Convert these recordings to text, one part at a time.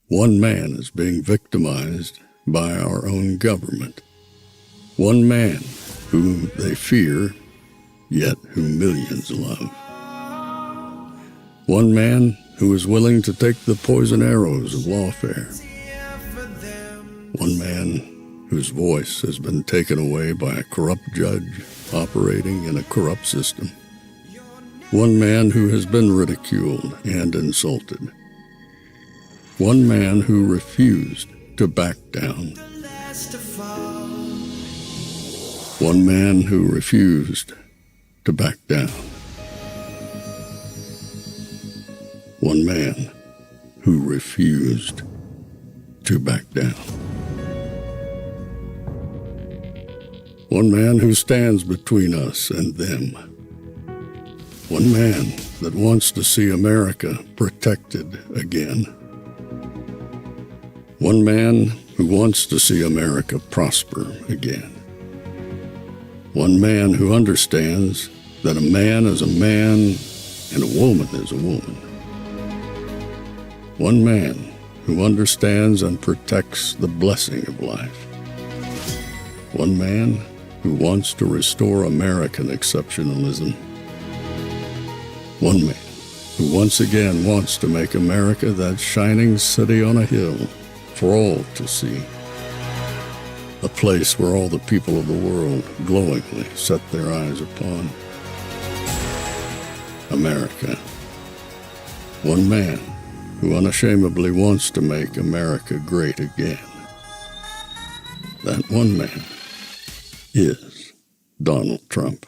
One man is being victimized by our own government. One man whom they fear, yet who millions love. One man who is willing to take the poison arrows of lawfare. One man whose voice has been taken away by a corrupt judge operating in a corrupt system. One man who has been ridiculed and insulted. One man who refused to back down. One man who refused to back down. One man who refused to back down. One man who stands between us and them. One man that wants to see America protected again. One man who wants to see America prosper again. One man who understands that a man is a man and a woman is a woman. One man who understands and protects the blessing of life. One man who wants to restore American exceptionalism. One man who once again wants to make America that shining city on a hill for all to see. A place where all the people of the world glowingly set their eyes upon. America. One man who unashamedly wants to make America great again. That one man is Donald Trump.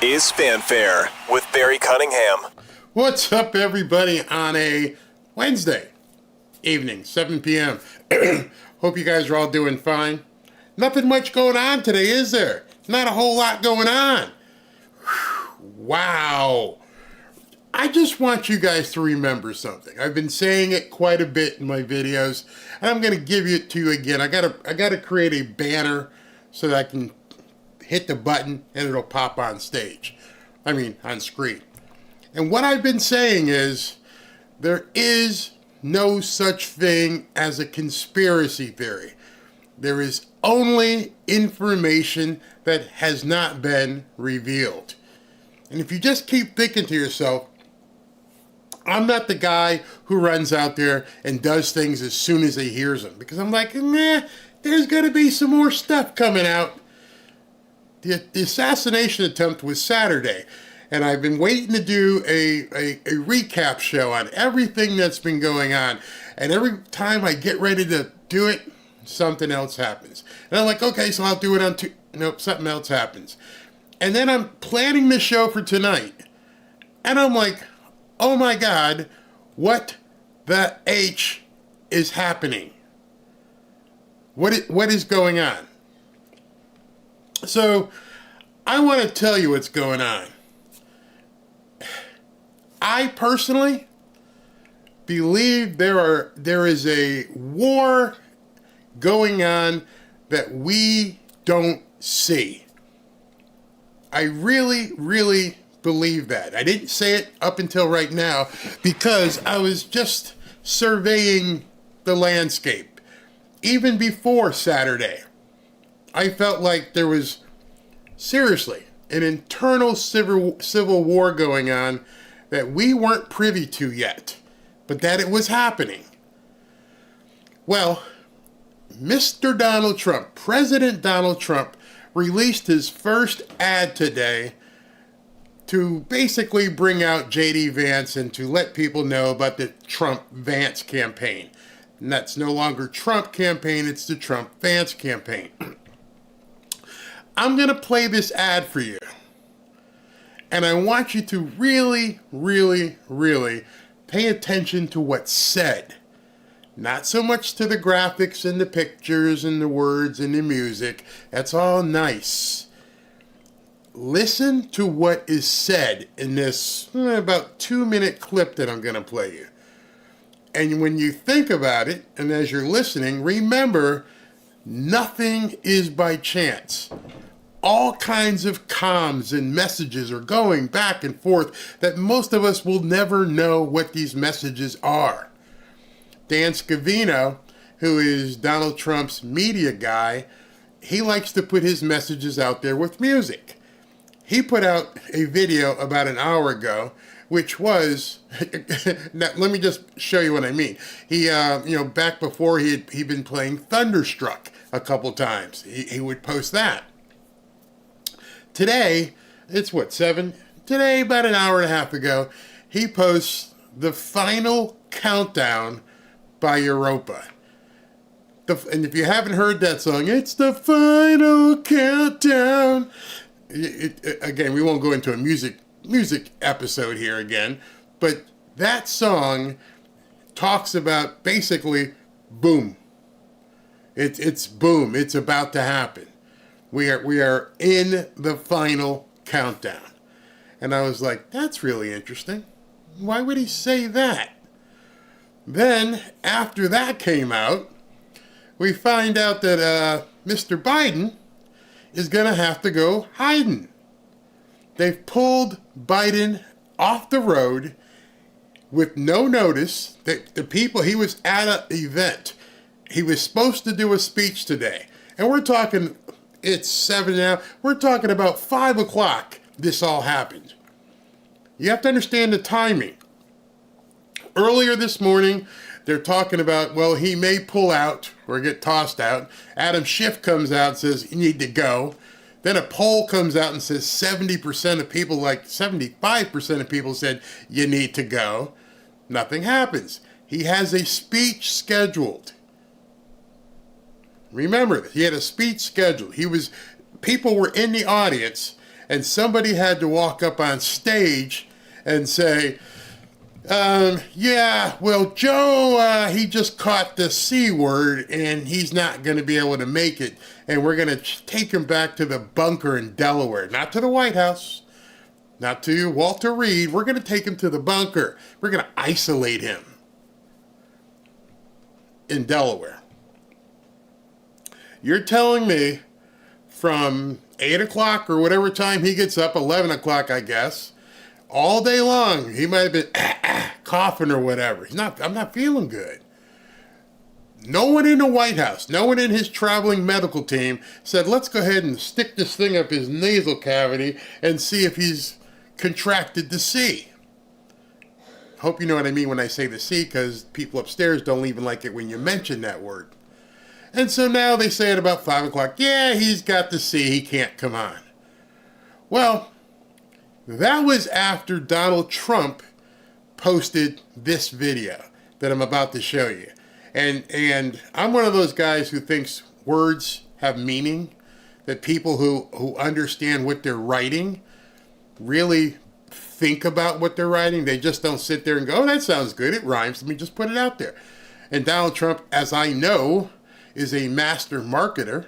Is Fanfare with Barry Cunningham. What's up, everybody, on a Wednesday evening, 7 p.m. Hope you guys are all doing fine. Nothing much going on today, is there? Not a whole lot going on. Wow. I just want you guys to remember something. I've been saying it quite a bit in my videos, and I'm going to give it to you again. I gotta create a banner so that I can hit the button and it'll pop on stage. On screen. And what I've been saying is there is no such thing as a conspiracy theory. There is only information that has not been revealed. And if you just keep thinking to yourself, I'm not the guy who runs out there and does things as soon as he hears them, because I'm like, there's going to be some more stuff coming out. The assassination attempt was Saturday, and I've been waiting to do a recap show on everything that's been going on. And every time I get ready to do it, something else happens. And I'm like, okay, so I'll do it on nope, something else happens. And then I'm planning the show for tonight, and I'm like, oh my God, what the H is happening? What is going on? So, I want to tell you what's going on. I personally believe there is a war going on that we don't see. I really, really believe that. I didn't say it up until right now because I was just surveying the landscape. Even before Saturday, I felt like there was, seriously, an internal civil war going on that we weren't privy to yet, but that it was happening. Well, Mr. Donald Trump, President Donald Trump, released his first ad today to basically bring out J.D. Vance and to let people know about the Trump-Vance campaign. And that's no longer Trump campaign, it's the Trump-Vance campaign. I'm going to play this ad for you. And I want you to really, really, really pay attention to what's said. Not so much to the graphics and the pictures and the words and the music. That's all nice. Listen to what is said in this about 2-minute clip that I'm going to play you. And when you think about it, and as you're listening, remember, nothing is by chance. All kinds of comms and messages are going back and forth that most of us will never know what these messages are. Dan Scavino, who is Donald Trump's media guy, he likes to put his messages out there with music. He put out a video about an hour ago, which was, now, let me just show you what I mean. He, back before he'd been playing Thunderstruck a couple times. He would post that. Today, it's what, 7? Today, about an hour and a half ago, he posts the final countdown by Europa. And if you haven't heard that song, it's the final countdown. Again, we won't go into a music episode here again, but that song talks about basically boom. It's boom. It's about to happen. We are in the final countdown. And I was like, that's really interesting. Why would he say that? Then, after that came out, we find out that Mr. Biden is going to have to go hiding. They've pulled Biden off the road with no notice. The people, he was at an event. He was supposed to do a speech today. And we're talking, it's 7 now, we're talking about 5 o'clock this all happened. You have to understand the timing. Earlier this morning, they're talking about, well, he may pull out or get tossed out. Adam Schiff comes out and says, you need to go. Then a poll comes out and says 70% of people, like 75% of people said, you need to go. Nothing happens. He has a speech scheduled. Remember, he had a speech scheduled. People were in the audience, and somebody had to walk up on stage and say, yeah, well, Joe, he just caught the C word and he's not going to be able to make it. And we're going to take him back to the bunker in Delaware, not to the White House, not to Walter Reed. We're going to take him to the bunker. We're going to isolate him in Delaware. You're telling me from 8 o'clock or whatever time he gets up, 11 o'clock, I guess, all day long, he might have been coughing or whatever. I'm not feeling good. No one in the White House, no one in his traveling medical team said, let's go ahead and stick this thing up his nasal cavity and see if he's contracted the C. Hope you know what I mean when I say the C, because people upstairs don't even like it when you mention that word. And so now they say at about 5 o'clock, yeah, he's got the C, he can't come on. Well, that was after Donald Trump posted this video that I'm about to show you. And I'm one of those guys who thinks words have meaning, that people who understand what they're writing really think about what they're writing. They just don't sit there and go, oh, that sounds good, it rhymes, let me just put it out there. And Donald Trump, as I know, is a master marketer,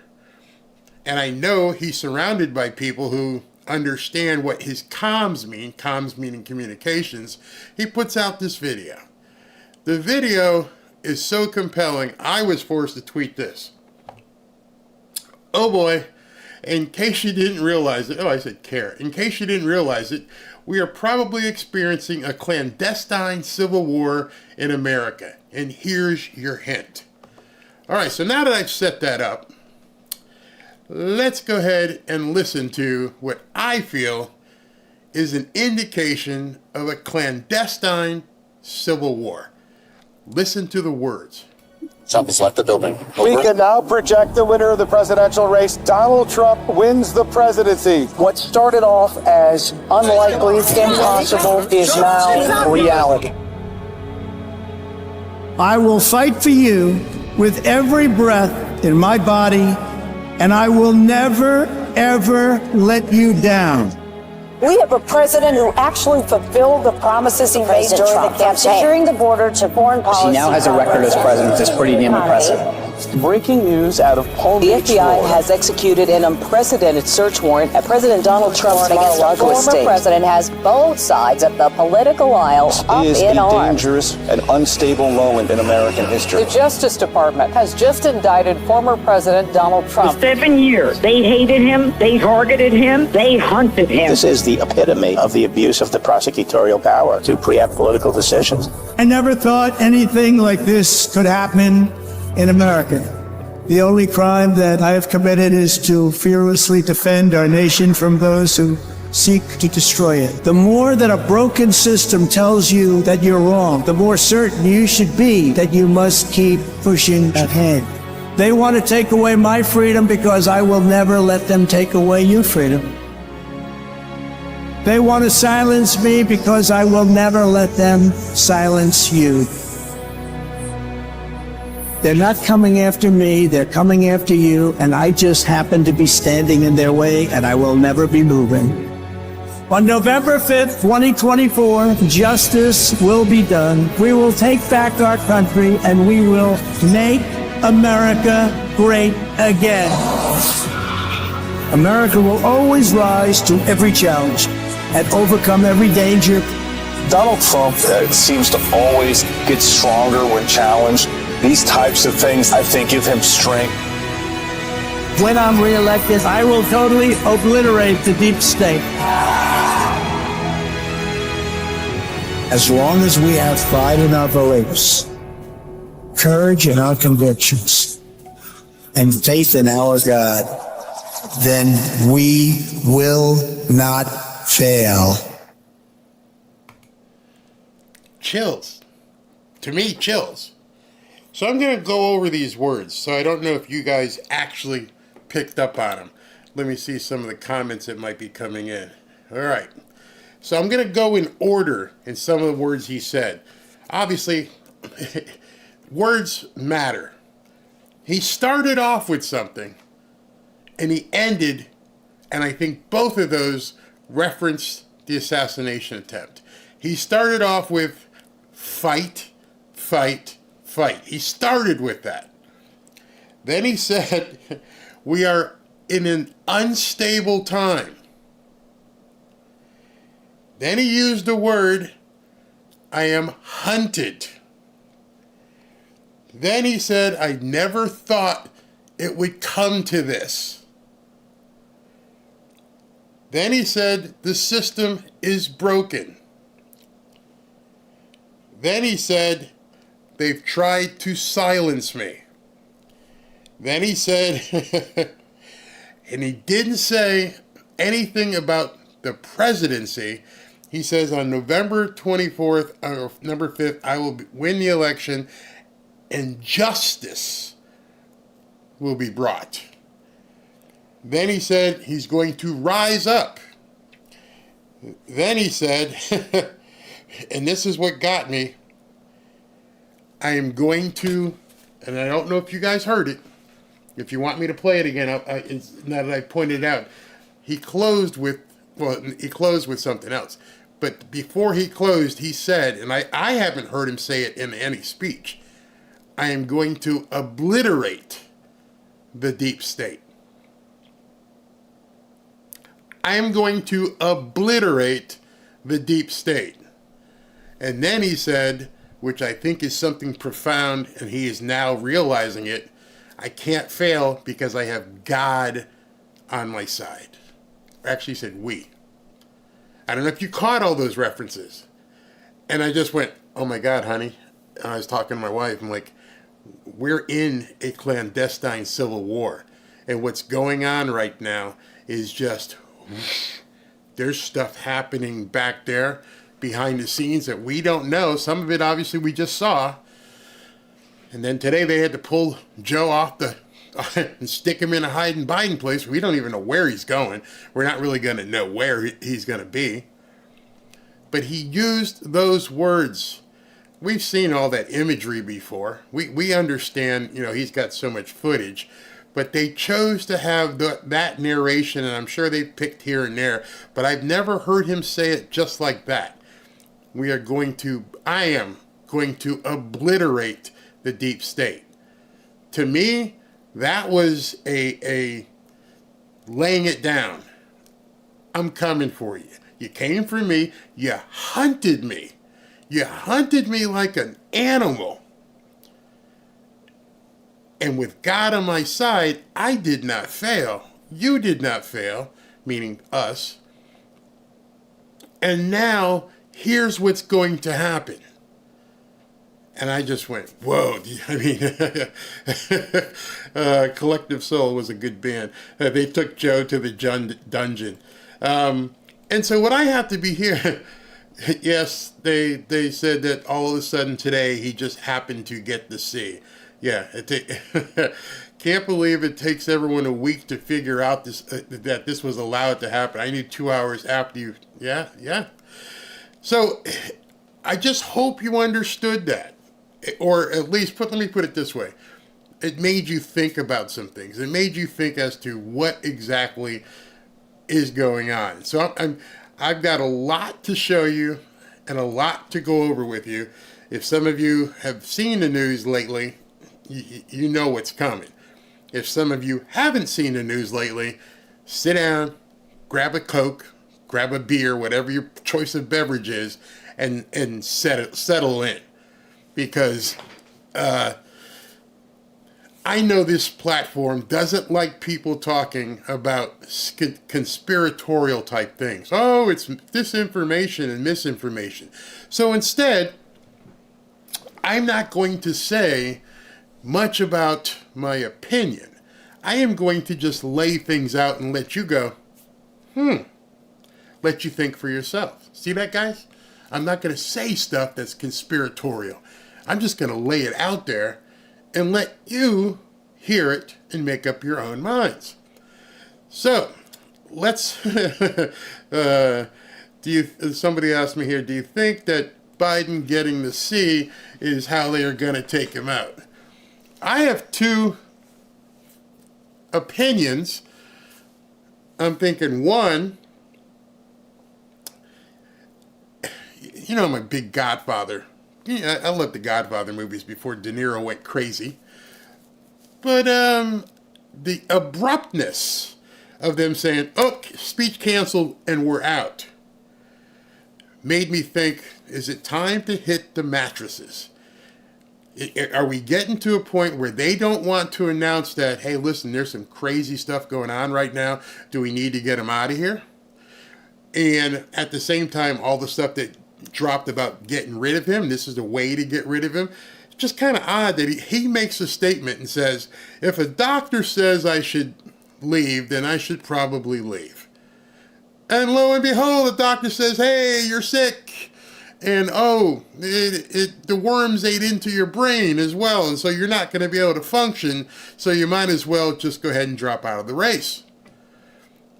and I know he's surrounded by people who understand what his comms meaning communications. He puts out this video. The video is so compelling, I was forced to tweet this. Oh boy, in case you didn't realize it, in case you didn't realize it, we are probably experiencing a clandestine civil war in America. And here's your hint. All right, so now that I've set that up, let's go ahead and listen to what I feel is an indication of a clandestine civil war. Listen to the words. Trump has left the building. We can now project the winner of the presidential race. Donald Trump wins the presidency. What started off as unlikely, impossible, is now reality. I will fight for you with every breath in my body, and I will never, ever let you down. We have a president who actually fulfilled the promises he made during the campaign. Securing the border to foreign policy. He now has a record as president that's pretty damn impressive. Breaking news out of Palm Beach, The FBI has executed an unprecedented search warrant at President Donald Trump's Mar-a-Lago estate. The former president has both sides of the political aisle up Is in a arms. dangerous and unstable moment in American history. The Justice Department has just indicted former President Donald Trump. 7 years. They hated him, they targeted him, they hunted him. This is the epitome of the abuse of the prosecutorial power to preempt political decisions. I never thought anything like this could happen in America. The only crime that I have committed is to fearlessly defend our nation from those who seek to destroy it. The more that a broken system tells you that you're wrong, the more certain you should be that you must keep pushing ahead. They want to take away my freedom because I will never let them take away your freedom. They want to silence me because I will never let them silence you. They're not coming after me, they're coming after you, and I just happen to be standing in their way, and I will never be moving. On November 5th, 2024, justice will be done. We will take back our country, and we will make America great again. America will always rise to every challenge and overcome every danger. Donald Trump seems to always get stronger when challenged. These types of things, I think, give him strength. When I'm reelected, I will totally obliterate the deep state. As long as we have pride in our beliefs, courage in our convictions, and faith in our God, then we will not fail. Chills. To me, chills. So I'm going to go over these words. So I don't know if you guys actually picked up on them. Let me see some of the comments that might be coming in. All right. So I'm going to go in order in some of the words he said. Obviously, words matter. He started off with something, and he ended, and I think both of those referenced the assassination attempt. He started off with fight, fight, fight. He started with that. Then he said, we are in an unstable time. Then he used the word, I am hunted. Then he said, I never thought it would come to this. Then he said, the system is broken. Then he said, they've tried to silence me. Then he said, and he didn't say anything about the presidency. He says on November 24th, or November 5th, I will win the election and justice will be brought. Then he said he's going to rise up. Then he said, and this is what got me, I am going to, and I don't know if you guys heard it, if you want me to play it again, now that I pointed out, he closed with something else. But before he closed, he said, and I haven't heard him say it in any speech, I am going to obliterate the deep state. I am going to obliterate the deep state. And then he said, which I think is something profound, and he is now realizing it, I can't fail because I have God on my side. Actually, he said we. I don't know if you caught all those references. And I just went, oh my God, honey. And I was talking to my wife. I'm like, we're in a clandestine civil war. And what's going on right now is just, there's stuff happening back there behind the scenes that we don't know. Some of it, obviously, we just saw. And then today they had to pull Joe off and stick him in a hiding Biden place. We don't even know where he's going. We're not really going to know where he's going to be. But he used those words. We've seen all that imagery before. We understand, he's got so much footage. But they chose to have that narration, and I'm sure they picked here and there, but I've never heard him say it just like that. I am going to obliterate the deep state. To me, that was a laying it down. I'm coming for you. You came for me. You hunted me. You hunted me like an animal. And with God on my side, I did not fail. You did not fail, meaning us. And now, here's what's going to happen. And I just went, whoa. I mean, Collective Soul was a good band. They took Joe to the dungeon. And so what I have to be here, yes, they said that all of a sudden today he just happened to get the C. Yeah, can't believe it takes everyone a week to figure out that this was allowed to happen. I need 2 hours after you. Yeah. So I just hope you understood that. Or at least, let me put it this way. It made you think about some things. It made you think as to what exactly is going on. So I've got a lot to show you and a lot to go over with you. If some of you have seen the news lately, you know what's coming. If some of you haven't seen the news lately, sit down, grab a Coke, grab a beer, whatever your choice of beverage is, and settle in. Because I know this platform doesn't like people talking about conspiratorial type things. Oh, it's disinformation and misinformation. So instead, I'm not going to say much about my opinion. I am going to just lay things out and let you go, let you think for yourself. See that, guys? I'm not going to say stuff that's conspiratorial. I'm just going to lay it out there and let you hear it and make up your own minds. So, let's, somebody asked me here, do you think that Biden getting the C is how they are going to take him out? I have two opinions. I'm thinking, one, you know I'm a big Godfather. Yeah, I loved the Godfather movies before De Niro went crazy. But the abruptness of them saying, oh, speech canceled and we're out, made me think, is it time to hit the mattresses? Are we getting to a point where they don't want to announce that, hey, listen, there's some crazy stuff going on right now. Do we need to get them out of here? And at the same time, all the stuff that dropped about getting rid of him, this is the way to get rid of him. It's just kind of odd that he makes a statement and says, if a doctor says I should leave, then I should probably leave. And lo and behold, the doctor says, hey, you're sick. And the worms ate into your brain as well, and so you're not going to be able to function, so you might as well just go ahead and drop out of the race.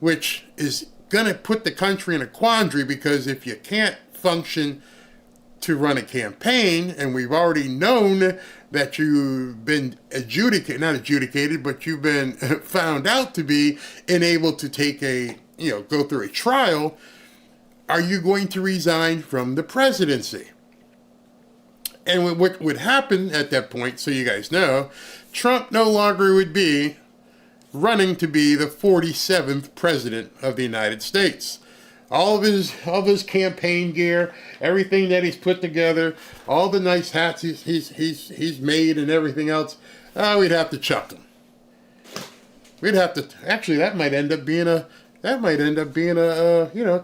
Which is going to put the country in a quandary, because if you can't function to run a campaign, and we've already known that you've been but you've been found out to be unable to take go through a trial, are you going to resign from the presidency? And what would happen at that point, so you guys know, Trump no longer would be running to be the 47th president of the United States. All of his campaign gear, everything that he's put together, all the nice hats he's made and everything else, we'd have to chuck them. We'd have to, actually, that might end up being a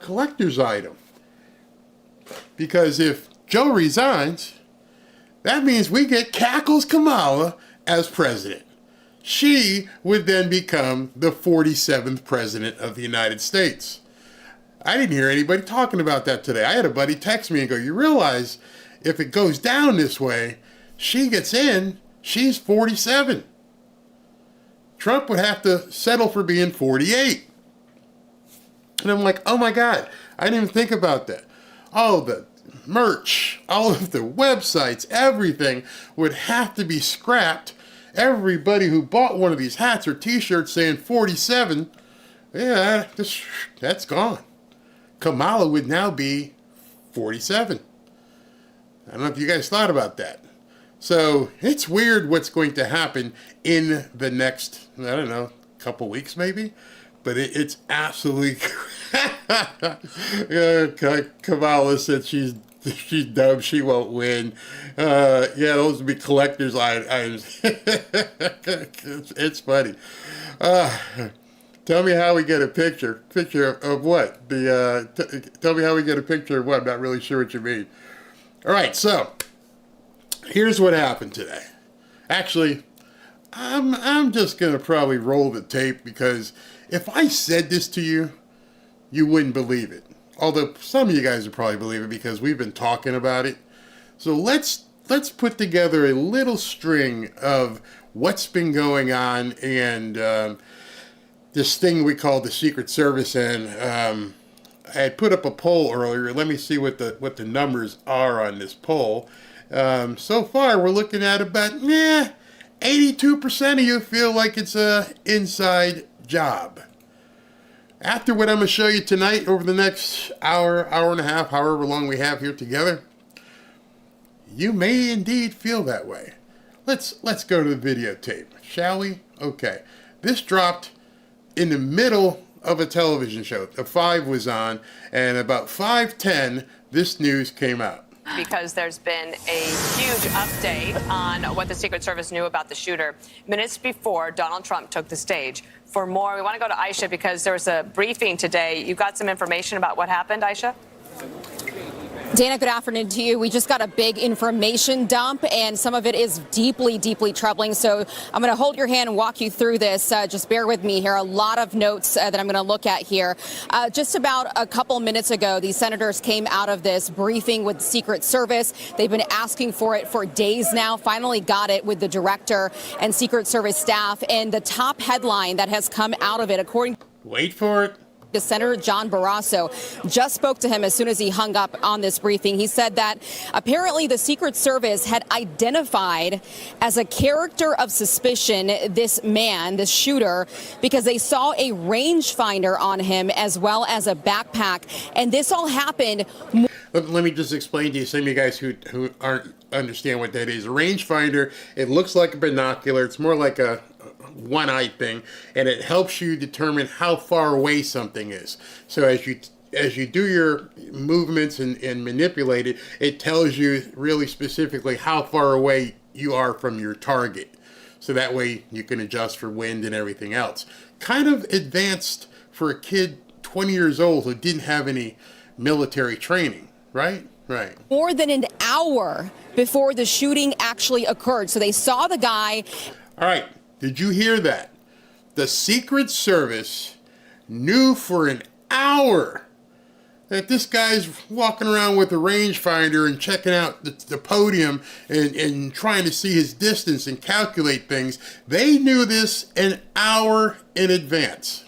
collector's item. Because if Joe resigns, that means we get Cackles Kamala as president. She would then become the 47th president of the United States. I didn't hear anybody talking about that today. I had a buddy text me and go, you realize if it goes down this way, she gets in, she's 47. Trump would have to settle for being 48. And I'm like, oh my God, I didn't even think about that. All the merch, all of the websites, everything would have to be scrapped, everybody who bought one of these hats or t-shirts saying 47, yeah, that's gone. Kamala would now be 47. I don't know if you guys thought about that. So it's weird what's going to happen in the next, I don't know, couple weeks maybe. But it's absolutely... Kamala said she's dumb, she won't win. Yeah, those would be collector's items. It's funny. Tell me how we get a picture. Picture of what? Tell me how we get a picture of what? I'm not really sure what you mean. All right, so here's what happened today. Actually, I'm just going to probably roll the tape because if I said this to you, you wouldn't believe it. Although some of you guys would probably believe it because we've been talking about it. So let's put together a little string of what's been going on and this thing we call the Secret Service. And I had put up a poll earlier. Let me see what the numbers are on this poll. So far, we're looking at about 82% of you feel like it's a inside job. After what I'm going to show you tonight over the next hour and a half, however long we have here together, you may indeed feel that way. Let's go to the videotape, shall we? Okay. This dropped in the middle of a television show. The 5 was on, and about 5:10, this news came out. Because there's been a huge update on what the Secret Service knew about the shooter minutes before Donald Trump took the stage. For more, we want to go to Aisha because there was a briefing today. You got some information about what happened, Aisha? Dana, good afternoon to you. We just got a big information dump, and some of it is deeply, deeply troubling. So I'm going to hold your hand and walk you through this. Just bear with me here. A lot of notes that I'm going to look at here. Just about a couple minutes ago, these senators came out of this briefing with the Secret Service. They've been asking for it for days now. Finally got it with the director and Secret Service staff. And the top headline that has come out of it, according... Wait for it. Senator John Barrasso just spoke to him as soon as he hung up on this briefing. He said that apparently the Secret Service had identified as a character of suspicion this man, this shooter, because they saw a rangefinder on him as well as a backpack. And this all happened. Let me just explain to you, some of you guys who aren't understand what that is. A rangefinder, it looks like a binocular. It's more like a one-eyed thing, and it helps you determine how far away something is. So as you do your movements and manipulate it, it tells you really specifically how far away you are from your target. So that way you can adjust for wind and everything else. Kind of advanced for a kid 20 years old who didn't have any military training, right? Right. More than an hour before the shooting actually occurred. So they saw the guy. All right. Did you hear that? The Secret Service knew for an hour that this guy's walking around with a rangefinder and checking out the podium and trying to see his distance and calculate things. They knew this an hour in advance.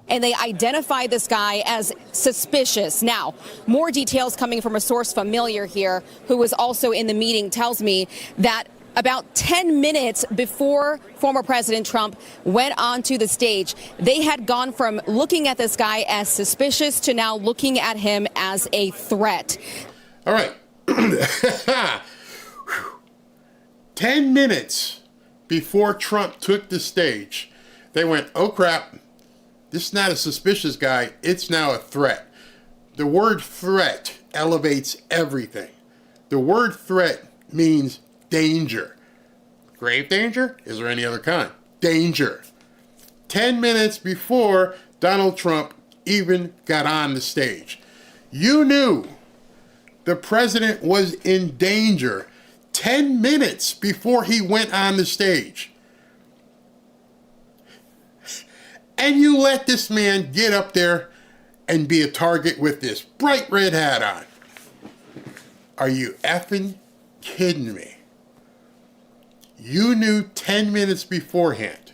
And they identified this guy as suspicious. Now, more details coming from a source familiar here who was also in the meeting tells me that about 10 minutes before former President Trump went onto the stage, they had gone from looking at this guy as suspicious to now looking at him as a threat. All right. 10 minutes before Trump took the stage, they went, oh crap, this is not a suspicious guy, it's now a threat. The word threat elevates everything. The word threat means danger. Grave danger? Is there any other kind? Danger. 10 minutes before Donald Trump even got on the stage. You knew the president was in danger 10 minutes before he went on the stage. And you let this man get up there and be a target with this bright red hat on. Are you effing kidding me? You knew 10 minutes beforehand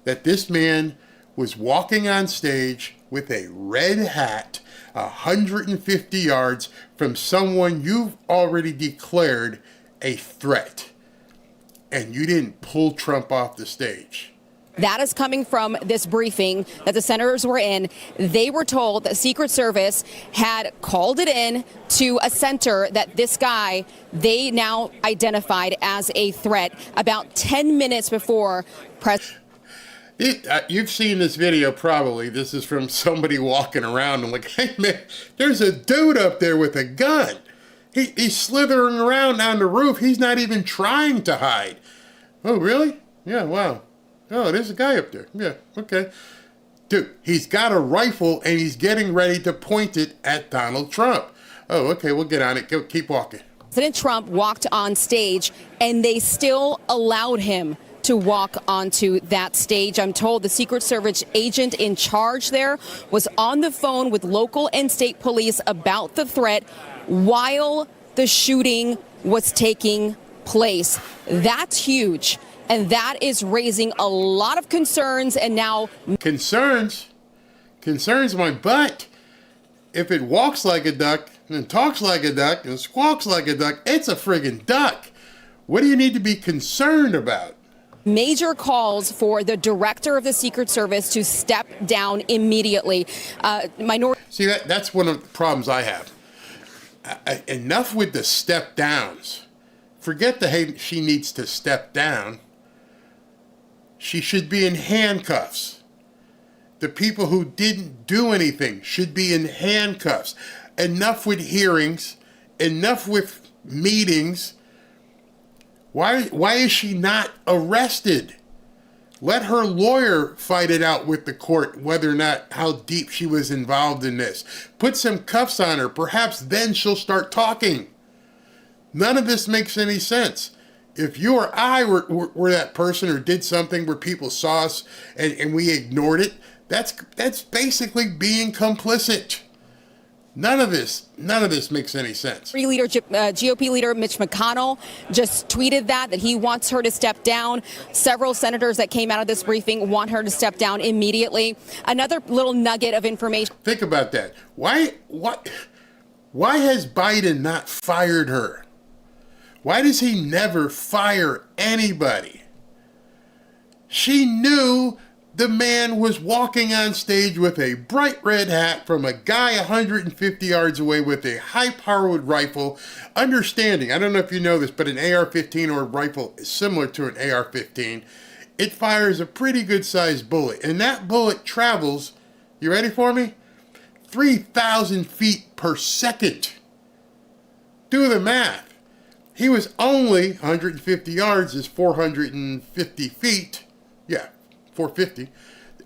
that this man was walking on stage with a red hat 150 yards from someone you've already declared a threat. and you didn't pull Trump off the stage. That is coming from this briefing that the senators were in. They were told that Secret Service had called it in to a center that this guy, they now identified as a threat about 10 minutes before You've seen this video probably. This is from somebody walking around and like, hey man, there's a dude up there with a gun. He's slithering around on the roof. He's not even trying to hide. Oh, really? Yeah, wow. Oh, there's a guy up there. Yeah, okay. Dude, he's got a rifle and he's getting ready to point it at Donald Trump. Oh, okay, we'll get on it. Go, keep walking. President Trump walked on stage and they still allowed him to walk onto that stage. I'm told the Secret Service agent in charge there was on the phone with local and state police about the threat while the shooting was taking place. That's huge. And that is raising a lot of concerns. And now concerns my butt. If it walks like a duck and talks like a duck and squawks like a duck, it's a friggin' duck. What do you need to be concerned about? Major calls for the director of the Secret Service to step down immediately. See, that's one of the problems I have. Enough with the step downs. Forget the hey, she needs to step down. She should be in handcuffs. The people who didn't do anything should be in handcuffs. Enough with hearings. Enough with meetings. Why is she not arrested? Let her lawyer fight it out with the court, whether or not how deep she was involved in this. Put some cuffs on her. Perhaps then she'll start talking. None of this makes any sense. If you or I were that person or did something where people saw us and we ignored it, that's basically being complicit. None of this makes any sense. GOP leader Mitch McConnell just tweeted that he wants her to step down. Several senators that came out of this briefing want her to step down immediately. Another little nugget of information. Think about that. Why has Biden not fired her? Why does he never fire anybody? She knew the man was walking on stage with a bright red hat from a guy 150 yards away with a high-powered rifle. Understanding, I don't know if you know this, but an AR-15 or a rifle is similar to an AR-15. It fires a pretty good-sized bullet, and that bullet travels, you ready for me? 3,000 feet per second. Do the math. He was only 150 yards is 450 feet. Yeah, 450.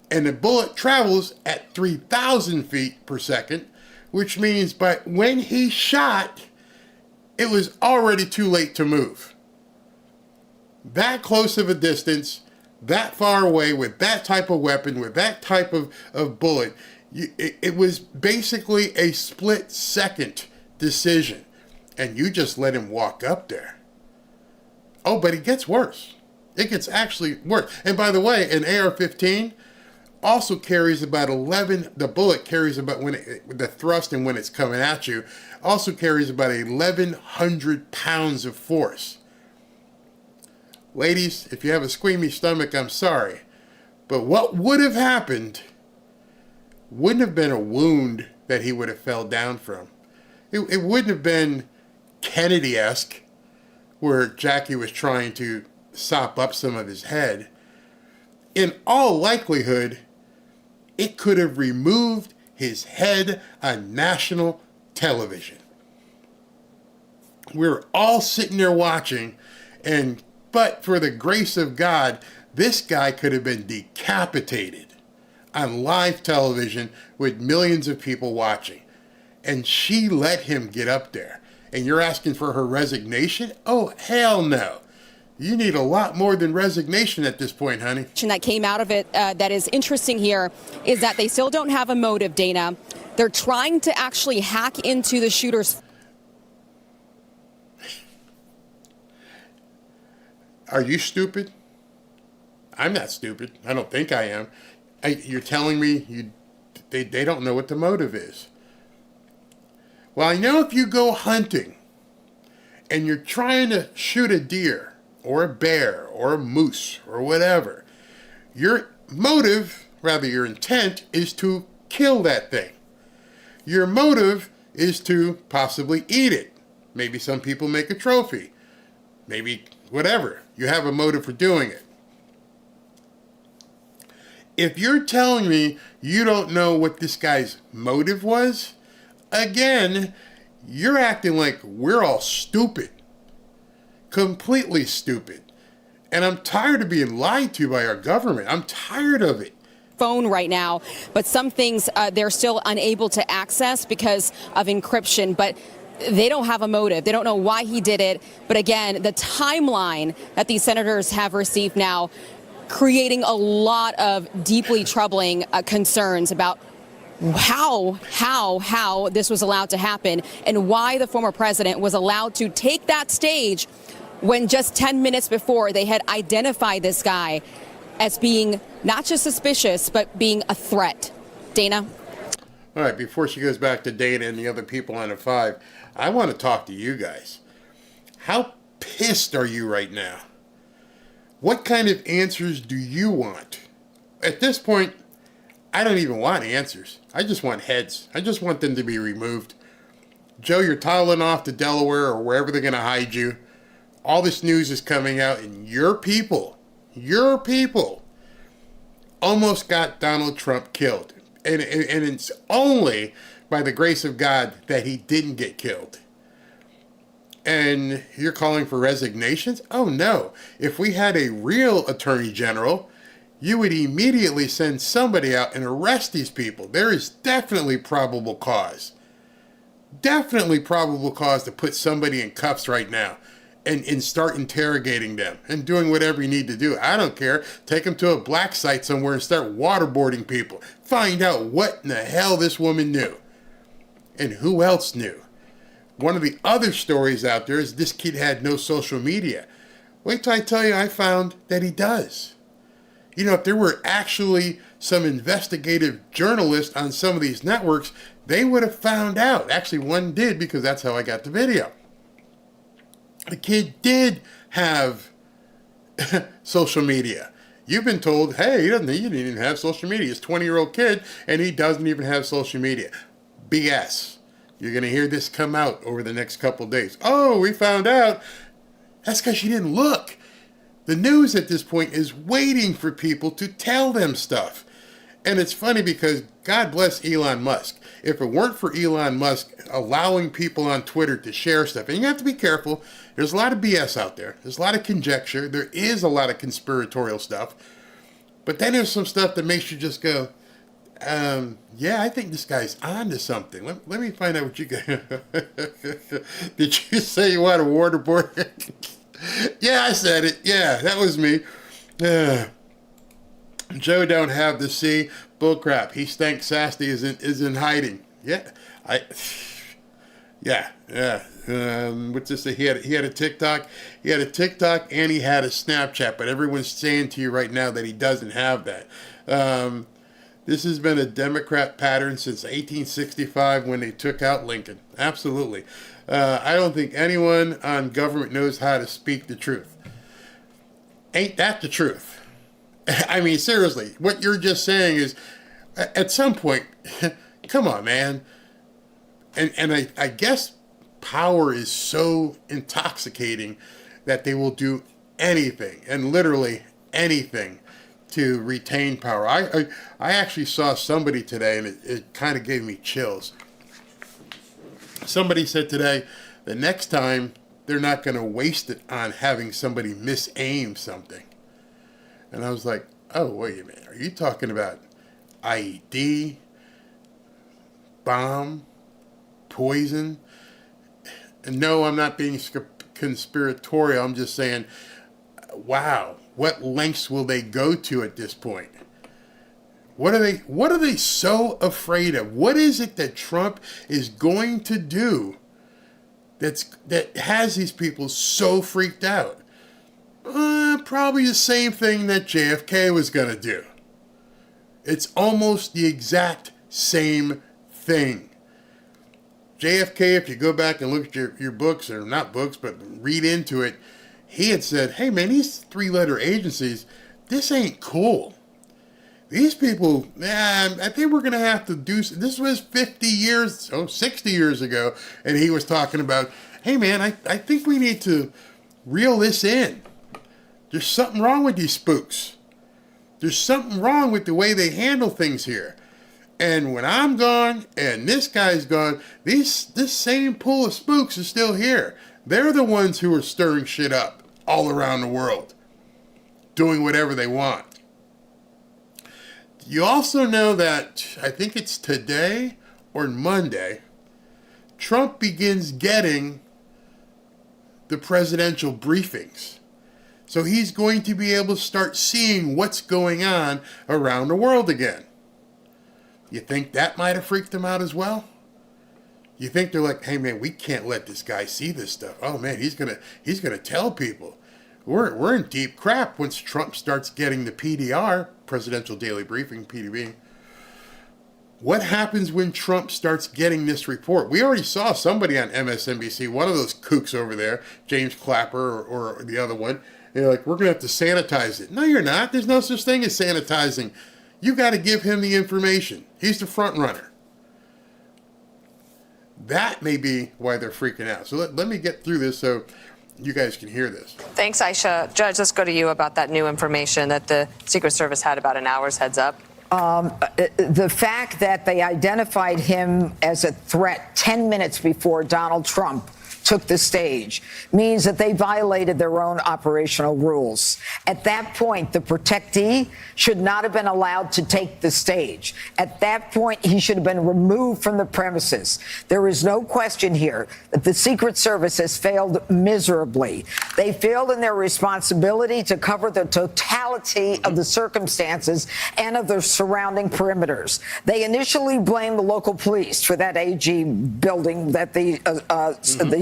And the bullet travels at 3,000 feet per second, which means by when he shot, it was already too late to move. That close of a distance, that far away, with that type of weapon, with that type of bullet, it was basically a split-second decision. And you just let him walk up there. Oh, but it gets worse. It gets actually worse. And by the way, an AR-15 also carries about 11, the bullet carries about, the thrust and when it's coming at you, also carries about 1,100 pounds of force. Ladies, if you have a squeamy stomach, I'm sorry. But what would have happened wouldn't have been a wound that he would have fell down from. It wouldn't have been Kennedy-esque, where Jackie was trying to sop up some of his head. In all likelihood, it could have removed his head on national television. We're all sitting there watching, but for the grace of God, this guy could have been decapitated on live television with millions of people watching. And she let him get up there. And you're asking for her resignation? Oh, hell no. You need a lot more than resignation at this point, honey. That came out of it that is interesting here is that they still don't have a motive, Dana. They're trying to actually hack into the shooter's. Are you stupid? I'm not stupid. I don't think I am. You're telling me they don't know what the motive is. Well, I know if you go hunting and you're trying to shoot a deer or a bear or a moose or whatever, your motive, rather your intent, is to kill that thing. Your motive is to possibly eat it. Maybe some people make a trophy. Maybe whatever. You have a motive for doing it. If you're telling me you don't know what this guy's motive was, again, you're acting like we're all stupid. Completely stupid. And I'm tired of being lied to by our government. I'm tired of it. Phone right now, but some things they're still unable to access because of encryption, but they don't have a motive. They don't know why he did it. But again, the timeline that these senators have received now, creating a lot of deeply troubling concerns about how this was allowed to happen and why the former president was allowed to take that stage when just 10 minutes before they had identified this guy as being not just suspicious, but being a threat. Dana? All right, before she goes back to Dana and the other people on the 5, I want to talk to you guys. How pissed are you right now? What kind of answers do you want? At this point, I don't even want answers. I just want heads. I just want them to be removed. Joe, you're toddling off to Delaware or wherever they're going to hide you. All this news is coming out, and your people almost got Donald Trump killed. And it's only by the grace of God that he didn't get killed. And you're calling for resignations? Oh no. If we had a real attorney general, you would immediately send somebody out and arrest these people. There is definitely probable cause. Definitely probable cause to put somebody in cuffs right now and start interrogating them and doing whatever you need to do. I don't care. Take them to a black site somewhere and start waterboarding people. Find out what in the hell this woman knew and who else knew. One of the other stories out there is this kid had no social media. Wait till I tell you I found that he does. You know, if there were actually some investigative journalists on some of these networks, they would have found out. Actually, one did, because that's how I got the video. The kid did have social media. You've been told, hey, he didn't even have social media. He's a 20-year-old kid, and he doesn't even have social media. BS. You're going to hear this come out over the next couple days. Oh, we found out. That's because you didn't look. The news at this point is waiting for people to tell them stuff. And it's funny because God bless Elon Musk. If it weren't for Elon Musk allowing people on Twitter to share stuff, and you have to be careful, there's a lot of BS out there. There's a lot of conjecture. There is a lot of conspiratorial stuff. But then there's some stuff that makes you just go, yeah, I think this guy's on to something. Let me find out what you got. Did you say you want a waterboard? Yeah, I said it. Yeah, that was me. Joe don't have the C. Bullcrap. He thinks Sasti is in hiding. Yeah, what's this? He had a TikTok. He had a TikTok and he had a Snapchat. But everyone's saying to you right now that he doesn't have that. This has been a Democrat pattern since 1865 when they took out Lincoln. Absolutely. I don't think anyone on government knows how to speak the truth. Ain't that the truth? I mean, seriously, what you're just saying is, at some point, come on, man. And I guess power is so intoxicating that they will do anything, and literally anything, to retain power. I actually saw somebody today, and it kind of gave me chills. Somebody said today, the next time, they're not going to waste it on having somebody misaim something. And I was like, oh, wait a minute. Are you talking about IED, bomb, poison? And no, I'm not being conspiratorial. I'm just saying, wow, what lengths will they go to at this point? What are they so afraid of? What is it that Trump is going to do that has these people so freaked out? Probably the same thing that JFK was going to do. It's almost the exact same thing. JFK, if you go back and look at your books, or not books, but read into it, he had said, hey man, these three-letter agencies, this ain't cool. These people, man, I think we're going to have to do, this was 60 years ago, and he was talking about, hey man, I think we need to reel this in. There's something wrong with these spooks. There's something wrong with the way they handle things here. And when I'm gone and this guy's gone, this same pool of spooks is still here. They're the ones who are stirring shit up all around the world, doing whatever they want. You also know that, I think it's today or Monday, Trump begins getting the presidential briefings. So he's going to be able to start seeing what's going on around the world again. You think that might have freaked him out as well? You think they're like, hey man, we can't let this guy see this stuff. Oh man, he's gonna tell people. We're in deep crap once Trump starts getting the PDR, Presidential Daily Briefing, PDB. What happens when Trump starts getting this report? We already saw somebody on MSNBC, one of those kooks over there, James Clapper or the other one. They're like, we're going to have to sanitize it. No, you're not. There's no such thing as sanitizing. You got to give him the information. He's the front runner. That may be why they're freaking out. So let me get through this so you guys can hear this. Thanks, Aisha. Judge, let's go to you about that new information that the Secret Service had about an hour's heads up. The fact that they identified him as a threat 10 minutes before Donald Trump took the stage means that they violated their own operational rules. At that point, the protectee should not have been allowed to take the stage. At that point, he should have been removed from the premises. There is no question here that the Secret Service has failed miserably. They failed in their responsibility to cover the totality of the circumstances and of the surrounding perimeters. They initially blamed the local police for that AG building that the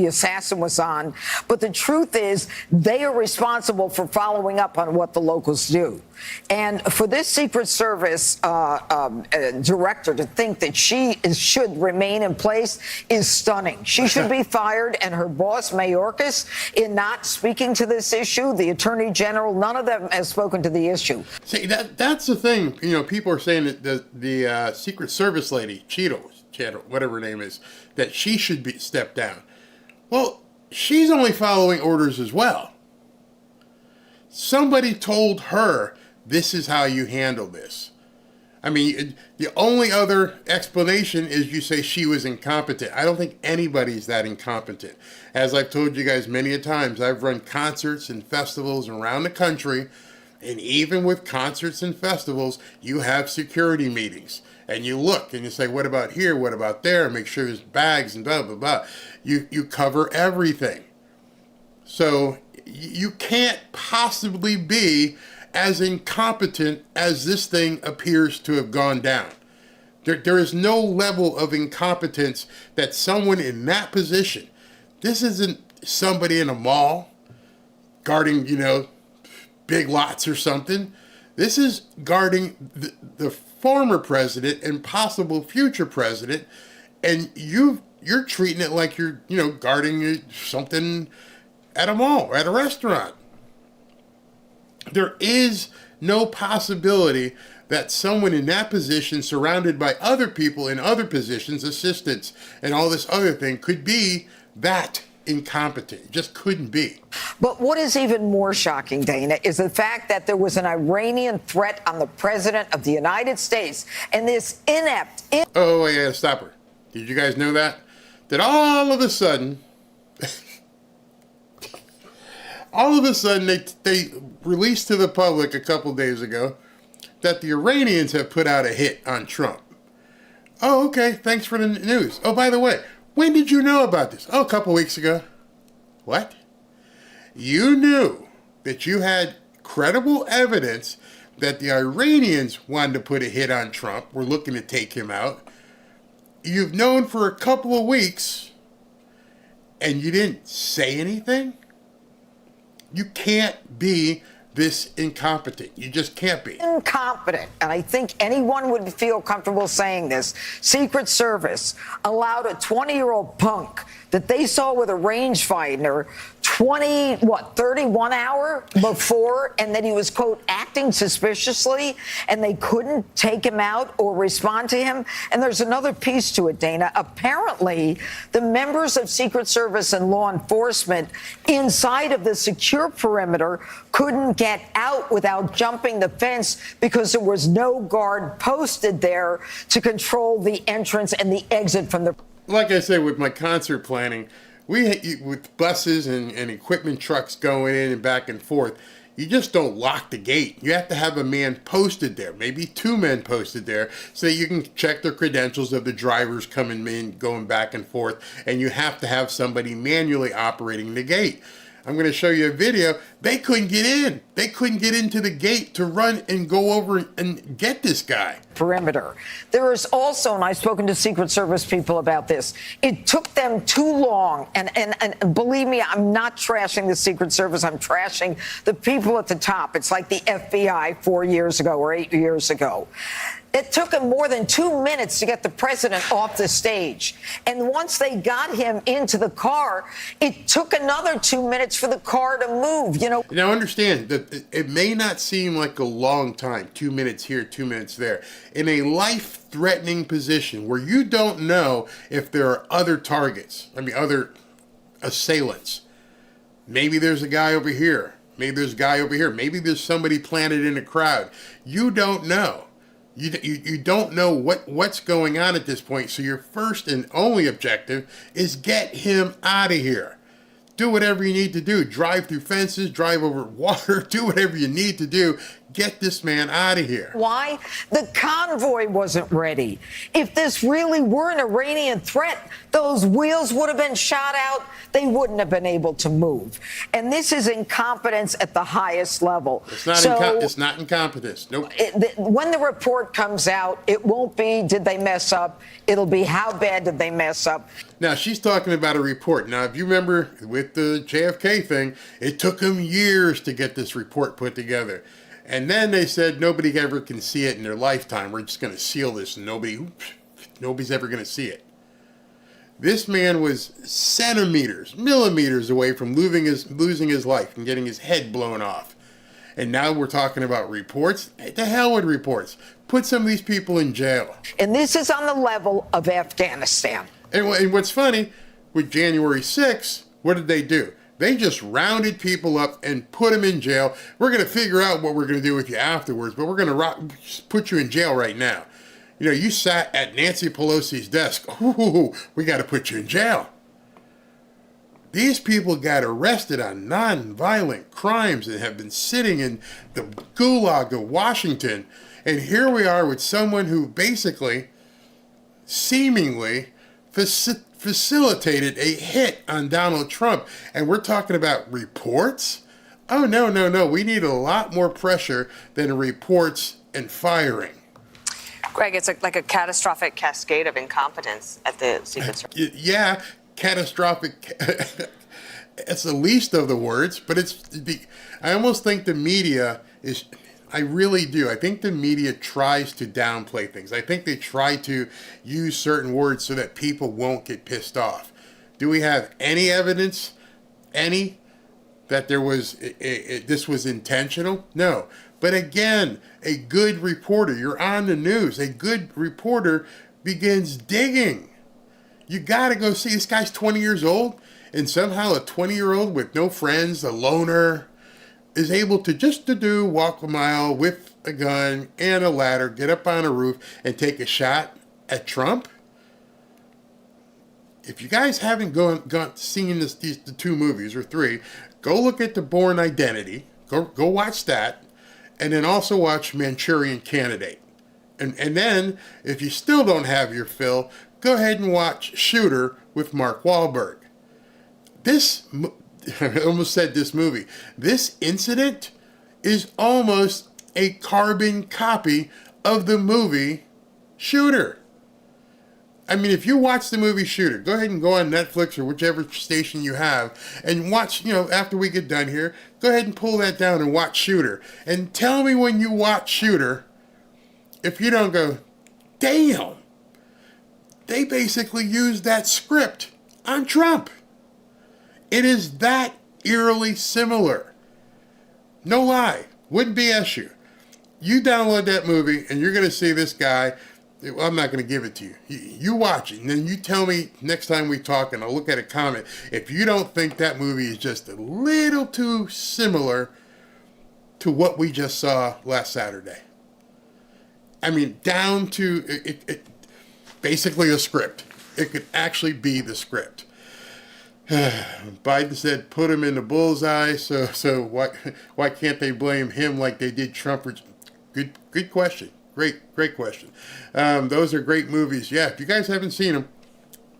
assassin was on. But the truth is, they are responsible for following up on what the locals do. And for this Secret Service director to think that she should remain in place is stunning. She should be fired, and her boss, Mayorkas, in not speaking to this issue, the Attorney General, none of them has spoken to the issue. See, that's the thing. You know, people are saying that the Secret Service lady, Cheeto, whatever her name is, that she should be stepped down. Well, she's only following orders as well. Somebody told her, this is how you handle this. I mean, the only other explanation is you say she was incompetent. I don't think anybody's that incompetent. As I've told you guys many a times, I've run concerts and festivals around the country, and even with concerts and festivals, you have security meetings. And you look and you say, what about here? What about there? Make sure there's bags and blah, blah, blah. You cover everything. So you can't possibly be as incompetent as this thing appears to have gone down. There is no level of incompetence that someone in that position, this isn't somebody in a mall guarding, big lots or something. This is guarding the former president and possible future president, and you're treating it like you're, guarding something at a mall or at a restaurant. There is no possibility that someone in that position, surrounded by other people in other positions, assistants, and all this other thing, could be that incompetent. It just couldn't be. But what is even more shocking, Dana, is the fact that there was an Iranian threat on the president of the United States, and this inept... Oh, yeah, stop her. Did you guys know that? That all of a sudden, they released to the public a couple days ago that the Iranians have put out a hit on Trump. Oh, okay, thanks for the news. Oh, by the way, when did you know about this? Oh, a couple weeks ago. What? You knew that you had credible evidence that the Iranians wanted to put a hit on Trump, were looking to take him out. You've known for a couple of weeks, and you didn't say anything? You can't be this incompetent. You just can't be. Incompetent. And I think anyone would feel comfortable saying this. Secret Service allowed a 20-year-old punk that they saw with a rangefinder 31 hour before, and that he was, quote, acting suspiciously, and they couldn't take him out or respond to him. And there's another piece to it, Dana. Apparently, the members of Secret Service and law enforcement inside of the secure perimeter couldn't get out without jumping the fence because there was no guard posted there to control the entrance and the exit from the... Like I said, with my concert planning, with buses and equipment trucks going in and back and forth, you just don't lock the gate. You have to have a man posted there, maybe 2 men posted there, so that you can check the credentials of the drivers coming in, going back and forth, and you have to have somebody manually operating the gate. I'm going to show you a video. They couldn't get in. They couldn't get into the gate to run and go over and get this guy. Perimeter. There is also, and I've spoken to Secret Service people about this, it took them too long. And believe me, I'm not trashing the Secret Service. I'm trashing the people at the top. It's like the FBI 4 years ago or 8 years ago. It took him more than 2 minutes to get the president off the stage. And once they got him into the car, it took another 2 minutes for the car to move, you know. Now understand that it may not seem like a long time, 2 minutes here, 2 minutes there. In a life-threatening position where you don't know if there are other targets, other assailants. Maybe there's a guy over here. Maybe there's a guy over here. Maybe there's somebody planted in a crowd. You don't know. You don't know what's going on at this point, so your first and only objective is get him out of here. Do whatever you need to do. Drive through fences, drive over water, do whatever you need to do. Get this man out of here. Why? The convoy wasn't ready. If this really were an Iranian threat, those wheels would have been shot out. They wouldn't have been able to move. And this is incompetence at the highest level. It's not incompetence. Nope. When the report comes out, it won't be, did they mess up? It'll be, how bad did they mess up? Now, she's talking about a report. Now, if you remember with the JFK thing, it took them years to get this report put together. And then they said nobody ever can see it in their lifetime. We're just going to seal this and nobody's ever going to see it. This man was centimeters, millimeters away from losing his life and getting his head blown off. And now we're talking about reports? The hell with reports. Put some of these people in jail. And this is on the level of Afghanistan. And what's funny, with January 6th, what did they do? They just rounded people up and put them in jail. We're going to figure out what we're going to do with you afterwards, but we're going to put you in jail right now. You know, you sat at Nancy Pelosi's desk. Ooh, we got to put you in jail. These people got arrested on non-violent crimes and have been sitting in the gulag of Washington. And here we are with someone who basically, seemingly, facilitated a hit on Donald Trump. And we're talking about reports? Oh, no. We need a lot more pressure than reports and firing. Greg, it's like a catastrophic cascade of incompetence at the Secret Service. Yeah, catastrophic. It's the least of the words, but I almost think the media is... I really do. I think the media tries to downplay things. I think they try to use certain words so that people won't get pissed off. Do we have any evidence, that there was this was intentional? No. But again, a good reporter, you're on the news, a good reporter begins digging. You got to go see, this guy's 20 years old, and somehow a 20-year-old with no friends, a loner, is able to walk a mile with a gun and a ladder, get up on a roof, and take a shot at Trump? If you guys haven't seen the 2 movies or 3, go look at The Bourne Identity. Go watch that. And then also watch Manchurian Candidate. And then, if you still don't have your fill, go ahead and watch Shooter with Mark Wahlberg. I almost said this movie. This incident is almost a carbon copy of the movie Shooter. I mean, if you watch the movie Shooter, go ahead and go on Netflix or whichever station you have and watch, after we get done here, go ahead and pull that down and watch Shooter. And tell me when you watch Shooter, if you don't go, damn, they basically used that script on Trump. It is that eerily similar. No lie. Wouldn't BS you. You download that movie and you're going to see this guy. Well, I'm not going to give it to you. You watch it and then you tell me next time we talk, and I'll look at a comment, if you don't think that movie is just a little too similar to what we just saw last Saturday. I mean, down to it basically a script. It could actually be the script. Biden said put him in the bullseye, so why can't they blame him like they did Trump? Good question. Great question. Those are great movies. Yeah, if you guys haven't seen them,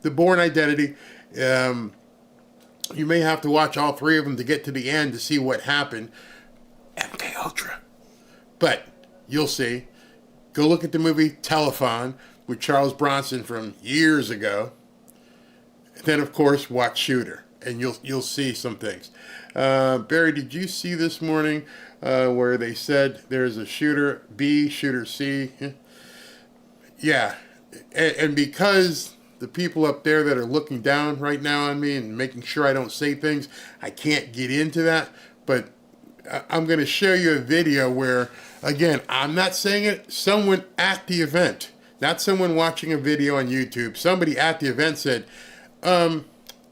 The Bourne Identity, you may have to watch all three of them to get to the end to see what happened. MK Ultra. But you'll see. Go look at the movie Telephone with Charles Bronson from years ago. Then, of course, watch Shooter, and you'll see some things. Barry, did you see this morning where they said there's a shooter B, shooter C? Yeah, and because the people up there that are looking down right now on me and making sure I don't say things, I can't get into that. But I'm going to show you a video where, again, I'm not saying it, someone at the event, not someone watching a video on YouTube, somebody at the event said,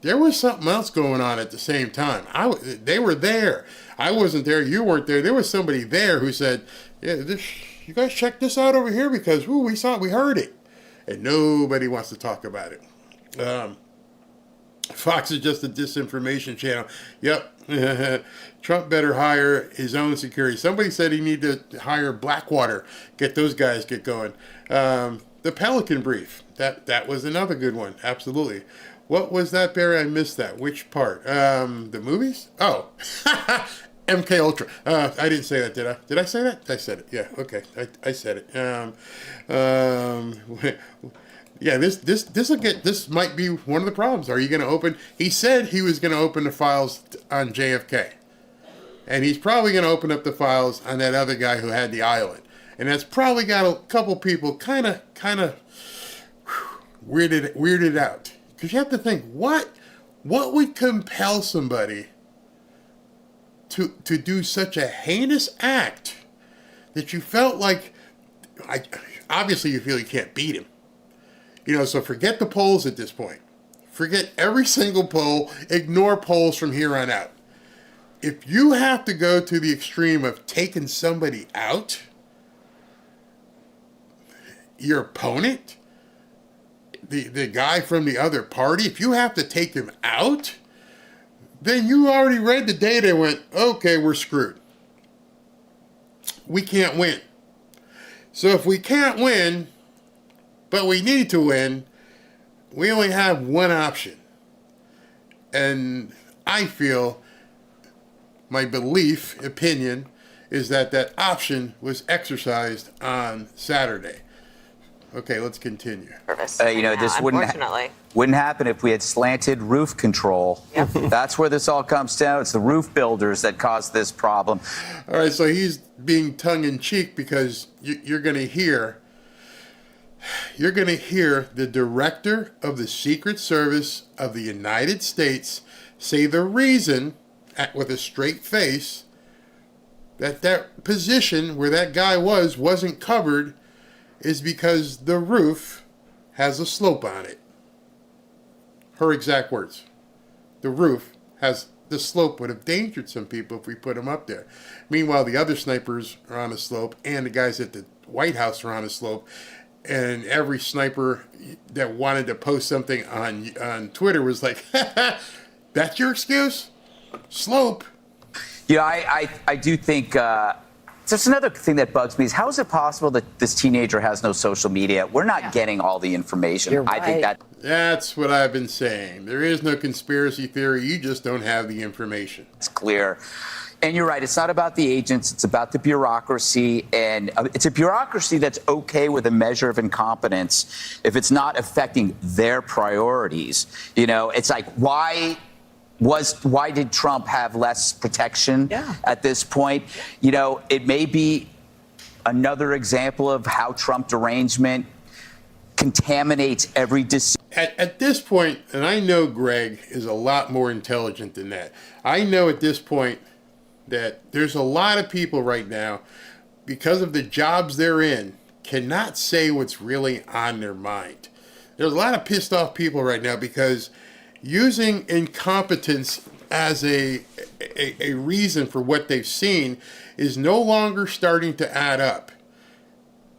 there was something else going on at the same time. They were there. I wasn't there. You weren't there. There was somebody there who said, yeah, you guys check this out over here because we saw it, we heard it. And nobody wants to talk about it. Fox is just a disinformation channel. Yep. Trump better hire his own security. Somebody said he need to hire Blackwater. Get those guys get going. The Pelican Brief. That was another good one. Absolutely. What was that, Barry? I missed that. Which part? The movies? Oh. MK Ultra. I didn't say that, did I? Did I say that? I said it. Yeah, okay. I said it. Yeah, this might be one of the problems. Are you going to open? He said he was going to open the files on JFK. And he's probably going to open up the files on that other guy who had the island. And that's probably got a couple people kind of weirded out. Because you have to think, what would compel somebody to do such a heinous act that you felt like, obviously you feel you can't beat him. You know, so forget the polls at this point. Forget every single poll. Ignore polls from here on out. If you have to go to the extreme of taking somebody out, your opponent, the guy from the other party, if you have to take him out, then you already read the data and went, okay, we're screwed. We can't win. So if we can't win, but we need to win, we only have one option. And I feel, my opinion, is that option was exercised on Saturday. Okay, let's continue. This wouldn't happen if we had slanted roof control. Yep. That's where this all comes down. It's the roof builders that caused this problem. All right, so he's being tongue-in-cheek because you're going to hear the director of the Secret Service of the United States say the reason, with a straight face, that position where that guy wasn't covered is because the roof has a slope on it. Her exact words. The roof has the slope would have endangered some people if we put them up there. Meanwhile, the other snipers are on a slope, and the guys at the White House are on a slope. And every sniper that wanted to post something on Twitter was like, that's your excuse? Slope. Yeah, I do think that's another thing that bugs me is how is it possible that this teenager has no social media? We're not getting all the information. You're right. I think that's what I've been saying. There is no conspiracy theory. You just don't have the information. It's clear. And you're right. It's not about the agents. It's about the bureaucracy. And it's a bureaucracy that's okay with a measure of incompetence if it's not affecting their priorities. You know, it's like, why did Trump have less protection at this point? You know, it may be another example of how Trump derangement contaminates every decision. At this point, and I know Greg is a lot more intelligent than that. I know at this point that there's a lot of people right now, because of the jobs they're in, cannot say what's really on their mind. There's a lot of pissed off people right now because using incompetence as a reason for what they've seen is no longer starting to add up.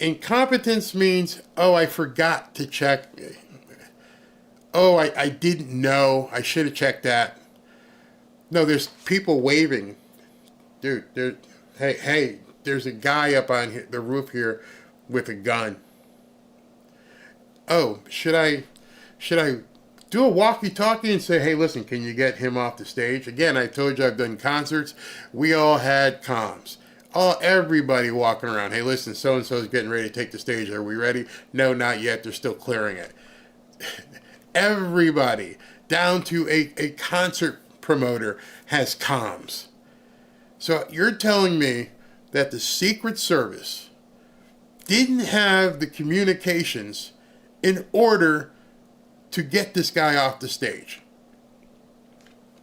Incompetence means, oh, I forgot to check. Oh, I didn't know. I should have checked that. No, there's people waving. Dude, hey, there's a guy up on the roof here with a gun. Oh, should I do a walkie-talkie and say, hey, listen, can you get him off the stage? Again, I told you I've done concerts. We all had comms. Everybody walking around. Hey, listen, so-and-so is getting ready to take the stage. Are we ready? No, not yet. They're still clearing it. Everybody, down to a concert promoter, has comms. So you're telling me that the Secret Service didn't have the communications in order to get this guy off the stage.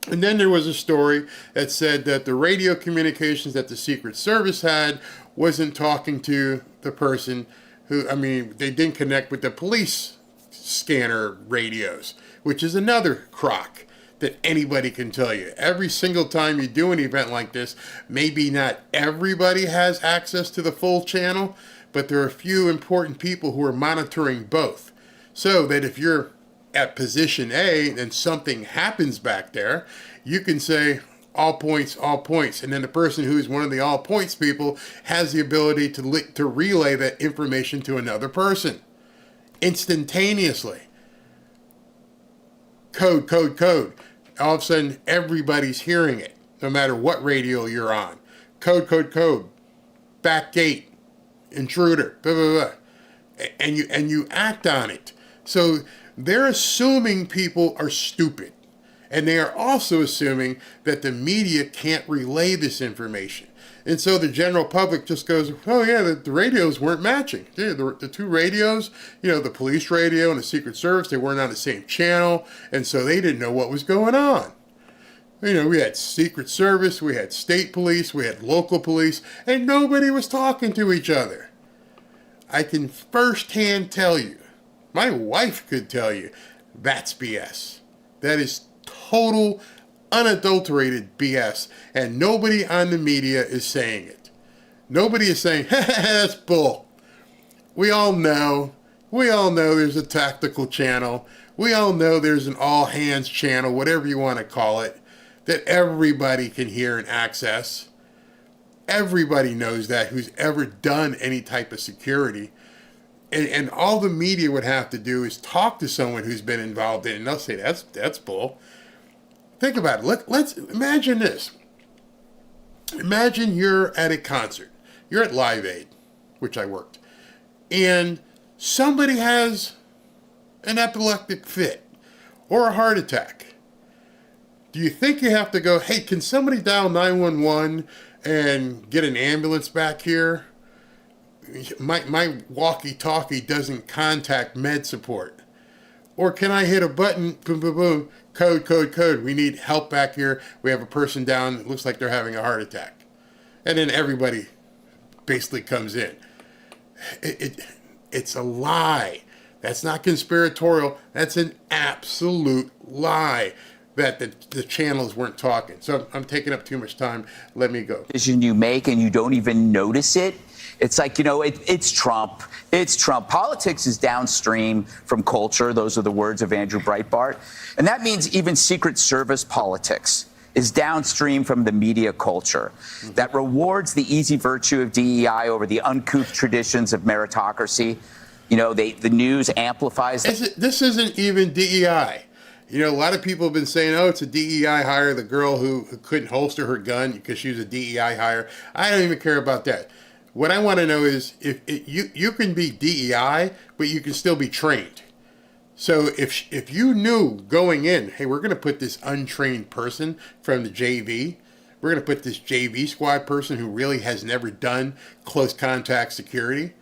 And then there was a story that said that the radio communications that the Secret Service had wasn't talking to the person who, they didn't connect with the police scanner radios, which is another crock that anybody can tell you. Every single time you do an event like this, maybe not everybody has access to the full channel, but there are a few important people who are monitoring both. So that if you're at position A and something happens back there, you can say all points, and then the person who's one of the all points people has the ability to relay that information to another person instantaneously. Code. All of a sudden, everybody's hearing it, no matter what radio you're on. Code. Back gate, intruder, blah, blah, blah. And you act on it. So they're assuming people are stupid. And they are also assuming that the media can't relay this information. And so the general public just goes, oh yeah, the radios weren't matching. The two radios, the police radio and the Secret Service, they weren't on the same channel. And so they didn't know what was going on. We had Secret Service, we had state police, we had local police, and nobody was talking to each other. I can firsthand tell you, my wife could tell you, that's BS. That is total, unadulterated BS, and nobody on the media is saying it. Nobody is saying, that's bull. We all know there's a tactical channel. We all know there's an all-hands channel, whatever you want to call it, that everybody can hear and access. Everybody knows that who's ever done any type of security. And all the media would have to do is talk to someone who's been involved in it, and they'll say, that's bull. Think about it. Let's imagine this. Imagine you're at a concert. You're at Live Aid, which I worked. And somebody has an epileptic fit or a heart attack. Do you think you have to go, hey, can somebody dial 911 and get an ambulance back here? My walkie-talkie doesn't contact med support. Or can I hit a button, boom, boom, boom, code. We need help back here. We have a person down. It looks like they're having a heart attack. And then everybody basically comes in. It's a lie. That's not conspiratorial. That's an absolute lie that the channels weren't talking. So I'm taking up too much time. Let me go. Decision you make and you don't even notice it. It's like, it's Trump. It's Trump. Politics is downstream from culture. Those are the words of Andrew Breitbart. And that means even Secret Service politics is downstream from the media culture that rewards the easy virtue of DEI over the uncouth traditions of meritocracy. The news amplifies. This isn't even DEI. A lot of people have been saying, oh, it's a DEI hire, the girl who couldn't holster her gun because she was a DEI hire. I don't even care about that. What I want to know is if you can be DEI, but you can still be trained. So if you knew going in, hey, we're going to put this untrained person from the JV, we're going to put this JV squad person who really has never done close contact security,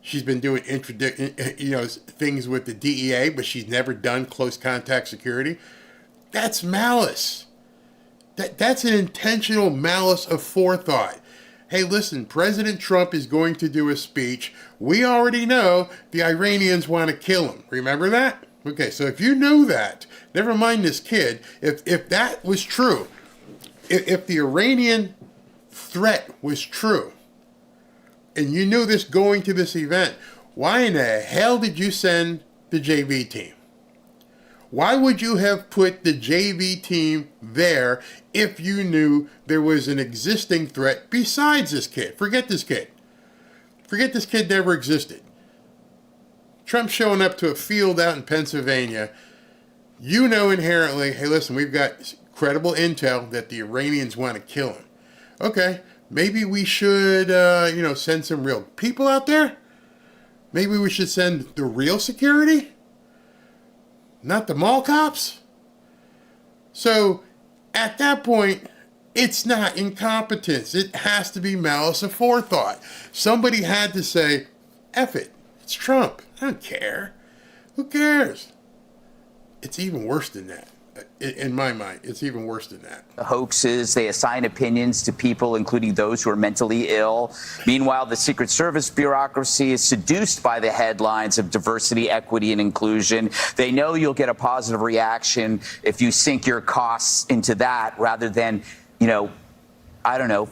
She's been doing things with the DEA, but she's never done close contact security. That's malice. That's an intentional malice of forethought. Hey, listen, President Trump is going to do a speech. We already know the Iranians want to kill him. Remember that? Okay, so if you know that, never mind this kid, if that was true, if the Iranian threat was true, and you knew this going to this event, why in the hell did you send the JV team? Why would you have put the JV team there if you knew there was an existing threat besides this kid? Forget this kid. Forget this kid never existed. Trump showing up to a field out in Pennsylvania, you know inherently, hey, listen, we've got credible intel that the Iranians want to kill him. Okay, maybe we should, send some real people out there? Maybe we should send the real security? Not the mall cops? So, at that point, it's not incompetence. It has to be malice of forethought. Somebody had to say, F it, it's Trump. I don't care. Who cares? It's even worse than that. In my mind, it's even worse than that. The hoaxes, they assign opinions to people, including those who are mentally ill. Meanwhile, the Secret Service bureaucracy is seduced by the headlines of diversity, equity, and inclusion. They know you'll get a positive reaction if you sink your costs into that rather than,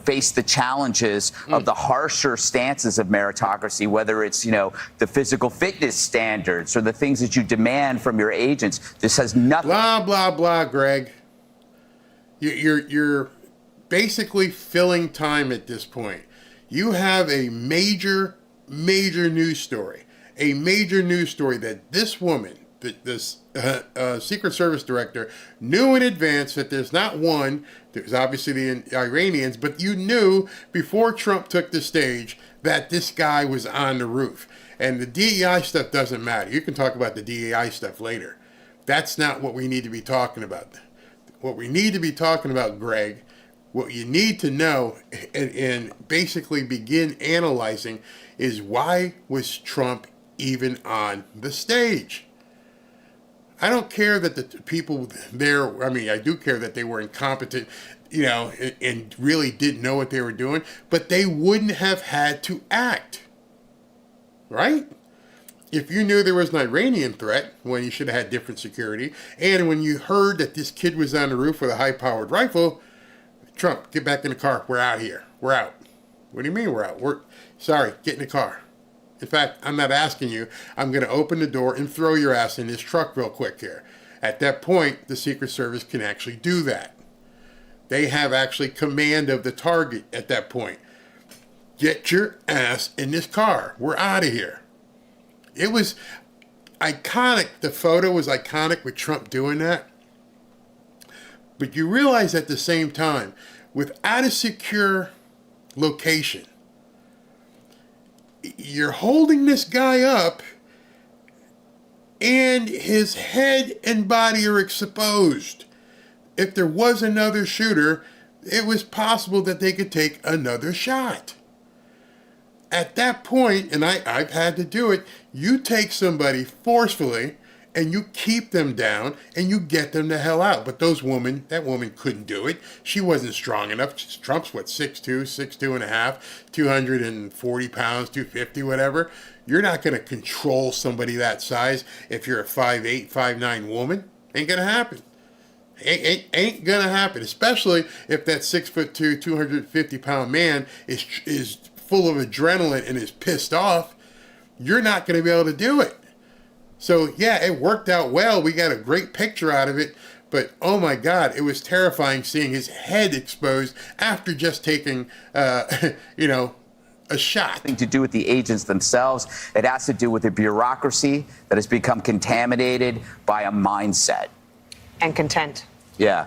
face the challenges of the harsher stances of meritocracy, whether it's, the physical fitness standards or the things that you demand from your agents. This has nothing. Blah, blah, blah, Greg. You're basically filling time at this point. You have a major news story. A major news story that this woman, this Secret Service director, knew in advance that there's not one, there's obviously the Iranians, but you knew before Trump took the stage that this guy was on the roof. And the DEI stuff doesn't matter. You can talk about the DEI stuff later. That's not what we need to be talking about. What we need to be talking about, Greg, what you need to know and basically begin analyzing is why was Trump even on the stage? I don't care that the people there, I do care that they were incompetent, and really didn't know what they were doing, but they wouldn't have had to act, right? If you knew there was an Iranian threat, when you should have had different security, and when you heard that this kid was on the roof with a high-powered rifle, Trump, get back in the car. We're out here. We're out. What do you mean we're out? Sorry, get in the car. In fact, I'm not asking you. I'm going to open the door and throw your ass in this truck real quick here. At that point, the Secret Service can actually do that. They have actually command of the target at that point. Get your ass in this car. We're out of here. It was iconic. The photo was iconic with Trump doing that. But you realize at the same time, without a secure location, you're holding this guy up and his head and body are exposed. If there was another shooter, it was possible that they could take another shot. At that point, and I've had to do it, you take somebody forcefully and you keep them down and you get them the hell out. But that woman couldn't do it. She wasn't strong enough. Trump's 6'2", and a half, 240 pounds, 250, whatever. You're not going to control somebody that size if you're a 5'8", 5'9" woman. Ain't going to happen. Ain't going to happen, especially if that 6'2", 250-pound man is full of adrenaline and is pissed off. You're not going to be able to do it. So, yeah, it worked out well. We got a great picture out of it. But, oh, my God, it was terrifying seeing his head exposed after just taking, a shot. Nothing to do with the agents themselves. It has to do with a bureaucracy that has become contaminated by a mindset. And content. Yeah.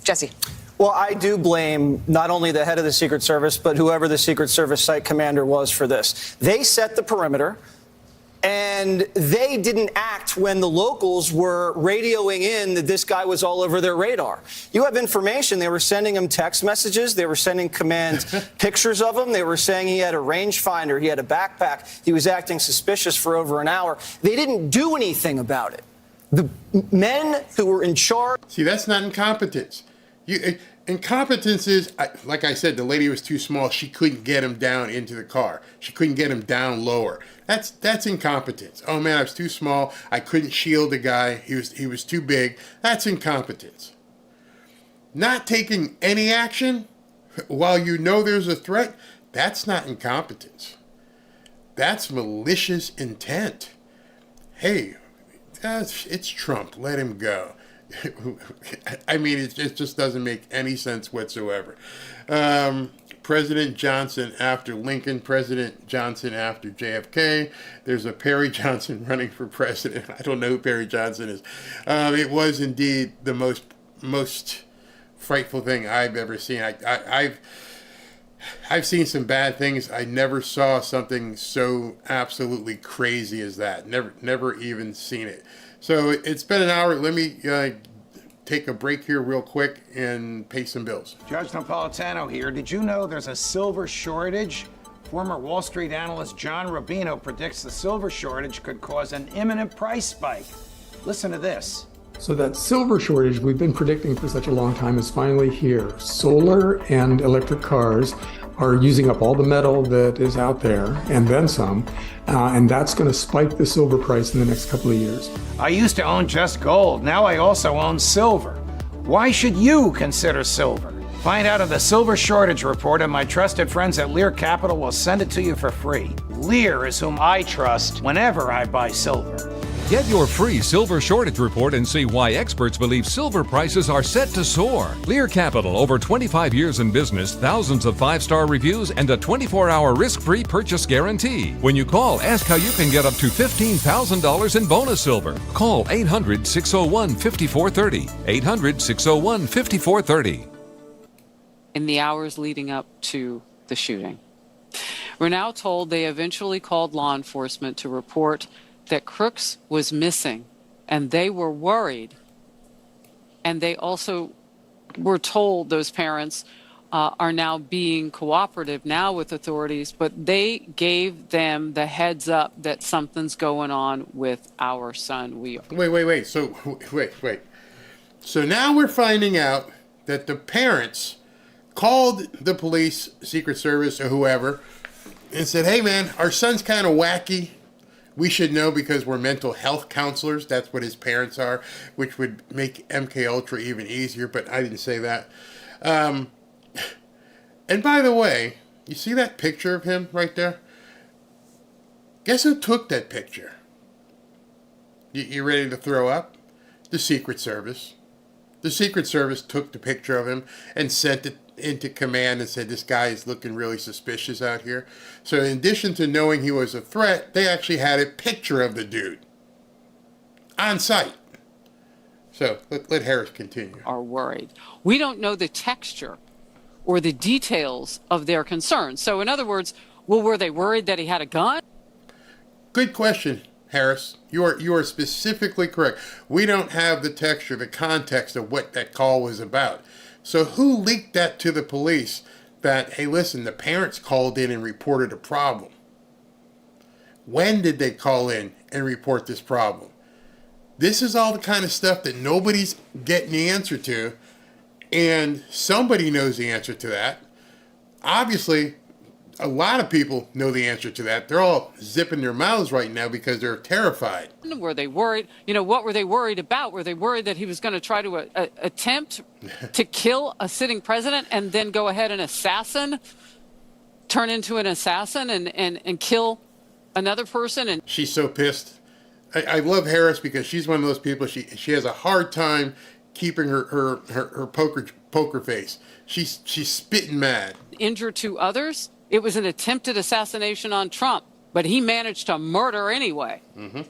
Jesse. Well, I do blame not only the head of the Secret Service, but whoever the Secret Service site commander was for this. They set the perimeter. And they didn't act when the locals were radioing in that this guy was all over their radar. You have information. They were sending him text messages. They were sending command pictures of him. They were saying he had a rangefinder. He had a backpack. He was acting suspicious for over an hour. They didn't do anything about it. The men who were in charge. See, that's not incompetence. Incompetence is, like I said, the lady was too small. She couldn't get him down into the car. She couldn't get him down lower. That's incompetence. Oh man, I was too small. I couldn't shield the guy. He was too big. That's incompetence. Not taking any action while you know there's a threat, that's not incompetence. That's malicious intent. Hey, it's Trump. Let him go. I mean, it just doesn't make any sense whatsoever. President Johnson after Lincoln, President Johnson after JFK. There's a Perry Johnson running for president. I don't know who Perry Johnson is. It was indeed the most frightful thing I've ever seen. I've seen some bad things. I never saw something so absolutely crazy as that. Never even seen it. So it's been an hour. Let me take a break here real quick and pay some bills. Judge Napolitano here. Did you know there's a silver shortage? Former Wall Street analyst John Rubino predicts the silver shortage could cause an imminent price spike. Listen to this. So that silver shortage we've been predicting for such a long time is finally here. Solar and electric cars are using up all the metal that is out there and then some, and that's going to spike the silver price in the next couple of years. I used to own just gold. Now I also own silver. Why should you consider silver? Find out in the Silver Shortage Report, and my trusted friends at Lear Capital will send it to you for free. Lear is whom I trust whenever I buy silver. Get your free Silver Shortage Report and see why experts believe silver prices are set to soar. Lear Capital, over 25 years in business, thousands of 5-star reviews, and a 24-hour risk-free purchase guarantee. When you call, ask how you can get up to $15,000 in bonus silver. Call 800-601-5430. 800-601-5430. In the hours leading up to the shooting, we're now told they eventually called law enforcement to report that Crooks was missing, and they were worried. And they also were told, those parents are now being cooperative now with authorities, but they gave them the heads up that something's going on with our son. Wait. So now we're finding out that the parents called the police, Secret Service, or whoever, and said, hey man, our son's kind of wacky. We should know because we're mental health counselors. That's what his parents are, which would make MK Ultra even easier, but I didn't say that. And by the way, you see that picture of him right there? Guess who took that picture? You ready to throw up? The Secret Service. The Secret Service took the picture of him and sent it into command and said, this guy is looking really suspicious out here. So in addition to knowing he was a threat, they actually had a picture of the dude on site. So let Harris continue. Are worried. We don't know the texture or the details of their concerns. So in other words, well, were they worried that he had a gun? Good question, Harris. You are specifically correct. We don't have the texture, the context of what that call was about. So who leaked that to the police that, hey, listen, the parents called in and reported a problem? When did they call in and report this problem? This is all the kind of stuff that nobody's getting the answer to, and somebody knows the answer to that. Obviously, a lot of people know the answer to that. They're all zipping their mouths right now because they're terrified. Were they worried? You know, what were they worried about? Were they worried that he was going to try to attempt to kill a sitting president and then go ahead and turn into an assassin and kill another person? And she's so pissed. I love Harris because she's one of those people. She has a hard time keeping her poker face. She's spitting mad. Injured 2 others. It was an attempted assassination on Trump, but he managed to murder anyway. Mm-hmm.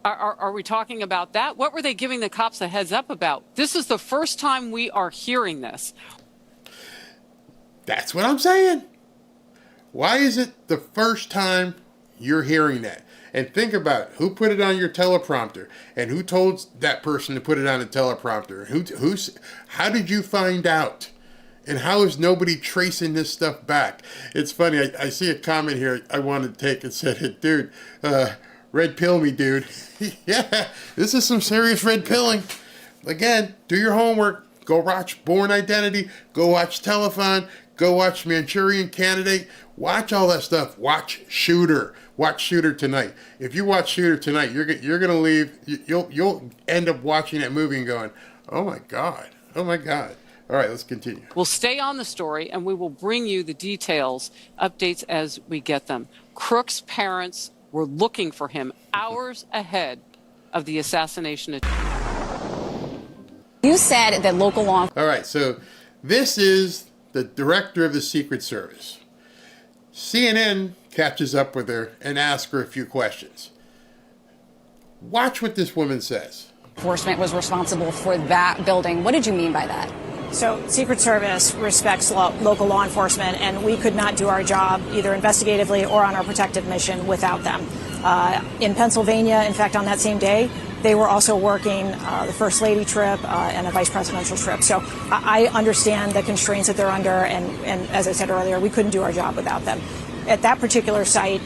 Are we talking about that? What were they giving the cops a heads up about? This is the first time we are hearing this. That's what I'm saying. Why is it the first time you're hearing that. And think about it. Who put it on your teleprompter, and who told that person to put it on a teleprompter? How did you find out? And how is nobody tracing this stuff back? It's funny. I see a comment here I wanted to take and said, dude, red pill me, dude. Yeah, this is some serious red pilling. Again, do your homework. Go watch Born Identity. Go watch Telethon. Go watch Manchurian Candidate. Watch all that stuff. Watch Shooter. Watch Shooter tonight. If you watch Shooter tonight, you're gonna leave. You'll end up watching that movie and going, oh my God, oh my God. All right, let's continue. We'll stay on the story, and we will bring you the details, updates as we get them. Crook's parents were looking for him hours ahead of the assassination attempt. You said that local law... All right, so this is the director of the Secret Service. CNN catches up with her and asks her a few questions. Watch what this woman says. Enforcement was responsible for that building. What did you mean by that? So Secret Service respects local law enforcement, and we could not do our job either investigatively or on our protective mission without them. In Pennsylvania, in fact, on that same day, they were also working the First Lady trip and a vice presidential trip. So I understand the constraints that they're under, and as I said earlier, we couldn't do our job without them. At that particular site,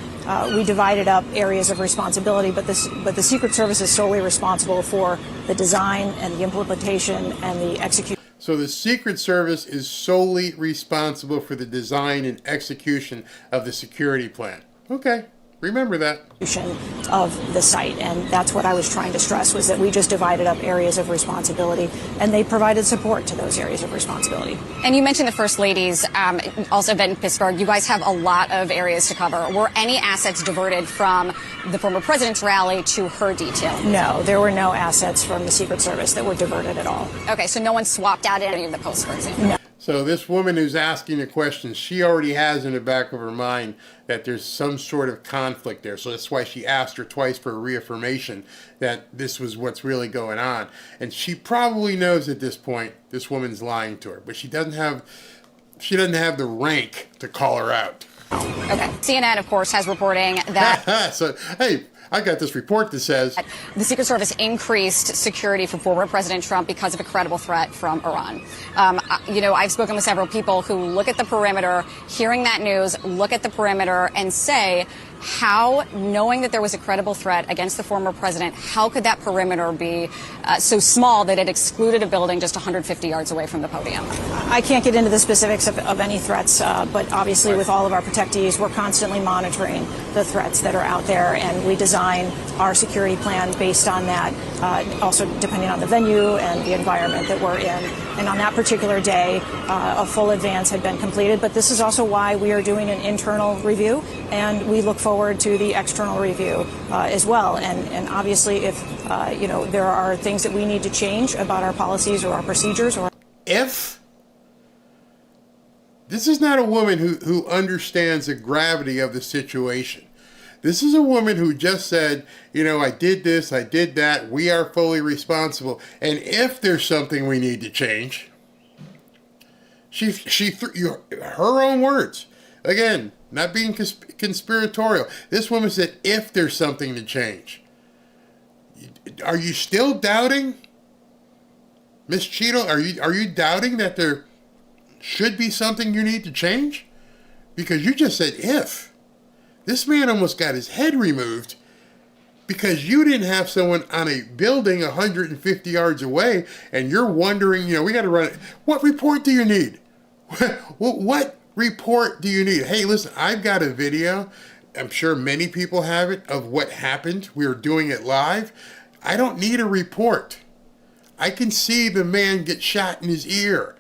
we divided up areas of responsibility, but the Secret Service is solely responsible for the design and the implementation and the execution. So the Secret Service is solely responsible for the design and execution of the security plan. Okay, remember that. Of the site, and that's what I was trying to stress, was that we just divided up areas of responsibility, and they provided support to those areas of responsibility. And you mentioned the First Lady's also event in Pittsburgh. You guys have a lot of areas to cover. Were any assets diverted from the former president's rally to her detail? No, there were no assets from the Secret Service that were diverted at all. Okay, so no one swapped out any of the posts, for example? No. So this woman who's asking the question, she already has in the back of her mind that there's some sort of conflict there. So that's why she asked her twice for a reaffirmation that this was what's really going on. And she probably knows at this point this woman's lying to her, but she doesn't have the rank to call her out. Okay. CNN, of course, has reporting that... So, hey, I got this report that says the Secret Service increased security for former President Trump because of a credible threat from Iran. I've spoken with several people who look at the perimeter, hearing that news, look at the perimeter and say, how, knowing that there was a credible threat against the former president, how could that perimeter be so small that it excluded a building just 150 yards away from the podium? I can't get into the specifics of any threats, but obviously with all of our protectees, we're constantly monitoring the threats that are out there, and we design our security plan based on that, also depending on the venue and the environment that we're in. And on that particular day, a full advance had been completed, but this is also why we are doing an internal review, and we look forward to the external review as well. And obviously, if there are things that we need to change about our policies or our procedures, or if this is not a woman who understands the gravity of the situation. This is a woman who just said, I did this, I did that, we are fully responsible. And if there's something we need to change, her own words. Again, not being conspiratorial. This woman said, if there's something to change. Are you still doubting, Miss Cheadle? Are you doubting that there should be something you need to change? Because you just said if. This man almost got his head removed because you didn't have someone on a building 150 yards away, and you're wondering, we got to run it. What report do you need? What report do you need? Hey, listen, I've got a video. I'm sure many people have it of what happened. We were doing it live. I don't need a report. I can see the man get shot in his ear.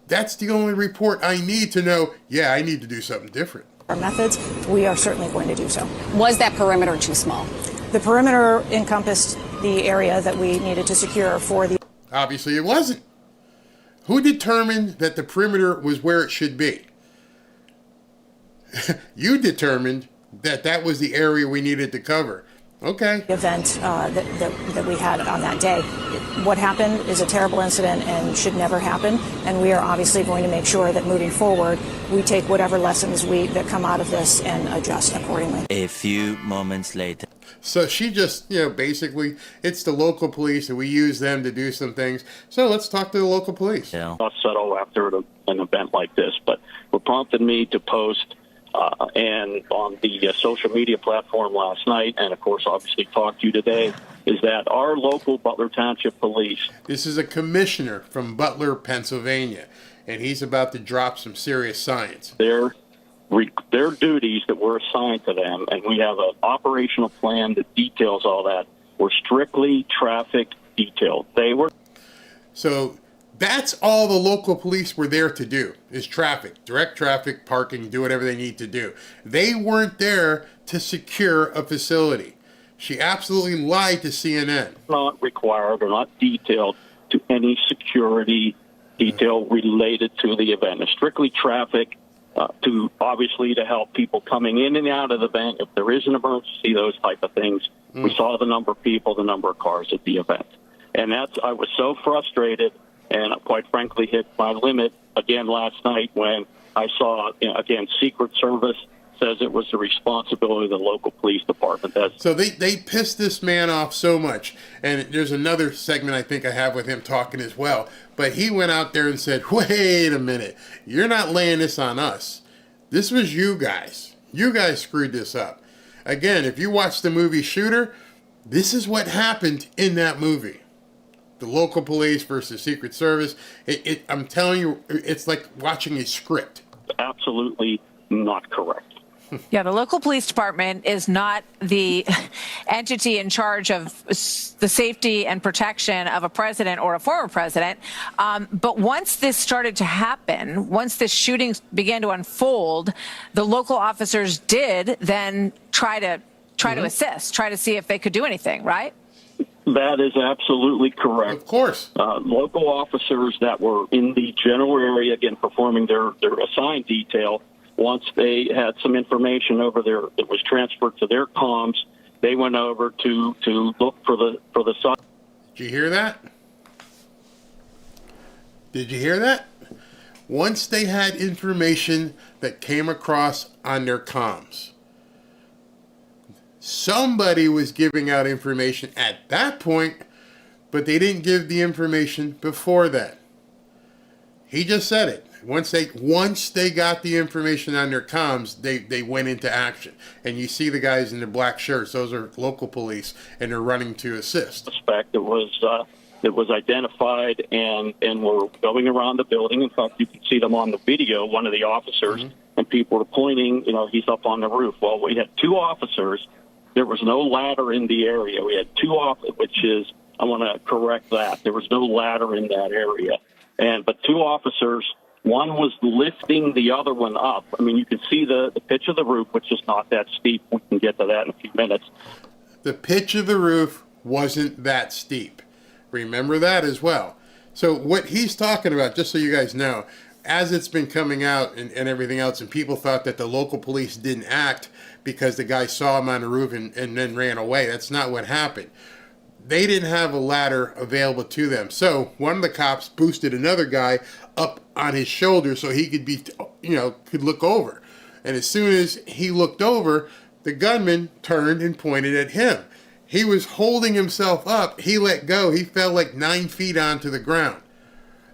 That's the only report I need to know, I need to do something different. our methods, we are certainly going to do so. Was that perimeter too small? The perimeter encompassed the area that we needed to secure for the... Obviously it wasn't. Who determined that the perimeter was where it should be? You determined that that was the area we needed to cover. Okay. Event that we had on that day. What happened is a terrible incident and should never happen. And we are obviously going to make sure that moving forward, we take whatever lessons that come out of this and adjust accordingly. A few moments later. So she just, basically, it's the local police and we use them to do some things. So let's talk to the local police. Yeah. Not settle after an event like this, but what prompted me to post and on the social media platform last night, and of course, obviously talk to you today, is that our local Butler Township Police. This is a commissioner from Butler, Pennsylvania, and he's about to drop some serious science. Their duties that were assigned to them, and we have an operational plan that details all that, were strictly traffic detailed. So that's all the local police were there to do, is traffic, direct traffic, parking, do whatever they need to do. They weren't there to secure a facility. She absolutely lied to CNN. Not required or not detailed to any security detail related to the event. It's strictly traffic to obviously to help people coming in and out of the event. If there is an emergency, those type of things. We saw the number of people, the number of cars at the event. And I was so frustrated and quite frankly hit my limit again last night when I saw, again, Secret Service says it was the responsibility of the local police department. So they pissed this man off so much. And there's another segment I think I have with him talking as well. But he went out there and said, wait a minute, you're not laying this on us. This was you guys. You guys screwed this up. Again, if you watch the movie Shooter, this is what happened in that movie. The local police versus Secret Service. I'm telling you, it's like watching a script. Absolutely not correct. Yeah, the local police department is not the entity in charge of the safety and protection of a president or a former president. But once this started to happen, once this shooting began to unfold, the local officers did then try to assist, try to see if they could do anything, right? That is absolutely correct. Of course. Local officers that were in the general area, again, performing their assigned detail, once they had some information over there that was transferred to their comms, they went over to look for the site. Did you hear that? Did you hear that? Once they had information that came across on their comms, somebody was giving out information at that point, but they didn't give the information before that. He just said it. Once they got the information on their comms, they went into action. And you see the guys in the black shirts; those are local police, and they're running to assist. Suspect that was identified and were going around the building. In fact, you can see them on the video. One of the officers and people were pointing. He's up on the roof. Well, we had two officers. There was no ladder in the area. We had two which is, I want to correct that. There was no ladder in that area. But two officers, one was lifting the other one up. I mean, you can see the pitch of the roof, which is not that steep. We can get to that in a few minutes. The pitch of the roof wasn't that steep. Remember that as well. So what he's talking about, just so you guys know, as it's been coming out and everything else, and people thought that the local police didn't act because the guy saw him on the roof and then ran away. That's not what happened. They didn't have a ladder available to them. So one of the cops boosted another guy up on his shoulder so he could could look over. And as soon as he looked over, the gunman turned and pointed at him. He was holding himself up. He let go. He fell like 9 feet onto the ground.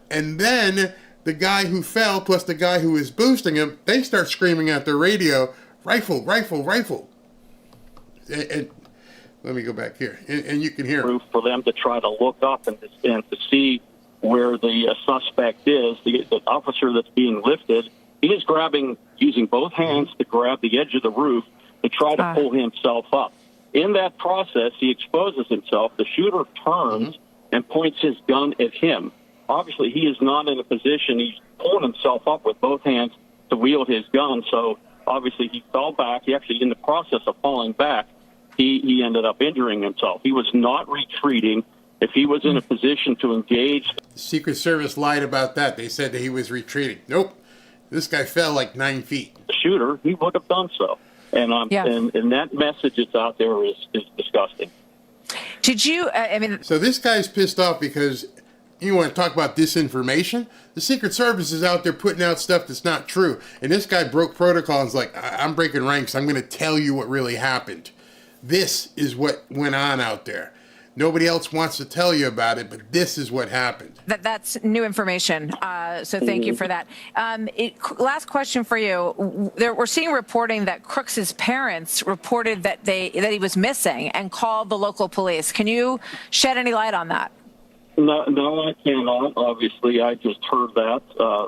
And then the guy who fell plus the guy who was boosting him, they start screaming at their radio, rifle, rifle, rifle. And let me go back here, and you can hear him. For them to try to look up and to see where the suspect is. The officer that's being lifted, he is using both hands to grab the edge of the roof to try to pull himself up. In that process, he exposes himself. The shooter turns and points his gun at him. Obviously, he is not in a position. He's pulling himself up with both hands to wield his gun. So obviously, he fell back. He actually, in the process of falling back, he ended up injuring himself. He was not retreating. If he was in a position to engage... The Secret Service lied about that. They said that he was retreating. Nope. This guy fell like 9 feet. The shooter, he would have done so. And and that message that's out there is disgusting. Did you? So this guy's pissed off because you want to talk about disinformation? The Secret Service is out there putting out stuff that's not true, and this guy broke protocol and is like, "I'm breaking ranks. I'm going to tell you what really happened. This is what went on out there. Nobody else wants to tell you about it, but this is what happened." That's new information. So thank you for that. Last question for you. We're seeing reporting that Crooks's parents reported that he was missing and called the local police. Can you shed any light on that? No, I cannot. Obviously, I just heard that.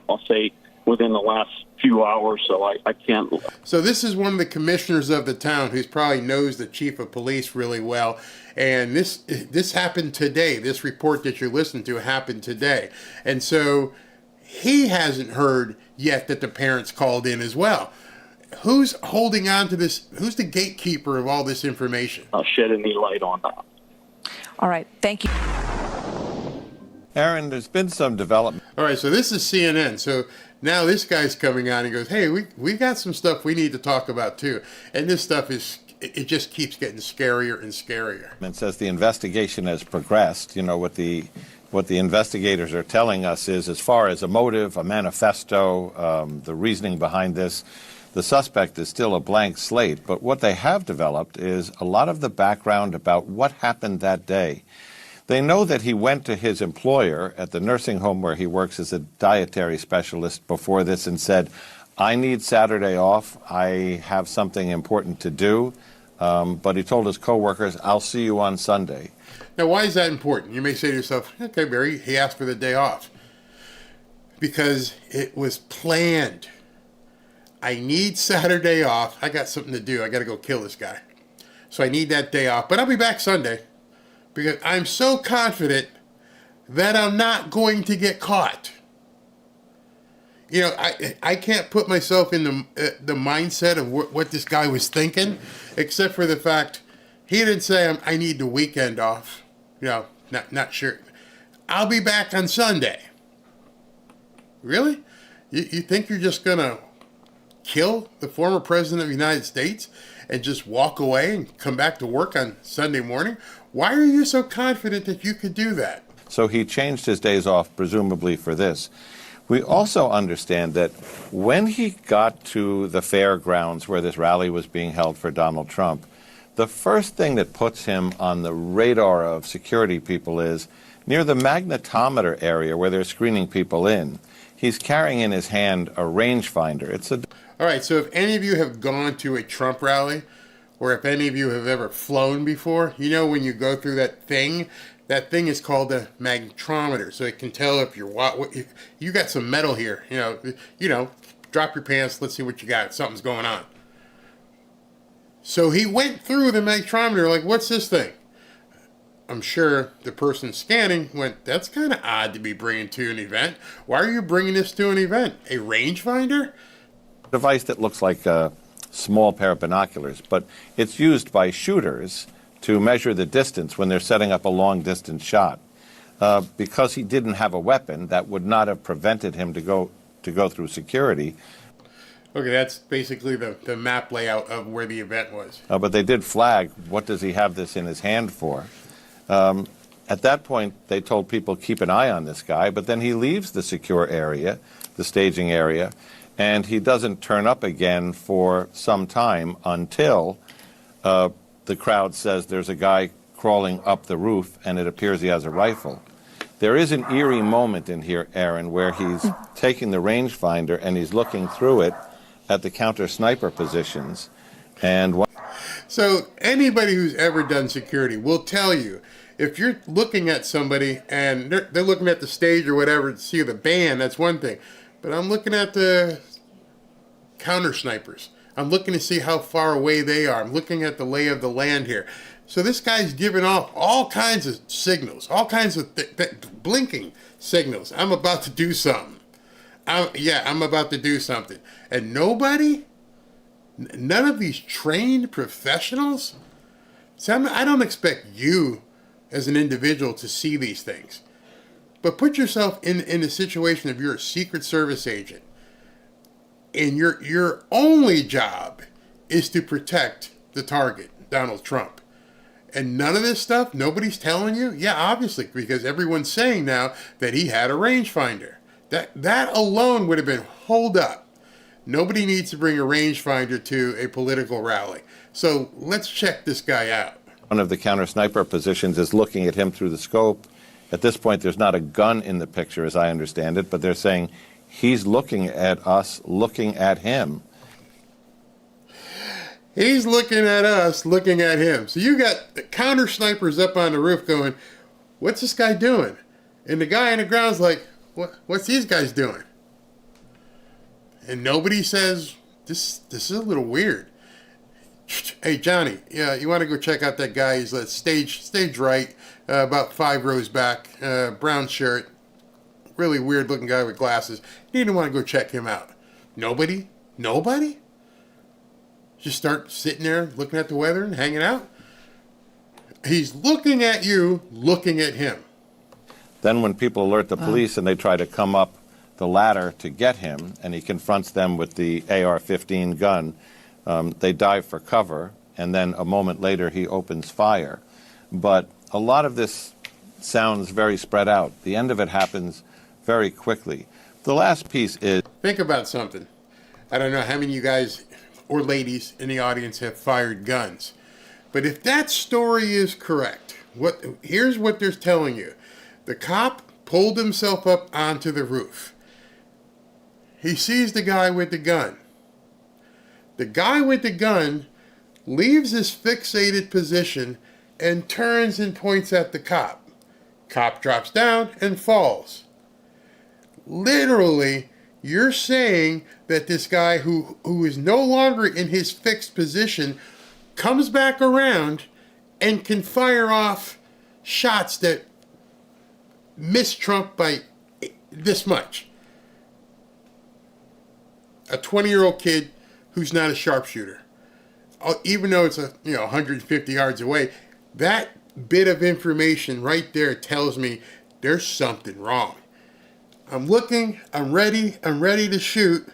I'll say within the last few hours, so I can't. So this is one of the commissioners of the town who probably knows the chief of police really well. And this happened today. This report that you're listening to happened today. And so he hasn't heard yet that the parents called in as well. Who's holding on to this? Who's the gatekeeper of all this information? I'll shed any light on that. All right. Thank you. Aaron, there's been some development. All right, so this is CNN. So now this guy's coming on and goes, hey, we got some stuff we need to talk about too. And this stuff it just keeps getting scarier and scarier. And says the investigation has progressed. You know, what the investigators are telling us is, as far as a motive, a manifesto, the reasoning behind this, the suspect is still a blank slate. But what they have developed is a lot of the background about what happened that day. They know that he went to his employer at the nursing home where he works as a dietary specialist before this and said, I need Saturday off. I have something important to do. But he told his coworkers, I'll see you on Sunday. Now, why is that important? You may say to yourself, okay, Barry, he asked for the day off. Because it was planned. I need Saturday off. I got something to do. I got to go kill this guy. So I need that day off. But I'll be back Sunday. Because I'm so confident that I'm not going to get caught. You know, I can't put myself in the mindset of what this guy was thinking, except for the fact he didn't say I need the weekend off. You know, not sure. I'll be back on Sunday. Really? You think you're just going to kill the former president of the United States and just walk away and come back to work on Sunday morning? Why are you so confident that you could do that? So he changed his days off, presumably for this. We also understand that when he got to the fairgrounds where this rally was being held for Donald Trump, the first thing that puts him on the radar of security people is near the magnetometer area where they're screening people in. He's carrying in his hand a rangefinder. All right, so if any of you have gone to a Trump rally, or if any of you have ever flown before, you know when you go through that thing is called a magnetometer. So it can tell if if you got some metal here. You know, drop your pants, let's see what you got. Something's going on. So he went through the magnetometer like, what's this thing? I'm sure the person scanning went, that's kind of odd to be bringing to an event. Why are you bringing this to an event? A rangefinder? Device that looks like a small pair of binoculars, but it's used by shooters to measure the distance when they're setting up a long-distance shot. Because he didn't have a weapon, that would not have prevented him to go through security. Okay, that's basically the map layout of where the event was. But they did flag, what does he have this in his hand for? At that point, they told people, keep an eye on this guy, but then he leaves the secure area, the staging area, and he doesn't turn up again for some time until the crowd says there's a guy crawling up the roof and it appears he has a rifle. There is an eerie moment in here, Aaron, where he's taking the rangefinder and he's looking through it at the counter sniper positions. And so anybody who's ever done security will tell you, if you're looking at somebody and they're looking at the stage or whatever to see the band, that's one thing. But I'm looking at the counter snipers. I'm looking to see how far away they are. I'm looking at the lay of the land here. So this guy's giving off all kinds of signals, all kinds of blinking signals. I'm about to do something. I'm about to do something. And none of these trained professionals, I don't expect you as an individual to see these things. But put yourself in the situation of you're a Secret Service agent and your only job is to protect the target, Donald Trump. And none of this stuff, nobody's telling you? Yeah, obviously, because everyone's saying now that he had a rangefinder. That alone would have been hold up. Nobody needs to bring a rangefinder to a political rally. So let's check this guy out. One of the counter sniper positions is looking at him through the scope. At this point, there's not a gun in the picture, as I understand it, but they're saying he's looking at us, looking at him. He's looking at us, looking at him. So you got the counter snipers up on the roof going, what's this guy doing? And the guy on the ground's like, what's these guys doing? And nobody says, this is a little weird. Hey, Johnny, yeah, you want to go check out that guy? He's stage right, about 5 rows back, brown shirt, really weird looking guy with glasses. You didn't want to go check him out. Nobody? Nobody? Just start sitting there looking at the weather and hanging out? He's looking at you, looking at him. Then when people alert the police and they try to come up the ladder to get him, and he confronts them with the AR-15 gun, they dive for cover, and then a moment later he opens fire. But a lot of this sounds very spread out. The end of it happens very quickly. The last piece is... Think about something. I don't know how many of you guys or ladies in the audience have fired guns. But if that story is correct, here's what they're telling you. The cop pulled himself up onto the roof. He sees the guy with the gun. The guy with the gun leaves his fixated position and turns and points at the cop. Cop drops down and falls. Literally, you're saying that this guy who is no longer in his fixed position comes back around and can fire off shots that miss Trump by this much. A 20-year-old kid who's not a sharpshooter, even though it's 150 yards away, that bit of information right there tells me there's something wrong. I'm looking, I'm ready to shoot.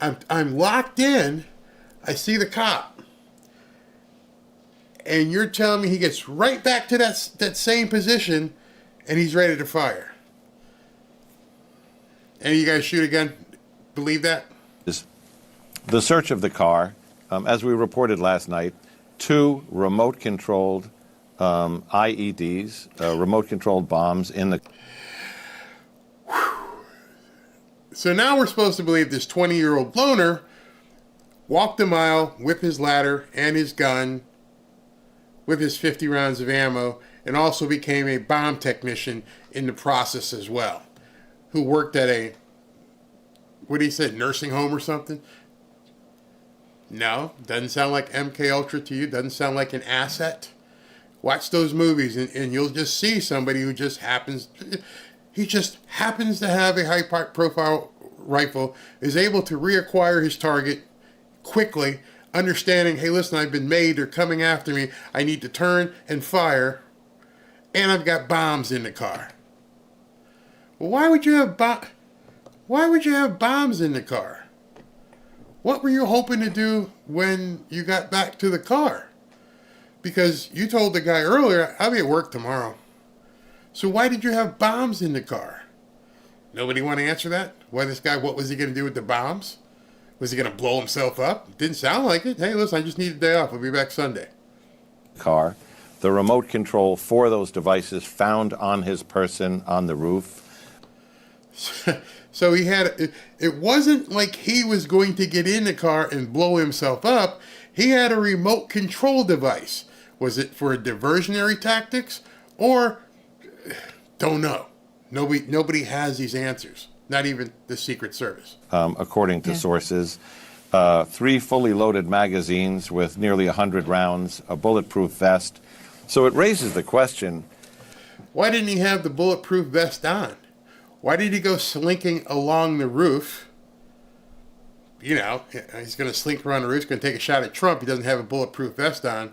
I'm locked in. I see the cop. And you're telling me he gets right back to that same position and he's ready to fire. And you guys shoot again? Believe that? The search of the car, as we reported last night, 2 remote-controlled IEDs, remote-controlled bombs in the... So now we're supposed to believe this 20-year-old loner walked a mile with his ladder and his gun, with his 50 rounds of ammo, and also became a bomb technician in the process as well, who worked at a, what did he say, nursing home or something? No, doesn't sound like MK Ultra to you, doesn't sound like an asset. Watch those movies and you'll just see somebody who just happens to have a high-profile rifle, is able to reacquire his target quickly, understanding, hey, listen, I've been made, they're coming after me, I need to turn and fire, and I've got bombs in the car. Well, why would you have bombs in the car? What were you hoping to do when you got back to the car? Because you told the guy earlier, I'll be at work tomorrow. So why did you have bombs in the car? Nobody want to answer that? Why this guy, what was he going to do with the bombs? Was he going to blow himself up? Didn't sound like it. Hey, listen, I just need a day off. I'll be back Sunday. Car. The remote control for those devices found on his person on the roof. So he had, it wasn't like he was going to get in the car and blow himself up. He had a remote control device. Was it for diversionary tactics or... Don't know. Nobody has these answers. Not even the Secret Service. According to sources, 3 fully loaded magazines with nearly 100 rounds, a bulletproof vest. So it raises the question... Why didn't he have the bulletproof vest on? Why did he go slinking along the roof? You know, he's going to slink around the roof, he's going to take a shot at Trump. He doesn't have a bulletproof vest on.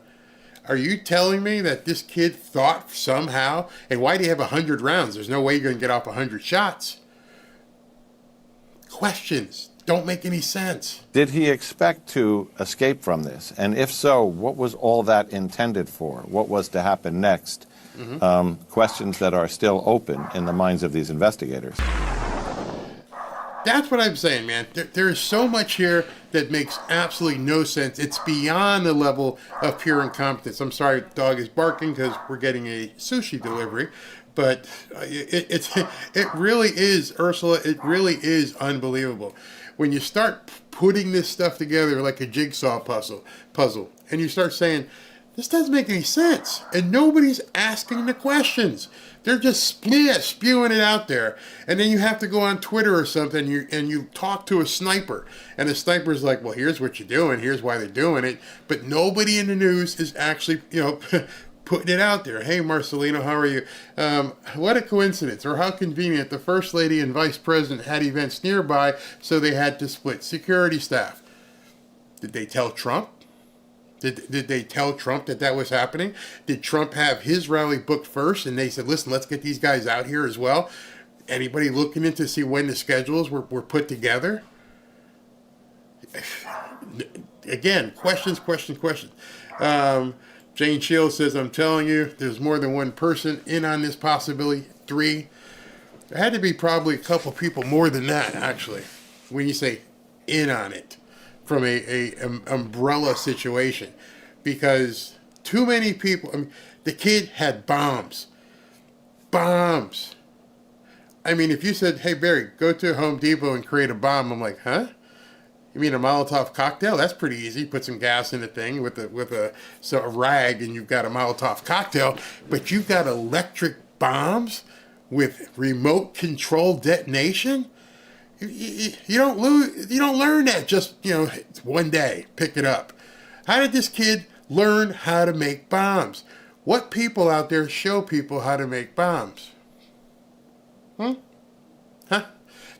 Are you telling me that this kid thought somehow, and why do you have 100 rounds? There's no way you're going to get off 100 shots. Questions. don't make any sense. Did he expect to escape from this? And if so, what was all that intended for? What was to happen next? Questions that are still open in the minds of these investigators. That's what I'm saying, man. There is so much here that makes absolutely no sense. It's beyond the level of pure incompetence. I'm sorry, dog is barking because we're getting a sushi delivery. But it really is, Ursula, it really is unbelievable. When you start putting this stuff together like a jigsaw puzzle, and you start saying, this doesn't make any sense, and nobody's asking the questions. They're just spewing it out there. And then you have to go on Twitter or something, and you talk to a sniper. And the sniper's like, well, here's what you're doing. Here's why they're doing it. But nobody in the news is actually, putting it out there. Hey, Marcelino, how are you? What a coincidence, or how convenient. The First Lady and Vice President had events nearby, so they had to split security staff. Did they tell Trump? Did they tell Trump that was happening? Did Trump have his rally booked first, and they said, listen, let's get these guys out here as well? Anybody looking into see when the schedules were put together? Again, questions. Jane Shields says, I'm telling you, there's more than one person in on this possibility. 3. There had to be probably a couple people more than that, actually, when you say in on it from a umbrella situation. Because too many people, the kid had bombs. Bombs. I mean, if you said, hey, Barry, go to Home Depot and create a bomb, I'm like, huh? You mean a Molotov cocktail? That's pretty easy. Put some gas in the thing with a rag, and you've got a Molotov cocktail. But you've got electric bombs with remote control detonation. You don't learn that just one day. Pick it up. How did this kid learn how to make bombs? What people out there show people how to make bombs? Huh?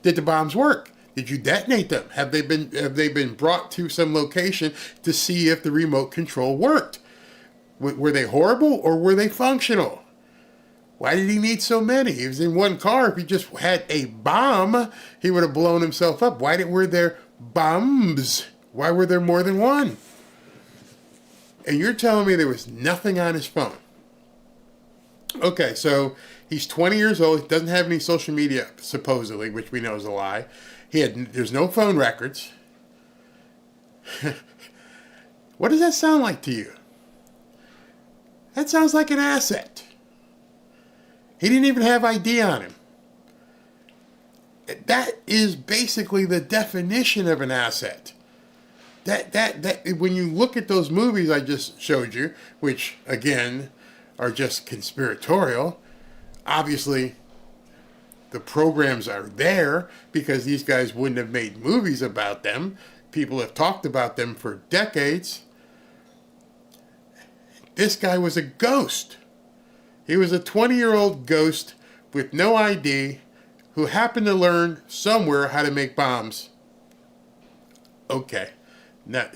Did the bombs work? Did you detonate them? Have they been brought to some location to see if the remote control worked? Were they horrible or were they functional? Why did he need so many? He was in one car. If he just had a bomb, he would have blown himself up. Why were there bombs? Why were there more than one? And you're telling me there was nothing on his phone. Okay, so he's 20 years old. He doesn't have any social media, supposedly, which we know is a lie. There's no phone records. What does that sound like to you? That sounds like an asset. He didn't even have ID on him. That is basically the definition of an asset. That when you look at those movies I just showed you, which again are just conspiratorial, obviously the programs are there because these guys wouldn't have made movies about them. People have talked about them for decades. This guy was a ghost. He was a 20-year-old ghost with no ID who happened to learn somewhere how to make bombs. Okay. Now,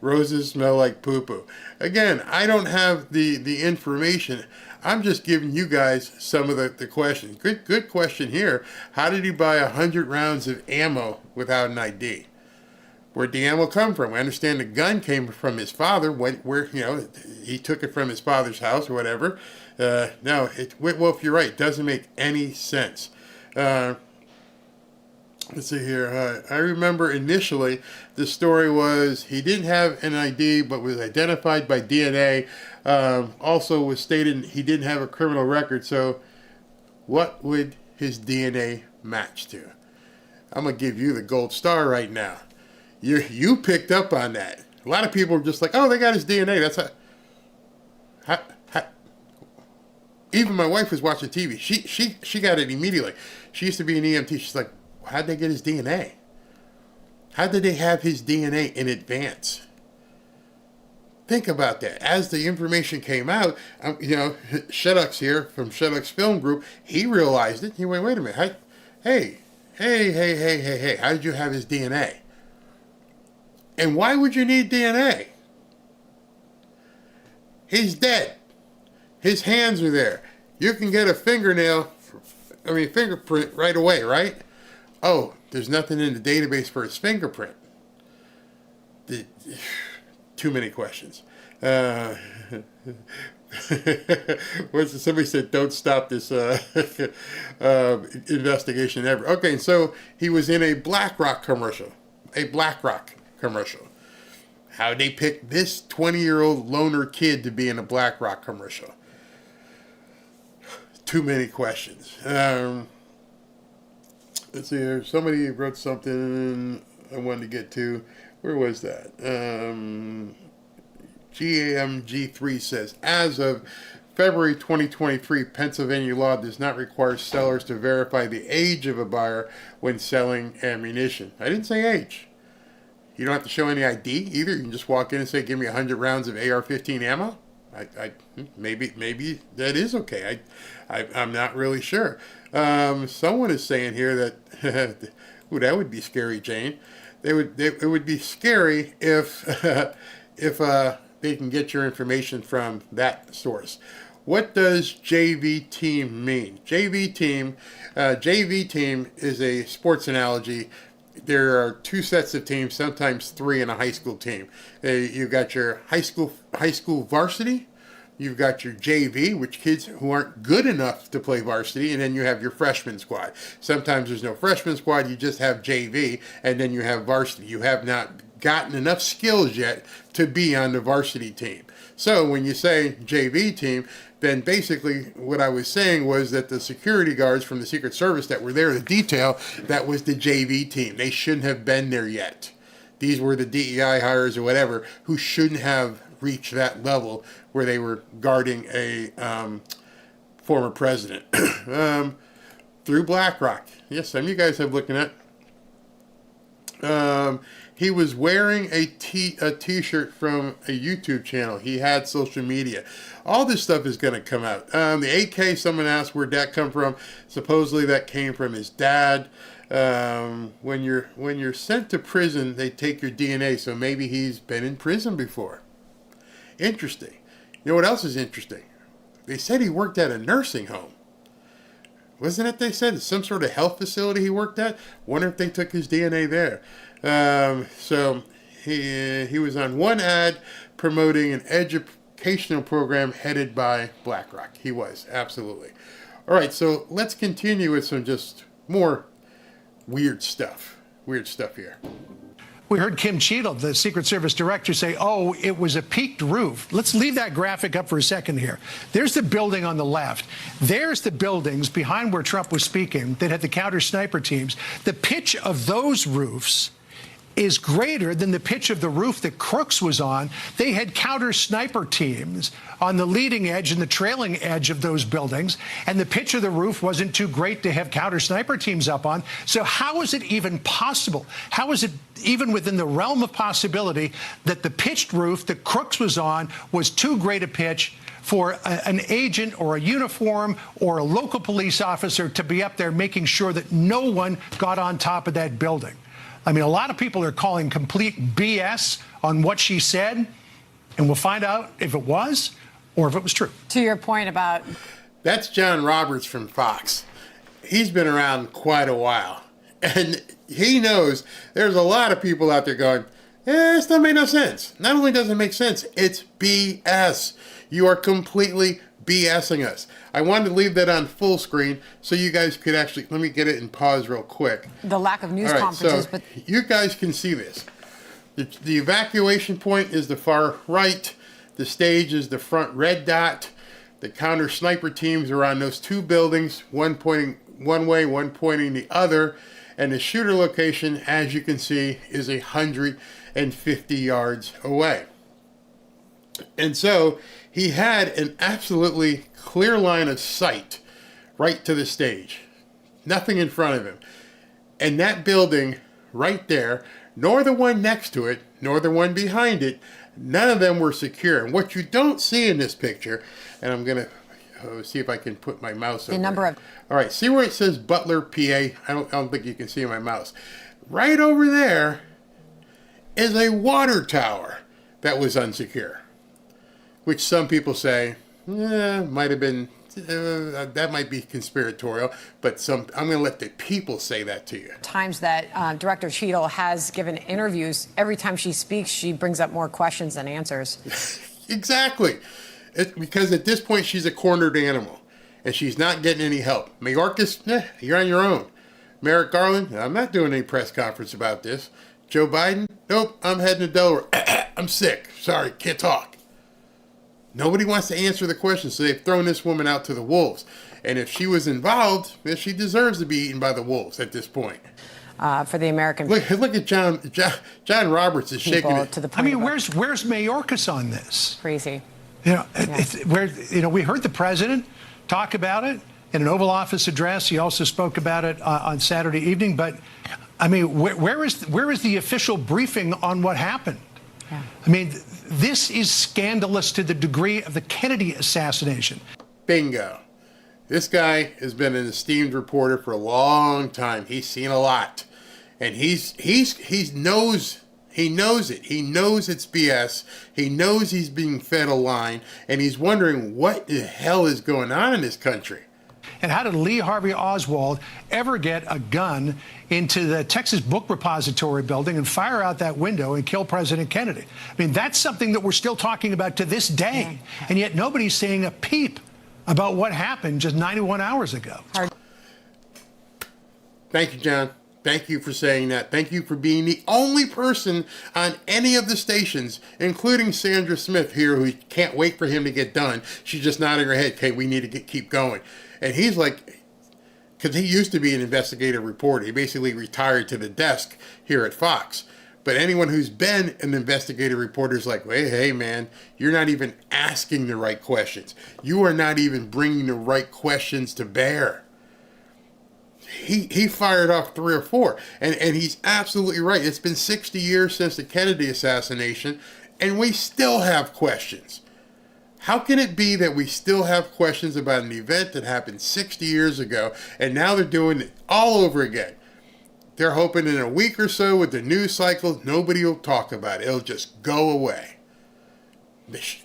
roses smell like poo-poo. Again, I don't have the information. I'm just giving you guys some of the questions. Good question here. How did he buy 100 rounds of ammo without an ID? Where'd the ammo come from? I understand the gun came from his father. Where he took it from his father's house or whatever. No, Wolf, you're right. It doesn't make any sense. Let's see here. I remember initially the story was he didn't have an ID but was identified by DNA. Also was stated he didn't have a criminal record. So what would his DNA match to? I'm going to give you the gold star right now. You picked up on that. A lot of people are just like, oh, they got his DNA. That's how even my wife was watching TV. She got it immediately. She used to be an EMT. She's like, how'd they get his DNA? How did they have his DNA in advance? Think about that. As the information came out, Shedux here from Shedux Film Group, he realized it. He went, wait a minute. Hey. How did you have his DNA? And why would you need DNA? He's dead. His hands are there. You can get a fingerprint right away, right? Oh, There's nothing in the database for his fingerprint. Too many questions. Somebody said, don't stop this investigation ever. Okay, so he was in a BlackRock commercial. How'd they pick this 20-year-old loner kid to be in a BlackRock commercial? Too many questions. Let's see here. Somebody wrote something I wanted to get to. Where was that? GAMG3 says, as of February 2023, Pennsylvania law does not require sellers to verify the age of a buyer when selling ammunition. I didn't say age. You don't have to show any ID either. You can just walk in and say, give me 100 rounds of AR-15 ammo. Maybe that is okay. I'm not really sure. Someone is saying here that, ooh, that would be scary, Jane. It would be scary if they can get your information from that source. What does JV team mean? JV team is a sports analogy. There are two sets of teams, sometimes three in a high school team. You've got your high school varsity. You've got your JV, which kids who aren't good enough to play varsity, and then you have your freshman squad. Sometimes there's no freshman squad, you just have JV, and then you have varsity. You have not gotten enough skills yet to be on the varsity team. So when you say JV team, then basically what I was saying was that the security guards from the Secret Service that were there, the detail, that was the JV team. They shouldn't have been there yet. These were the DEI hires or whatever who shouldn't have reached that level where they were guarding a former president. Through BlackRock. Yes, some of you guys have looking at. He was wearing a t-shirt from a YouTube channel. He had social media. All this stuff is going to come out. The AK, someone asked where'd that come from. Supposedly that came from his dad. When you're sent to prison, they take your DNA, so maybe he's been in prison before. Interesting. You know what else is interesting? They said he worked at a nursing home. Wasn't it they said? It's some sort of health facility he worked at? Wonder if they took his DNA there. So he was on one ad promoting an educational program headed by BlackRock. He was, absolutely. All right, so let's continue with some just more weird stuff. Weird stuff here. We heard Kim Cheadle, the Secret Service director, say, oh, it was a peaked roof. Let's leave that graphic up for a second here. There's the building on the left. There's the buildings behind where Trump was speaking that had the counter sniper teams. The pitch of those roofs is greater than the pitch of the roof that Crooks was on. They had counter sniper teams on the leading edge and the trailing edge of those buildings, and the pitch of the roof wasn't too great to have counter sniper teams up on. So how is it even possible? How is it even within the realm of possibility that the pitched roof that Crooks was on was too great a pitch for an agent or a uniform or a local police officer to be up there making sure that no one got on top of that building? I mean, a lot of people are calling complete BS on what she said, and we'll find out if it was or if it was true. To your point about... That's John Roberts from Fox. He's been around quite a while, and he knows there's a lot of people out there going, this doesn't make no sense. Not only does it make sense, it's BS. You are completely BSing us. I wanted to leave that on full screen so you guys could actually, let me get it and pause real quick. The lack of news All right, conferences, so but you guys can see this. The evacuation point is the far right. The stage is the front red dot. The counter sniper teams are on those two buildings, one pointing one way, one pointing the other. And the shooter location, as you can see, is 150 yards away. And so he had an absolutely clear line of sight right to the stage. Nothing in front of him. And that building right there, nor the one next to it, nor the one behind it, none of them were secure. And what you don't see in this picture, and I'm going to see if I can put my mouse over it. All right, see where it says Butler, PA? I don't think you can see my mouse. Right over there is a water tower that was unsecure, which some people say might have been that might be conspiratorial, but I'm going to let the people say that to you. Times that Director Cheadle has given interviews, every time she speaks, she brings up more questions than answers. Exactly. Because at this point, she's a cornered animal, and she's not getting any help. Mayorkas, you're on your own. Merrick Garland, I'm not doing any press conference about this. Joe Biden, nope, I'm heading to Delaware. I'm sick. Sorry, can't talk. Nobody wants to answer the question, so they've thrown this woman out to the wolves. And if she was involved, then she deserves to be eaten by the wolves at this point. For the American look at John Roberts is shaking it. To the I mean, where's Mayorkas on this? Crazy. You know, we heard the president talk about it in an Oval Office address. He also spoke about it on Saturday evening. But I mean, where is the official briefing on what happened? Yeah. I mean, this is scandalous to the degree of the Kennedy assassination. Bingo. This guy has been an esteemed reporter for a long time. He's seen a lot, and he knows it. He knows it's BS. He knows he's being fed a line, and he's wondering what the hell is going on in this country. And how did Lee Harvey Oswald ever get a gun into the Texas Book Repository building and fire out that window and kill President Kennedy? I mean, that's something that we're still talking about to this day, and yet nobody's saying a peep about what happened just 91 hours ago. Thank you, John. Thank you for saying that. Thank you for being the only person on any of the stations, including Sandra Smith here, who can't wait for him to get done. She's just nodding her head, okay, we need to keep going. And he's like, because he used to be an investigative reporter. He basically retired to the desk here at Fox. But anyone who's been an investigative reporter is like, hey, man, you're not even asking the right questions. You are not even bringing the right questions to bear. He fired off 3 or 4. And he's absolutely right. It's been 60 years since the Kennedy assassination, and we still have questions. How can it be that we still have questions about an event that happened 60 years ago, and now they're doing it all over again? They're hoping in a week or so with the news cycle, nobody will talk about it. It'll just go away.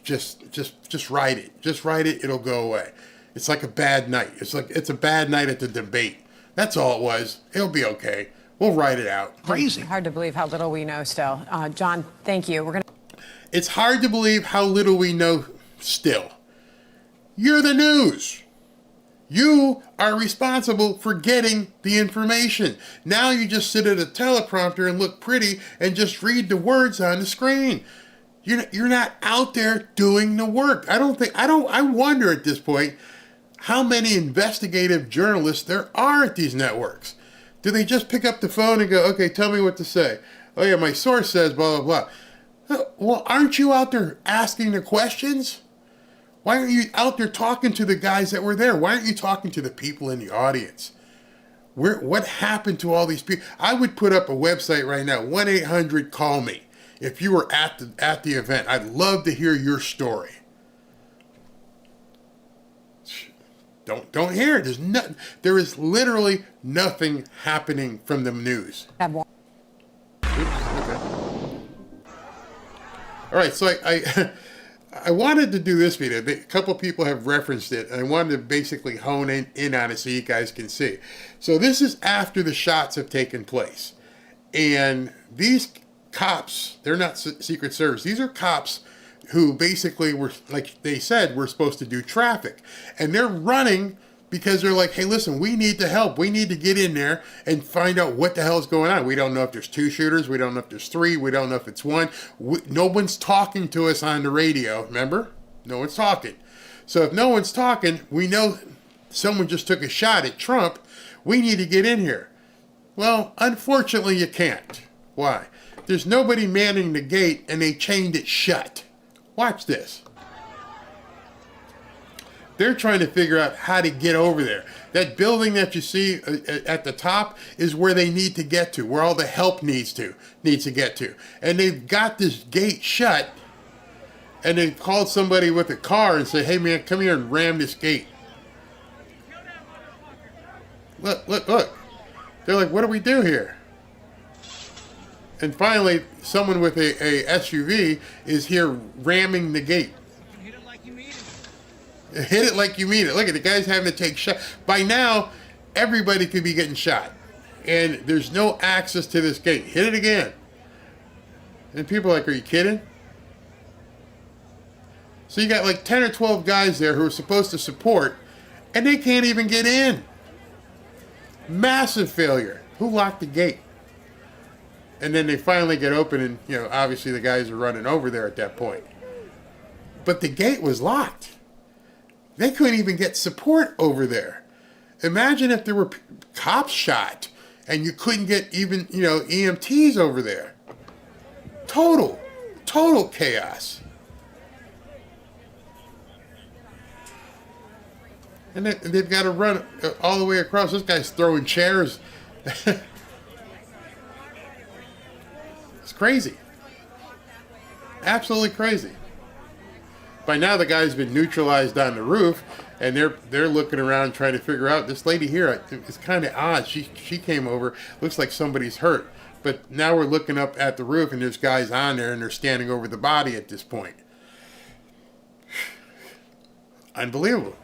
Just write it. Just write it. It'll go away. It's like a bad night. It's a bad night at the debate. That's all it was. It'll be okay. We'll write it out. Crazy. Hard to believe how little we know still. John, thank you. It's hard to believe how little we know still. You're the news. You are responsible for getting the information. Now you just sit at a teleprompter and look pretty and just read the words on the screen. You're not out there doing the work. I wonder at this point how many investigative journalists there are at these networks. Do they just pick up the phone and go, okay, tell me what to say? Oh yeah, my source says blah, blah, blah. Well, aren't you out there asking the questions? Why aren't you out there talking to the guys that were there? Why aren't you talking to the people in the audience? What happened to all these people? I would put up a website right now, 1-800-CALL-ME. If you were at the event, I'd love to hear your story. Don't hear it. There is literally nothing happening from the news. Oops, okay. All right, so I wanted to do this video. A couple people have referenced it, and I wanted to basically hone in on it so you guys can see. So this is after the shots have taken place. And these cops, they're not Secret Service. These are cops who basically were, like they said, were supposed to do traffic. And they're running because they're like, hey, listen, we need to help. We need to get in there and find out what the hell is going on. We don't know if there's 2 shooters. We don't know if there's 3. We don't know if it's 1. No one's talking to us on the radio, remember? No one's talking. So if no one's talking, we know someone just took a shot at Trump. We need to get in here. Well, unfortunately, you can't. Why? There's nobody manning the gate, and they chained it shut. Watch this. They're trying to figure out how to get over there. That building that you see at the top is where they need to get to, where all the help needs to get to. And they've got this gate shut, and they called somebody with a car and said, hey man, come here and ram this gate. Look. They're like, what do we do here? And finally, someone with a SUV is here ramming the gate. Hit it like you mean it. Look at the guy's having to take shots. By now, everybody could be getting shot. And there's no access to this gate. Hit it again. And people are like, are you kidding? So you got like 10 or 12 guys there who are supposed to support, and they can't even get in. Massive failure. Who locked the gate? And then they finally get open, and obviously the guys are running over there at that point. But the gate was locked. They couldn't even get support over there. Imagine if there were cops shot and you couldn't get even, EMTs over there. Total chaos. And they've got to run all the way across. This guy's throwing chairs. It's crazy. Absolutely crazy. By now, the guy's been neutralized on the roof, and they're looking around trying to figure out this lady here. It's kind of odd. She came over. Looks like somebody's hurt. But now we're looking up at the roof, and there's guys on there, and they're standing over the body at this point. Unbelievable.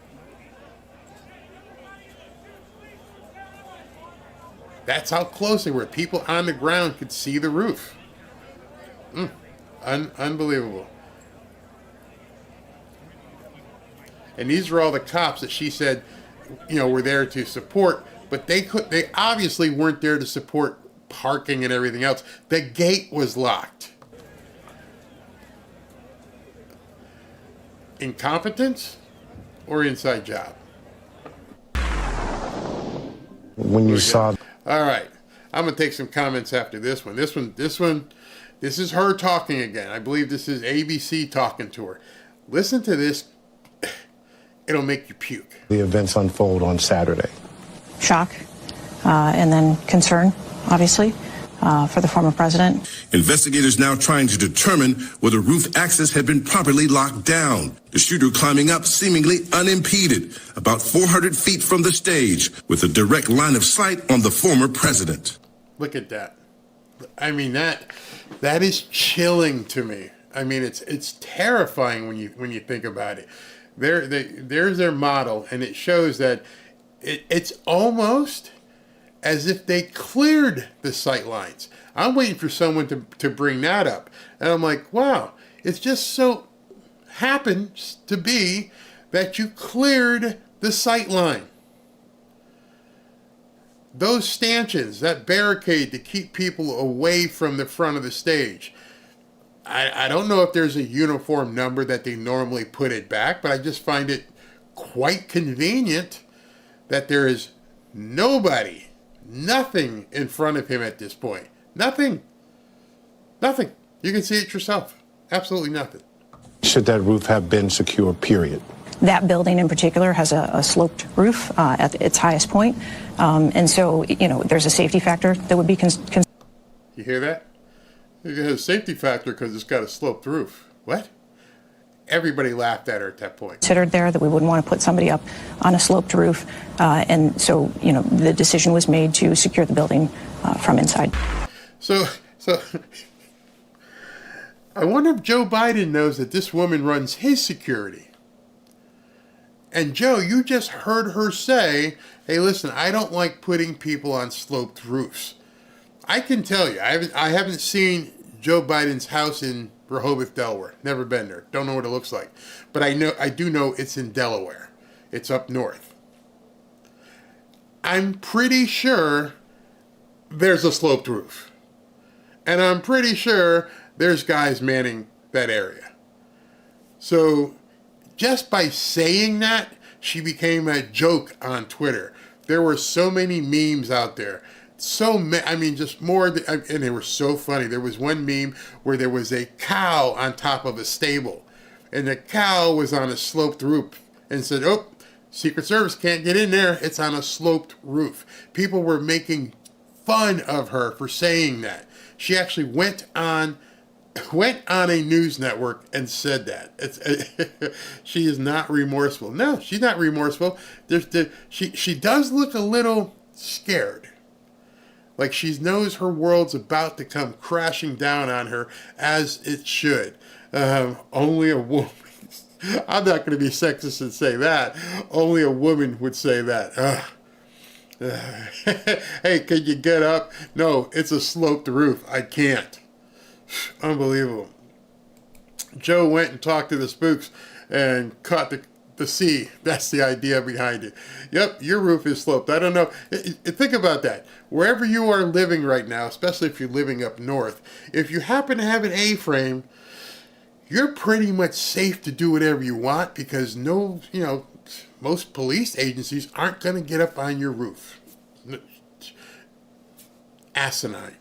That's how close they were. People on the ground could see the roof. Unbelievable. And these are all the cops that she said, were there to support, but they obviously weren't there to support parking and everything else. The gate was locked. Incompetence or inside job? When you saw... All right. I'm going to take some comments after this one. This is her talking again. I believe this is ABC talking to her. Listen to this. It'll make you puke. The events unfold on Saturday. Shock, and then concern, obviously, for the former president. Investigators now trying to determine whether roof access had been properly locked down. The shooter climbing up seemingly unimpeded, about 400 feet from the stage, with a direct line of sight on the former president. Look at that. I mean, that is chilling to me. I mean, it's terrifying when you think about it. There's their model, and it shows that it's almost as if they cleared the sight lines. I'm waiting for someone to bring that up. And I'm like, wow, it's just so happens to be that you cleared the sight line. Those stanchions, that barricade to keep people away from the front of the stage. I don't know if there's a uniform number that they normally put it back, but I just find it quite convenient that there is nothing in front of him at this point. Nothing. You can see it yourself. Absolutely nothing. Should that roof have been secure, period? That building in particular has a sloped roof at its highest point. And so, there's a safety factor that would be... You hear that? It has a safety factor because it's got a sloped roof. What? Everybody laughed at her at that point. Considered there that we wouldn't want to put somebody up on a sloped roof. And so, the decision was made to secure the building from inside. So I wonder if Joe Biden knows that this woman runs his security. And Joe, you just heard her say, hey, listen, I don't like putting people on sloped roofs. I can tell you, I haven't seen Joe Biden's house in Rehoboth, Delaware. Never been there. Don't know what it looks like. But I do know it's in Delaware. It's up north. I'm pretty sure there's a sloped roof. And I'm pretty sure there's guys manning that area. So just by saying that, she became a joke on Twitter. There were so many memes out there. Just more, and they were so funny. There was one meme where there was a cow on top of a stable, and the cow was on a sloped roof, and said, oh, Secret Service can't get in there. It's on a sloped roof. People were making fun of her for saying that. She actually went on a news network and said that. She is not remorseful. No, she's not remorseful. She does look a little scared. Like she knows her world's about to come crashing down on her, as it should. Only a woman. I'm not going to be sexist and say that. Only a woman would say that. Hey, can you get up? No, it's a sloped roof. I can't. Unbelievable. Joe went and talked to the spooks and caught the sea. That's the idea behind it. Yep, your roof is sloped. I don't know. Think about that. Wherever you are living right now, especially if you're living up north, if you happen to have an A-frame, you're pretty much safe to do whatever you want because most police agencies aren't going to get up on your roof. Asinine.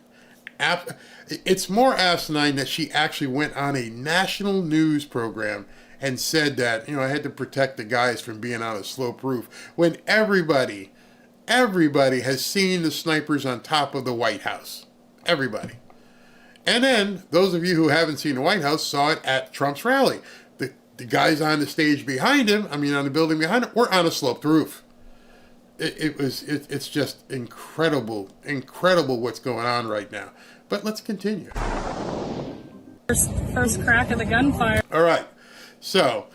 It's more asinine that she actually went on a national news program and said that, I had to protect the guys from being on a slope roof when everybody has seen the snipers on top of the White House. Everybody. And then those of you who haven't seen the White House saw it at Trump's rally. The guys on the stage behind him, on the building behind him, were on a sloped roof. It's just incredible what's going on right now. But let's continue. First crack of the gunfire. All right. So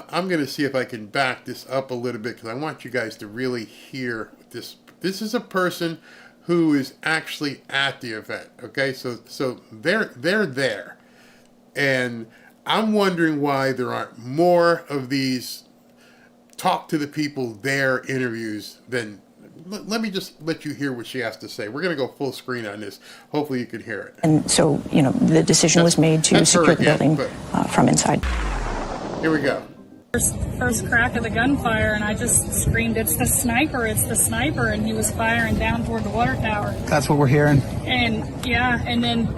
I'm going to see if I can back this up a little bit because I want you guys to really hear this. This is a person who is actually at the event. Okay, so they're there, and I'm wondering why there aren't more of these talk to the people there interviews than. Let me just let you hear what she has to say. We're going to go full screen on this. Hopefully you can hear it. And so, the decision was made to secure the building from inside. Here we go. First crack of the gunfire, and I just screamed, it's the sniper, and he was firing down toward the water tower. That's what we're hearing. And then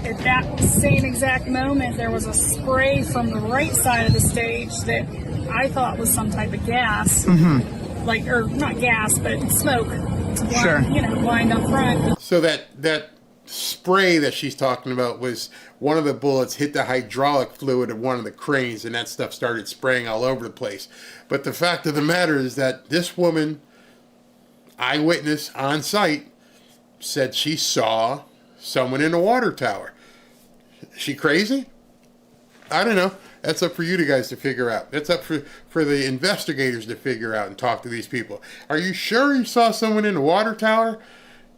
at that same exact moment, there was a spray from the right side of the stage that I thought was some type of gas. Mm-hmm. Or not gas, but smoke. Sure. Blind up front. So that spray that she's talking about was one of the bullets hit the hydraulic fluid of one of the cranes, and that stuff started spraying all over the place. But the fact of the matter is that this woman, eyewitness on site, said she saw someone in a water tower. Is she crazy? I don't know. That's up for you guys to figure out. That's up for the investigators to figure out and talk to these people. Are you sure you saw someone in a water tower?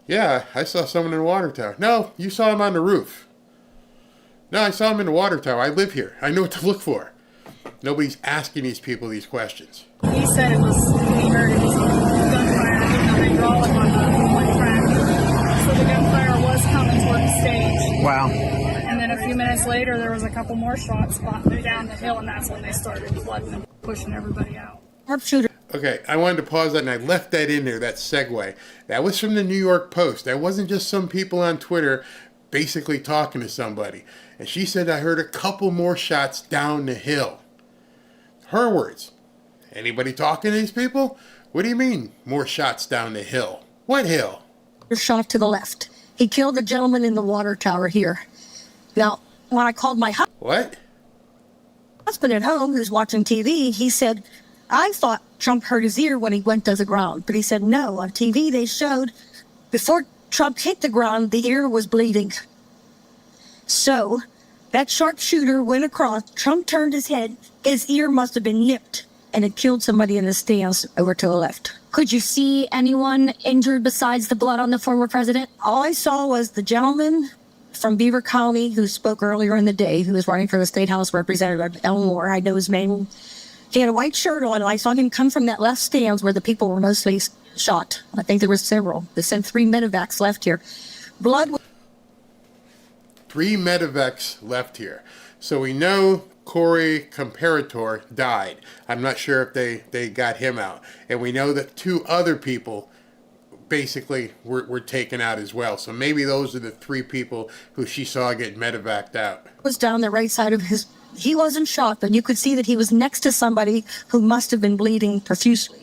Yeah, I saw someone in a water tower. No, you saw him on the roof. No, I saw him in the water tower. I live here. I know what to look for. Nobody's asking these people these questions. He said he heard it was gunfire, hydraulic on the track. So the gunfire was coming toward the stage. Wow. And then a few minutes later, there was a couple more shots down the hill, and that's when they started flooding and pushing everybody out. Okay, I wanted to pause that, and I left that in there, that segue. That was from the New York Post. That wasn't just some people on Twitter basically talking to somebody. And she said, I heard a couple more shots down the hill. Her words. Anybody talking to these people? What do you mean, more shots down the hill? What hill? Shot to the left. He killed a gentleman in the water tower here. Now, when I called my husband at home, who's watching TV, he said, I thought Trump hurt his ear when he went to the ground. But he said, no, on TV they showed before Trump hit the ground, the ear was bleeding. So that sharpshooter went across, Trump turned his head, his ear must have been nipped, and it killed somebody in the stands over to the left. Could you see anyone injured besides the blood on the former president? All I saw was the gentleman from Beaver County who spoke earlier in the day, who was running for the State House Representative, Elmore. I know his name. He had a white shirt on, and I saw him come from that left stands where the people were mostly shot. I think there were several. They sent 3 medevacs left here. Blood. 3 medevacs left here. So we know Corey Comparator died. I'm not sure if they got him out. And we know that 2 other people basically were taken out as well. So maybe those are the 3 people who she saw get medevaced out. Was down the right side of his. He wasn't shot, but you could see that he was next to somebody who must have been bleeding profusely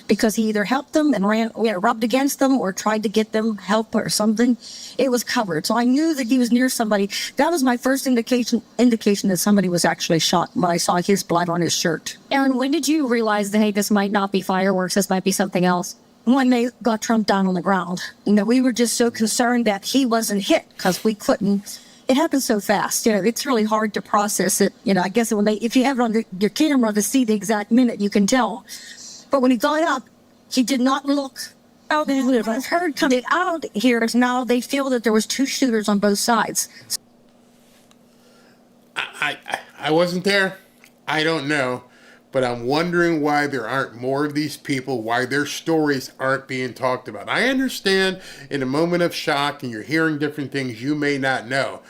because he either helped them and rubbed against them or tried to get them help or something. It was covered. So I knew that he was near somebody. That was my first indication that somebody was actually shot when I saw his blood on his shirt. Aaron, when did you realize that, hey, this might not be fireworks, this might be something else? When they got Trump down on the ground. We were just so concerned that he wasn't hit because we couldn't it happens so fast. It's really hard to process it. I guess if you have it on your camera to see the exact minute, you can tell. But when he got up, he did not look out. I've heard coming out here is now they feel that there was 2 shooters on both sides. I wasn't there. I don't know. But I'm wondering why there aren't more of these people, why their stories aren't being talked about. I understand in a moment of shock and you're hearing different things you may not know.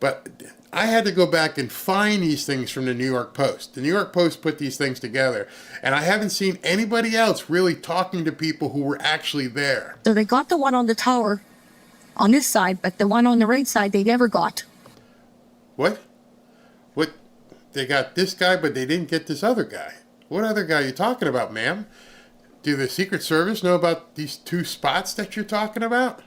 But I had to go back and find these things from the New York Post. The New York Post put these things together. And I haven't seen anybody else really talking to people who were actually there. So they got the one on the tower on this side, but the one on the right side they never got. What? They got this guy, but they didn't get this other guy. What other guy are you talking about, ma'am? Do the Secret Service know about these 2 spots that you're talking about?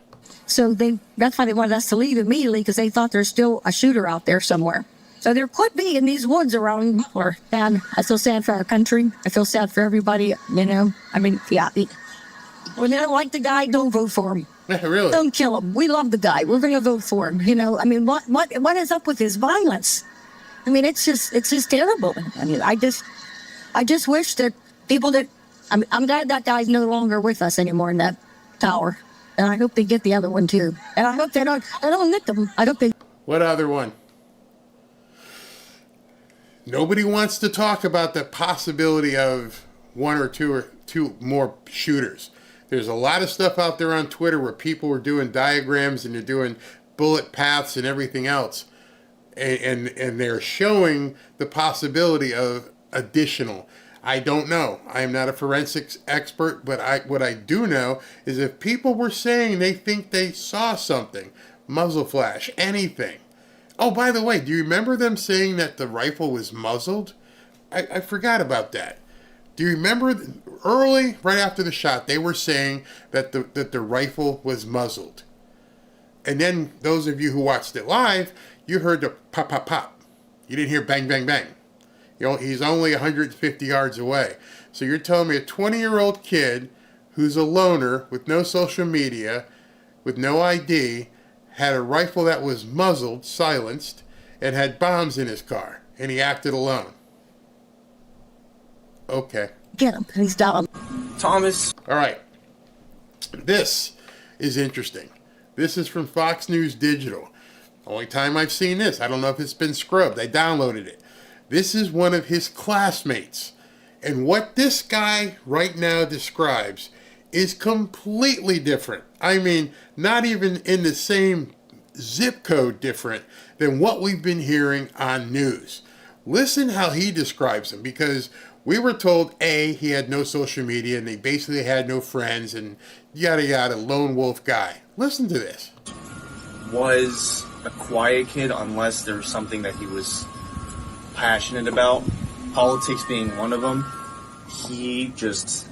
So that's why they wanted us to leave immediately, because they thought there's still a shooter out there somewhere. So there could be in these woods around. And I feel sad for our country. I feel sad for everybody, I mean, yeah. When they don't like the guy, don't vote for him. Really? Don't kill him. We love the guy. We're going to vote for him. I mean, what is up with his violence? I mean, it's just terrible. I mean, I just wish that people that, I'm glad that guy's no longer with us anymore in that tower. And I hope they get the other one too. And I hope they don't nick them. I hope they. What other one? Nobody wants to talk about the possibility of 1 or 2 more shooters. There's a lot of stuff out there on Twitter where people are doing diagrams and they're doing bullet paths and everything else. And they're showing the possibility of additional. I don't know. I am not a forensics expert, but what I do know is if people were saying they think they saw something, muzzle flash, anything. Oh, by the way, do you remember them saying that the rifle was muzzled? I forgot about that. Do you remember early, right after the shot, they were saying that the rifle was muzzled? And then those of you who watched it live, you heard the pop, pop, pop. You didn't hear bang, bang, bang. He's only 150 yards away. So you're telling me a 20-year-old kid who's a loner with no social media, with no ID, had a rifle that was muzzled, silenced, and had bombs in his car, and he acted alone. Okay. Get him. He's down. Thomas. All right. This is interesting. This is from Fox News Digital. Only time I've seen this. I don't know if it's been scrubbed. I downloaded it. This is one of his classmates. And what this guy right now describes is completely different. I mean, not even in the same zip code different than what we've been hearing on news. Listen how he describes him, because we were told, A, he had no social media and they basically had no friends and yada yada, lone wolf guy. Listen to this. Was a quiet kid unless there's something that he was passionate about, politics being one of them. He just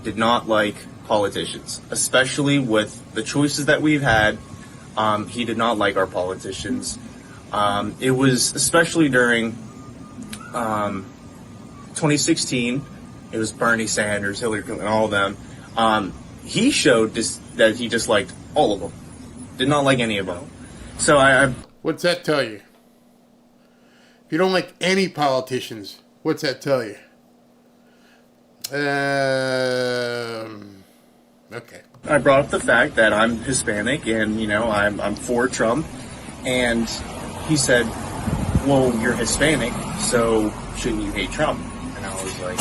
did not like politicians, especially with the choices that we've had. He did not like our politicians. It was especially during 2016. It was Bernie Sanders, Hillary Clinton, all of them. He showed that he disliked all of them. Did not like any of them. So What's that tell you? If you don't like any politicians, what's that tell you? Okay. I brought up the fact that I'm Hispanic and, I'm for Trump. And he said, well, you're Hispanic, so shouldn't you hate Trump? And I was like,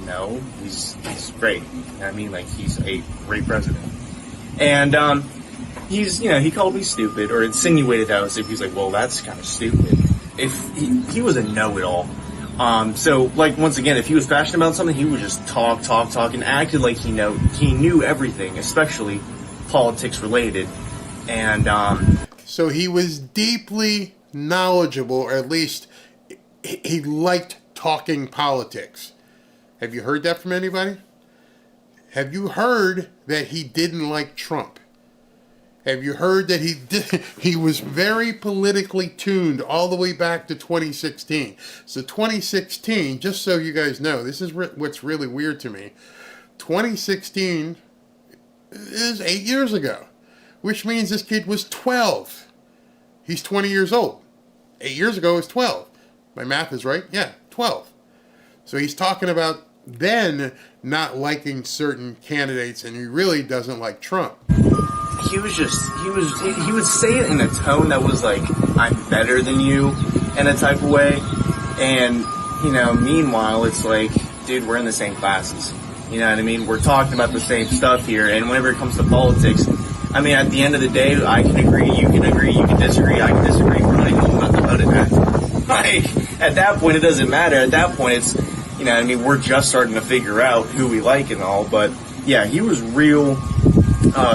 no, he's great. I mean, he's a great president. And he called me stupid, or insinuated that I was stupid. He's like, well, that's kind of stupid. If he was a know-it-all. So, once again, if he was passionate about something, he would just talk, and acted like he knew everything, especially politics related. And so he was deeply knowledgeable, or at least he liked talking politics. Have you heard that from anybody? Have you heard that he didn't like Trump? Have you heard that he was very politically tuned all the way back to 2016? So 2016, just so you guys know, this is what's really weird to me. 2016 is 8 years ago, which means this kid was 12. He's 20 years old. 8 years ago, he was 12. My math is right? Yeah, 12. So he's talking about then not liking certain candidates, and he really doesn't like Trump. He would say it in a tone that was like, I'm better than you, in a type of way. And, you know, meanwhile, it's like, dude, we're in the same classes. You know what I mean? We're talking about the same stuff here. And whenever it comes to politics, I mean, at the end of the day, I can agree, you can disagree, I can disagree. We're not even about to vote in that. Like, at that point, it doesn't matter. At that point, it's, you know what I mean, we're just starting to figure out who we like and all. But, yeah, he was real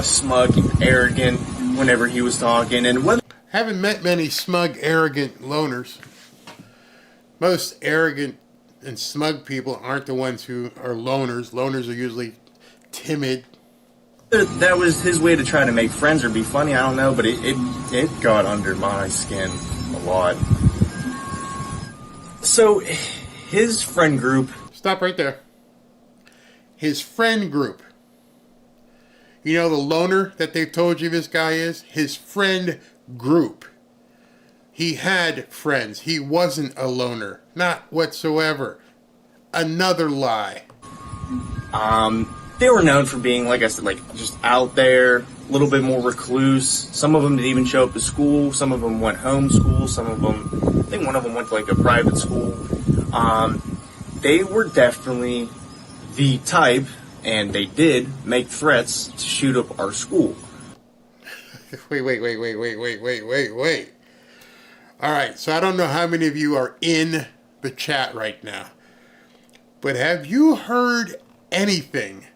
smug and arrogant whenever he was talking. And haven't met many smug, arrogant loners. Most arrogant and smug people aren't the ones who are loners. Loners are usually timid. That was his way to try to make friends or be funny. I don't know, but it got under my skin a lot. So his friend group. Stop right there. His friend group. You know the loner that they've told you this guy is? His friend group. He had friends. He wasn't a loner. Not whatsoever. Another lie. They were known for being, like I said, like just out there, a little bit more recluse. Some of them didn't even show up to school. Some of them went home school. Some of them, I think one of them went to like a private school. They were definitely the type, and they did make threats to shoot up our school. Wait. All right, so I don't know how many of you are in the chat right now, but have you heard anything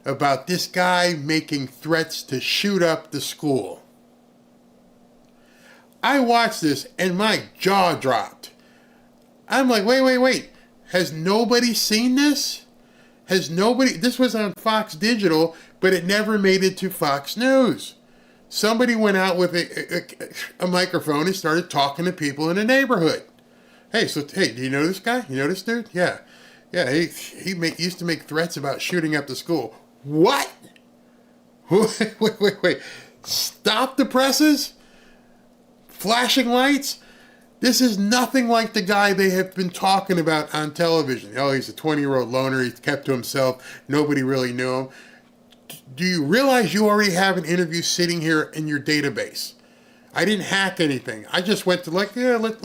about this guy making threats to shoot up the school? I watched this and my jaw dropped. I'm like, wait. Has nobody seen this? This was on Fox Digital, but it never made it to Fox News. Somebody went out with a microphone and started talking to people in the neighborhood. Hey, do you know this guy? You know this dude? Yeah, he used to make threats about shooting up the school. What? Wait. Stop the presses? Flashing lights? This is nothing like the guy they have been talking about on television. Oh, he's a 20-year-old loner. He's kept to himself. Nobody really knew him. Do you realize you already have an interview sitting here in your database? I didn't hack anything. I just went to let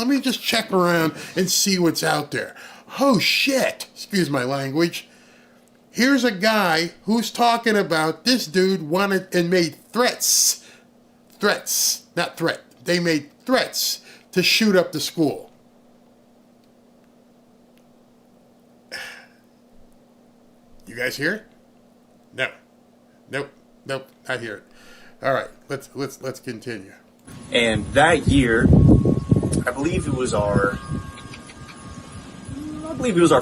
me just check around and see what's out there. Oh, shit. Excuse my language. Here's a guy who's talking about this dude wanted and made threats. Threats, not threat. They made threats to shoot up the school. You guys hear it? No. Nope, I hear it. All right, let's continue. And that year, I believe it was our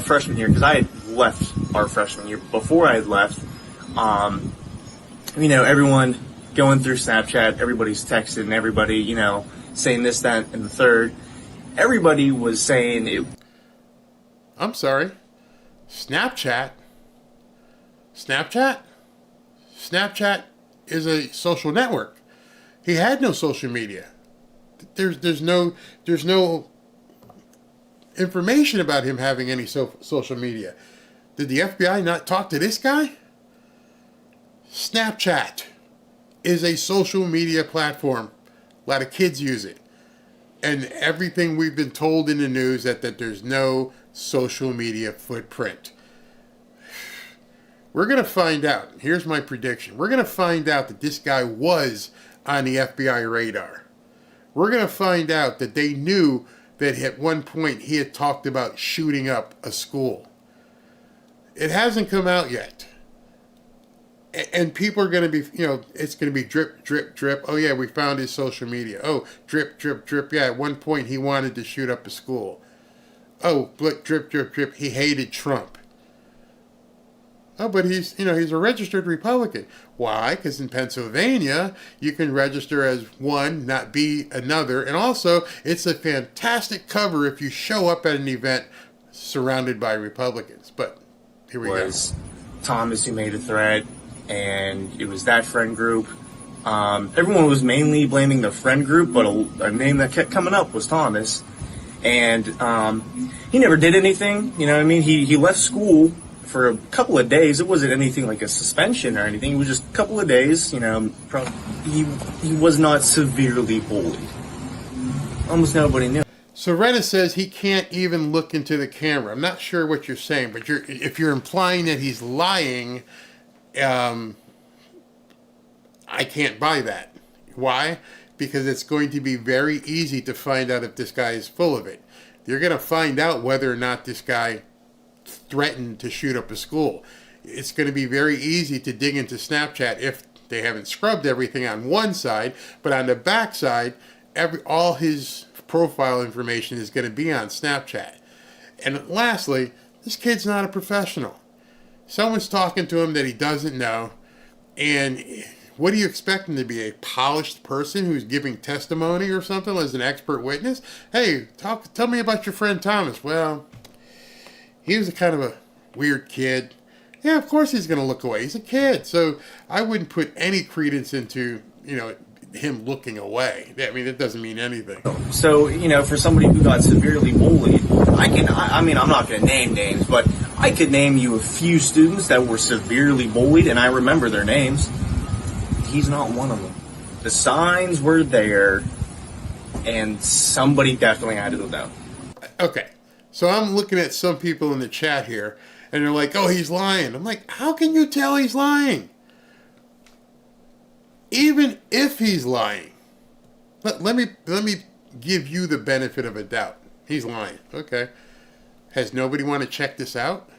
freshman year, because I had left our freshman year. Before I had left, you know, everyone going through Snapchat, everybody's texting, everybody, you know, saying this, that, and the third. Everybody was saying it. I'm sorry. Snapchat? Snapchat is a social network. He had no social media. There's no information about him having any social media. Did the FBI not talk to this guy? Snapchat is a social media platform. A lot of kids use it. And everything we've been told in the news that there's no social media footprint. We're going to find out. Here's my prediction. We're going to find out that this guy was on the FBI radar. We're going to find out that they knew that at one point he had talked about shooting up a school. It hasn't come out yet. And people are going to be, you know, it's going to be drip, drip, drip. Oh, yeah, we found his social media. Oh, drip, drip, drip. Yeah, at one point he wanted to shoot up a school. Oh, drip, drip, drip. He hated Trump. Oh, but he's a registered Republican. Why? Because in Pennsylvania, you can register as one, not be another. And also, it's a fantastic cover if you show up at an event surrounded by Republicans. But here we go. Thomas who made a threat, and it was that friend group. Everyone was mainly blaming the friend group, but a name that kept coming up was Thomas. And he never did anything, you know what I mean? He left school for a couple of days. It wasn't anything like a suspension or anything. It was just a couple of days, you know. He was not severely bullied. Almost nobody knew. So Rena says he can't even look into the camera. I'm not sure what you're saying, but if you're implying that he's lying, I can't buy that. Why? Because it's going to be very easy to find out if this guy is full of it. You're going to find out whether or not this guy threatened to shoot up a school. It's going to be very easy to dig into Snapchat if they haven't scrubbed everything on one side, but on the back side, all his profile information is going to be on Snapchat. And lastly, this kid's not a professional. Someone's talking to him that he doesn't know, and what do you expect him to be, a polished person who's giving testimony or something as an expert witness? Hey, tell me about your friend Thomas. Well, he was a kind of a weird kid. Yeah, of course he's going to look away. He's a kid. So I wouldn't put any credence into, him looking away. I mean, it doesn't mean anything. So, for somebody who got severely bullied, I'm not going to name names, but I could name you a few students that were severely bullied, and I remember their names. He's not one of them. The signs were there, and somebody definitely had to go down. Okay, so I'm looking at some people in the chat here, and they're like, oh, he's lying. I'm like, how can you tell he's lying? Even if he's lying, let me give you the benefit of a doubt. He's lying. Okay. Has nobody want to check this out?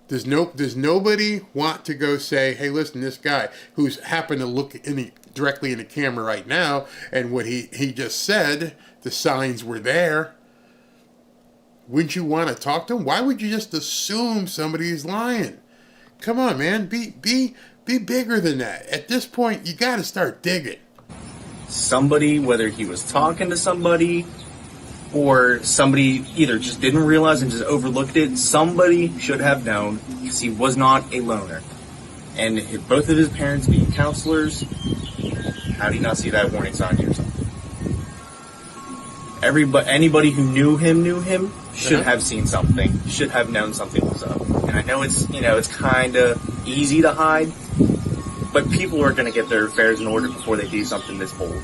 Does nobody want to go say, hey, listen, this guy who's happened to look directly in the camera right now, and what he just said, the signs were there. Wouldn't you want to talk to him? Why would you just assume somebody's lying? Come on, man. Be bigger than that. At this point, you got to start digging. Somebody, whether he was talking to somebody or somebody either just didn't realize and just overlooked it, somebody should have known, because he was not a loner. And both of his parents being counselors, how do you not see that warning sign or something? Anybody who knew him should have seen something, should have known something was up. And I know it's kind of easy to hide, but people are going to get their affairs in order before they do something this bold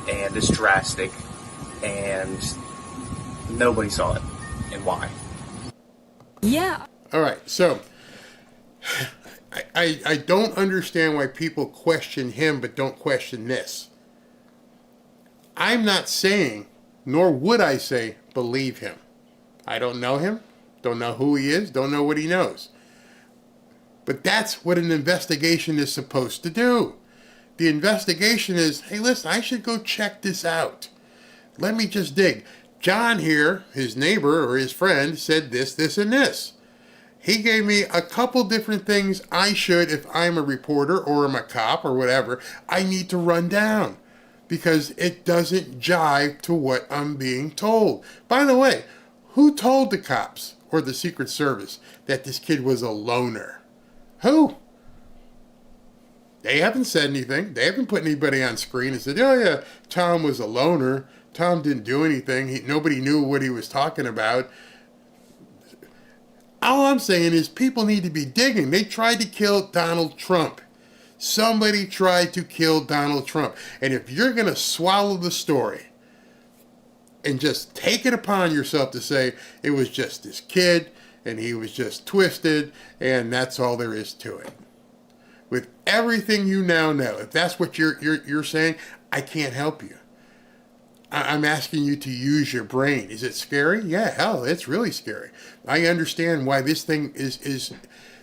and this drastic, and nobody saw it. And why? Yeah. All right, so I don't understand why people question him but don't question this. I'm not saying, nor would I say, believe him. I don't know him, don't know who he is, don't know what he knows. But that's what an investigation is supposed to do. The investigation is, hey, listen, I should go check this out. Let me just dig. John here, his neighbor or his friend, said this, this, and this. He gave me a couple different things I should, if I'm a reporter or I'm a cop or whatever, I need to run down, because it doesn't jive to what I'm being told. By the way, who told the cops or the Secret Service that this kid was a loner? Who? They haven't said anything. They haven't put anybody on screen and said, oh yeah, Tom was a loner. Tom didn't do anything. Nobody knew what he was talking about. All I'm saying is people need to be digging. They tried to kill Donald Trump. Somebody tried to kill Donald Trump. And if you're going to swallow the story and just take it upon yourself to say it was just this kid and he was just twisted and that's all there is to it. With everything you now know, if that's what you're saying, I can't help you. I'm asking you to use your brain. Is it scary? Yeah, hell, it's really scary. I understand why this thing is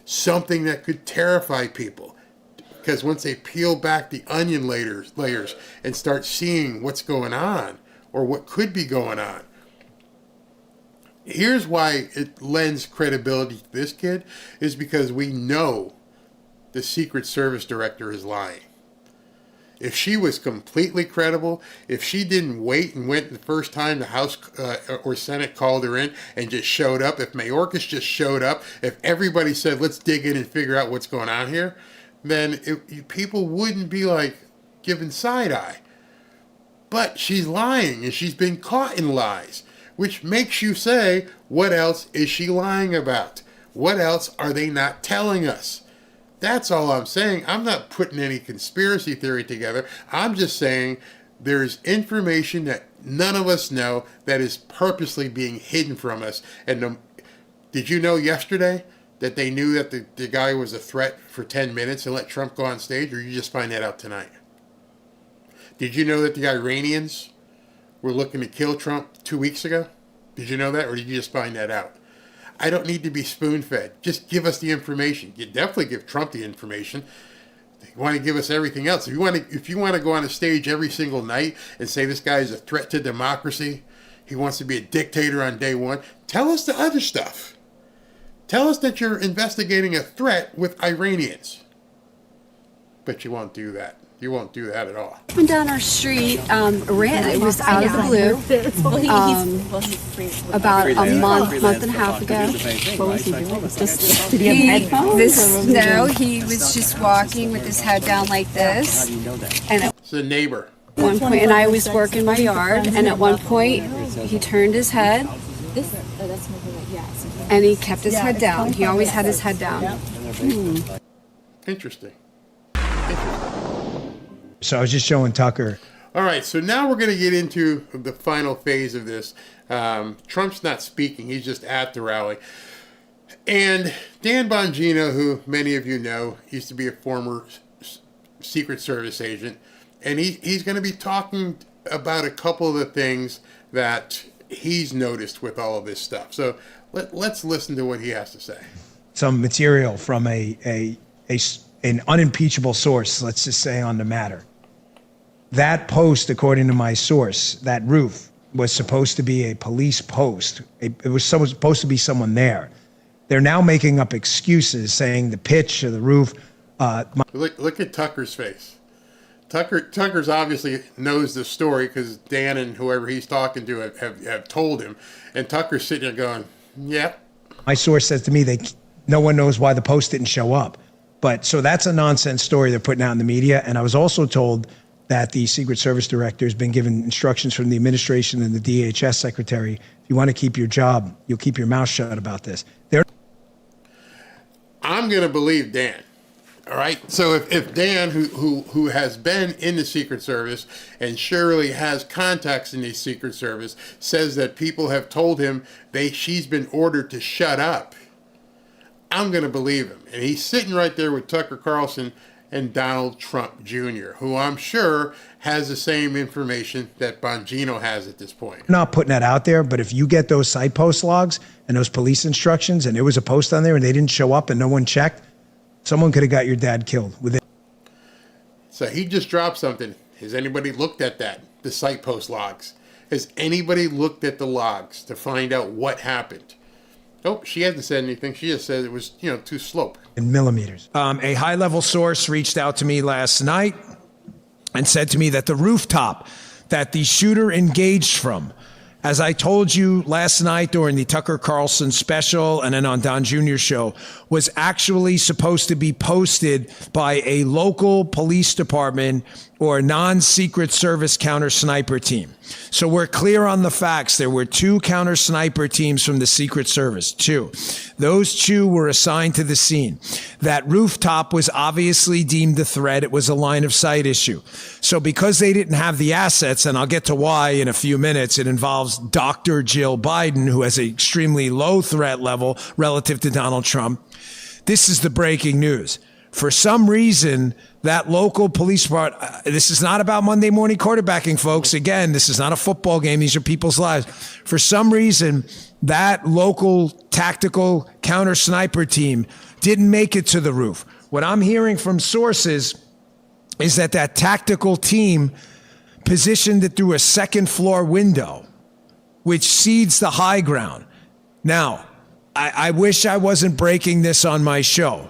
something that could terrify people. Because once they peel back the onion layers and start seeing what's going on or what could be going on, here's why it lends credibility to this kid, is because we know the Secret Service director is lying. If she was completely credible, if she didn't wait and went the first time the House or Senate called her in and just showed up, if Mayorkas just showed up, if everybody said, let's dig in and figure out what's going on here, then people wouldn't be like giving side eye. But she's lying, and she's been caught in lies, which makes you say, what else is she lying about? What else are they not telling us? That's all I'm saying. I'm not putting any conspiracy theory together. I'm just saying there's information that none of us know that is purposely being hidden from us. And did you know yesterday that they knew that the guy was a threat for 10 minutes and let Trump go on stage, or you just find that out tonight? Did you know that the Iranians were looking to kill Trump 2 weeks ago? Did you know that, or did you just find that out? I don't need to be spoon-fed. Just give us the information. You definitely give Trump the information. You want to give us everything else. If you want to go on a stage every single night and say this guy is a threat to democracy, he wants to be a dictator on day one, tell us the other stuff. Tell us that you're investigating a threat with Iranians. But you won't do that. You won't do that at all. Went down our street, it was out of the blue, about a month and a half ago. What was he doing? Just, did he have headphones? No, he was just walking with his head down like this. And it's a neighbor. At one point, and I was working my yard, and at one point, he turned his head, and he kept his head down. He always had his head down. Interesting. So I was just showing Tucker. All right, so now we're going to get into the final phase of this. Trump's not speaking. He's just at the rally. And Dan Bongino, who many of you know, used to be a former Secret Service agent, and he's going to be talking about a couple of the things that he's noticed with all of this stuff. So let's listen to what he has to say. Some material from an unimpeachable source, let's just say, on the matter. That post, according to my source, that roof was supposed to be a police post. It was supposed to be someone there. They're now making up excuses, saying the pitch of the roof. Look at Tucker's face. Tucker's obviously knows the story because Dan and whoever he's talking to have told him. And Tucker's sitting there going, yep. My source says to me no one knows why the post didn't show up. But so that's a nonsense story they're putting out in the media. And I was also told that the Secret Service director has been given instructions from the administration and the DHS secretary. If you want to keep your job, you'll keep your mouth shut about this. I'm going to believe Dan. All right. So if Dan, who has been in the Secret Service and surely has contacts in the Secret Service, says that people have told him she's been ordered to shut up, I'm going to believe him. And he's sitting right there with Tucker Carlson and Donald Trump Jr., who I'm sure has the same information that Bongino has at this point. I'm not putting that out there, but if you get those site post logs and those police instructions and there was a post on there and they didn't show up and no one checked, someone could have got your dad killed with it. So he just dropped something. Has anybody looked at that? The site post logs. Has anybody looked at the logs to find out what happened? Nope, she hasn't said anything. She just said it was, too slope. In millimeters. A high-level source reached out to me last night and said to me that the rooftop that the shooter engaged from, as I told you last night during the Tucker Carlson special and then on Don Jr.'s show, was actually supposed to be posted by a local police department or non-Secret Service counter sniper team. So we're clear on the facts. There were 2 counter sniper teams from the Secret Service, 2. Those 2 were assigned to the scene. That rooftop was obviously deemed a threat. It was a line of sight issue. So because they didn't have the assets, and I'll get to why in a few minutes, it involves Dr. Jill Biden, who has an extremely low threat level relative to Donald Trump. This is the breaking news. For some reason, that local police department, this is not about Monday morning quarterbacking, folks. Again, this is not a football game. These are people's lives. For some reason, that local tactical counter sniper team didn't make it to the roof. What I'm hearing from sources is that tactical team positioned it through a second floor window, which cedes the high ground. Now, I wish I wasn't breaking this on my show.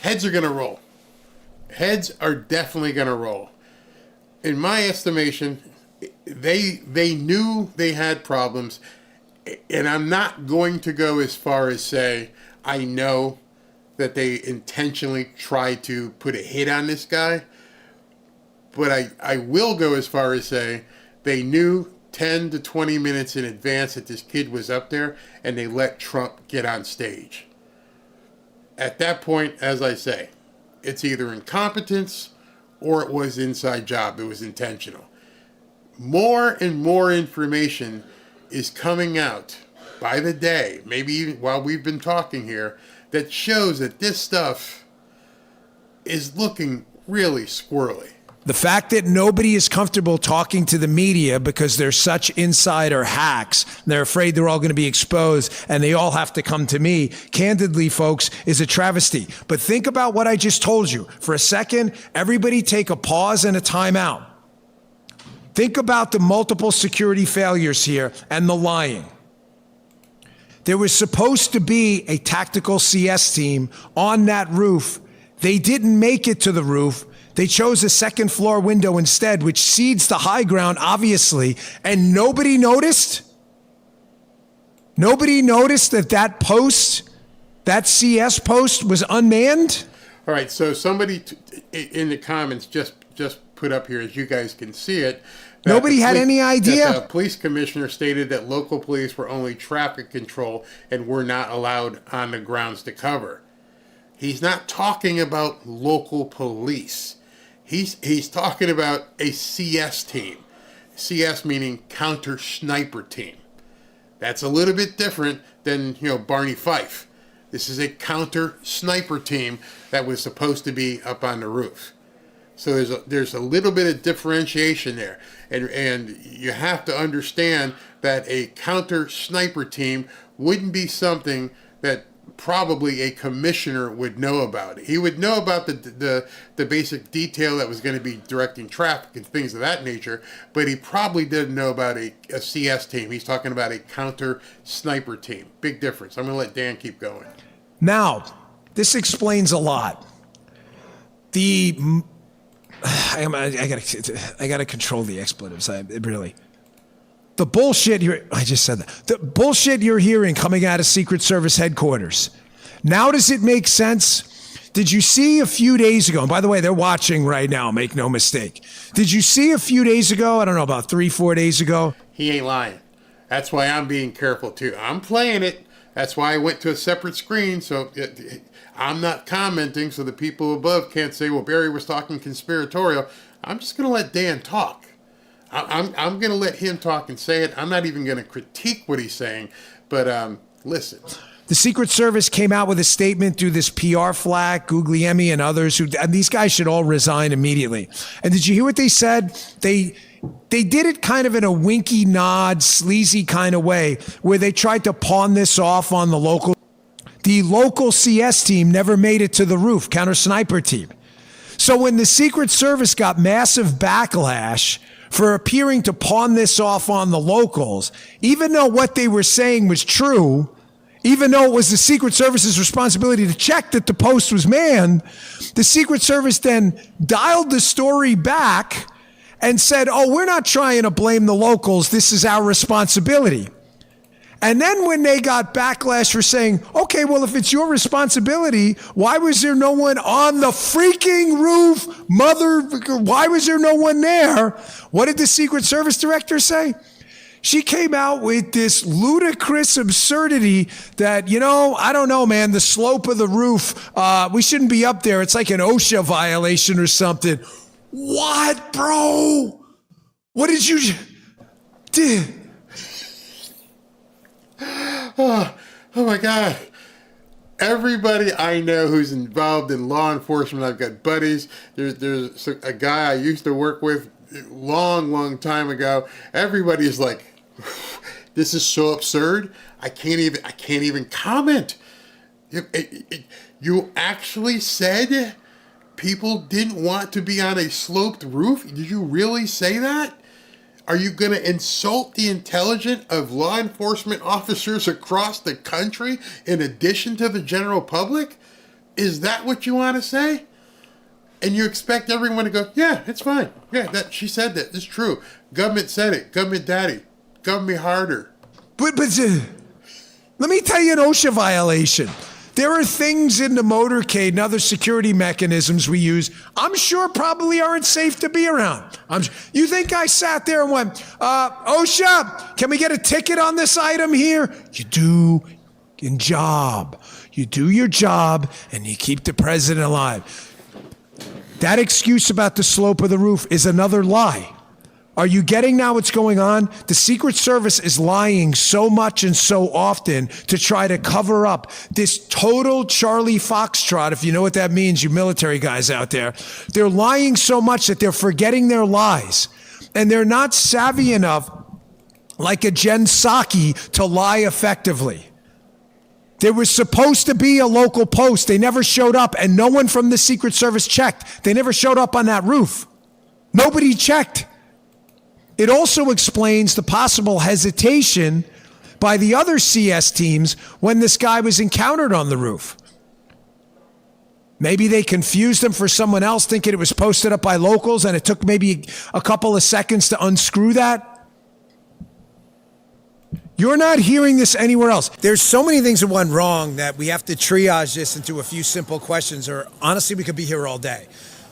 Heads are going to roll. Heads are definitely going to roll. In my estimation, they knew they had problems, and I'm not going to go as far as say I know that they intentionally tried to put a hit on this guy. But I will go as far as say they knew 10 to 20 minutes in advance that this kid was up there, and they let Trump get on stage. At that point, as I say, it's either incompetence or it was inside job. It was intentional. More and more information is coming out by the day, maybe even while we've been talking here, that shows that this stuff is looking really squirrely. The fact that nobody is comfortable talking to the media because they're such insider hacks, they're afraid they're all going to be exposed and they all have to come to me, candidly, folks, is a travesty. But think about what I just told you. For a second, everybody take a pause and a timeout. Think about the multiple security failures here and the lying. There was supposed to be a tactical CS team on that roof. They didn't make it to the roof. They chose a second floor window instead, which cedes the high ground, obviously, and nobody noticed? Nobody noticed that post, that CS post was unmanned? All right, so somebody in the comments just put up here, as you guys can see it. Nobody had any idea? The police commissioner stated that local police were only traffic control and were not allowed on the grounds to cover. He's not talking about local police. He's talking about a CS team. CS meaning counter sniper team. That's a little bit different than, Barney Fife. This is a counter sniper team that was supposed to be up on the roof. So there's a little bit of differentiation there. And you have to understand that a counter sniper team wouldn't be something that probably a commissioner would know about. He would know about the basic detail that was going to be directing traffic and things of that nature, but he probably didn't know about a CS team. He's talking about a counter sniper team. Big difference. I'm going to let Dan keep going. Now, this explains a lot. I gotta control the expletives. The bullshit the bullshit you're hearing coming out of Secret Service headquarters. Now does it make sense? Did you see a few days ago, and by the way, they're watching right now, make no mistake. Did you see a few days ago, I don't know, about 3-4 days ago? He ain't lying. That's why I'm being careful too. I'm playing it. That's why I went to a separate screen, so I'm not commenting, so the people above can't say, well, Barry was talking conspiratorial. I'm just going to let Dan talk. I'm going to let him talk and say it. I'm not even going to critique what he's saying, but listen. The Secret Service came out with a statement through this PR flack, Guglielmi and others, and these guys should all resign immediately. And did you hear what they said? They did it kind of in a winky nod, sleazy kind of way, where they tried to pawn this off on the local. The local CS team never made it to the roof, counter sniper team. So when the Secret Service got massive backlash for appearing to pawn this off on the locals, even though what they were saying was true, even though it was the Secret Service's responsibility to check that the post was manned, the Secret Service then dialed the story back and said, oh, we're not trying to blame the locals. This is our responsibility. And then when they got backlash for saying, okay, well, if it's your responsibility, why was there no one on the freaking roof? Why was there no one there? What did the Secret Service director say? She came out with this ludicrous absurdity that, I don't know, man, the slope of the roof, we shouldn't be up there. It's like an OSHA violation or something. What, bro? What did you... Oh my God. Everybody I know who's involved in law enforcement, I've got buddies. There's a guy I used to work with long time ago. Everybody's like, this is so absurd. I can't even comment. You actually said people didn't want to be on a sloped roof? Did you really say that? Are you going to insult the intelligence of law enforcement officers across the country in addition to the general public? Is that what you want to say? And you expect everyone to go, yeah, it's fine. Yeah, she said that. It's true. Government said it. Government daddy. Government harder. But let me tell you an OSHA violation. There are things in the motorcade and other security mechanisms we use, I'm sure probably aren't safe to be around. You think I sat there and went, OSHA, can we get a ticket on this item here? You do your job. You do your job and you keep the president alive. That excuse about the slope of the roof is another lie. Are you getting now what's going on? The Secret Service is lying so much and so often to try to cover up this total Charlie Foxtrot, if you know what that means, you military guys out there. They're lying so much that they're forgetting their lies. And they're not savvy enough, like a Jen Psaki, to lie effectively. There was supposed to be a local post. They never showed up, and no one from the Secret Service checked. They never showed up on that roof. Nobody checked. It also explains the possible hesitation by the other CS teams when this guy was encountered on the roof. Maybe they confused him for someone else, thinking it was posted up by locals, and it took maybe a couple of seconds to unscrew that. You're not hearing this anywhere else. There's so many things that went wrong that we have to triage this into a few simple questions, or honestly, we could be here all day.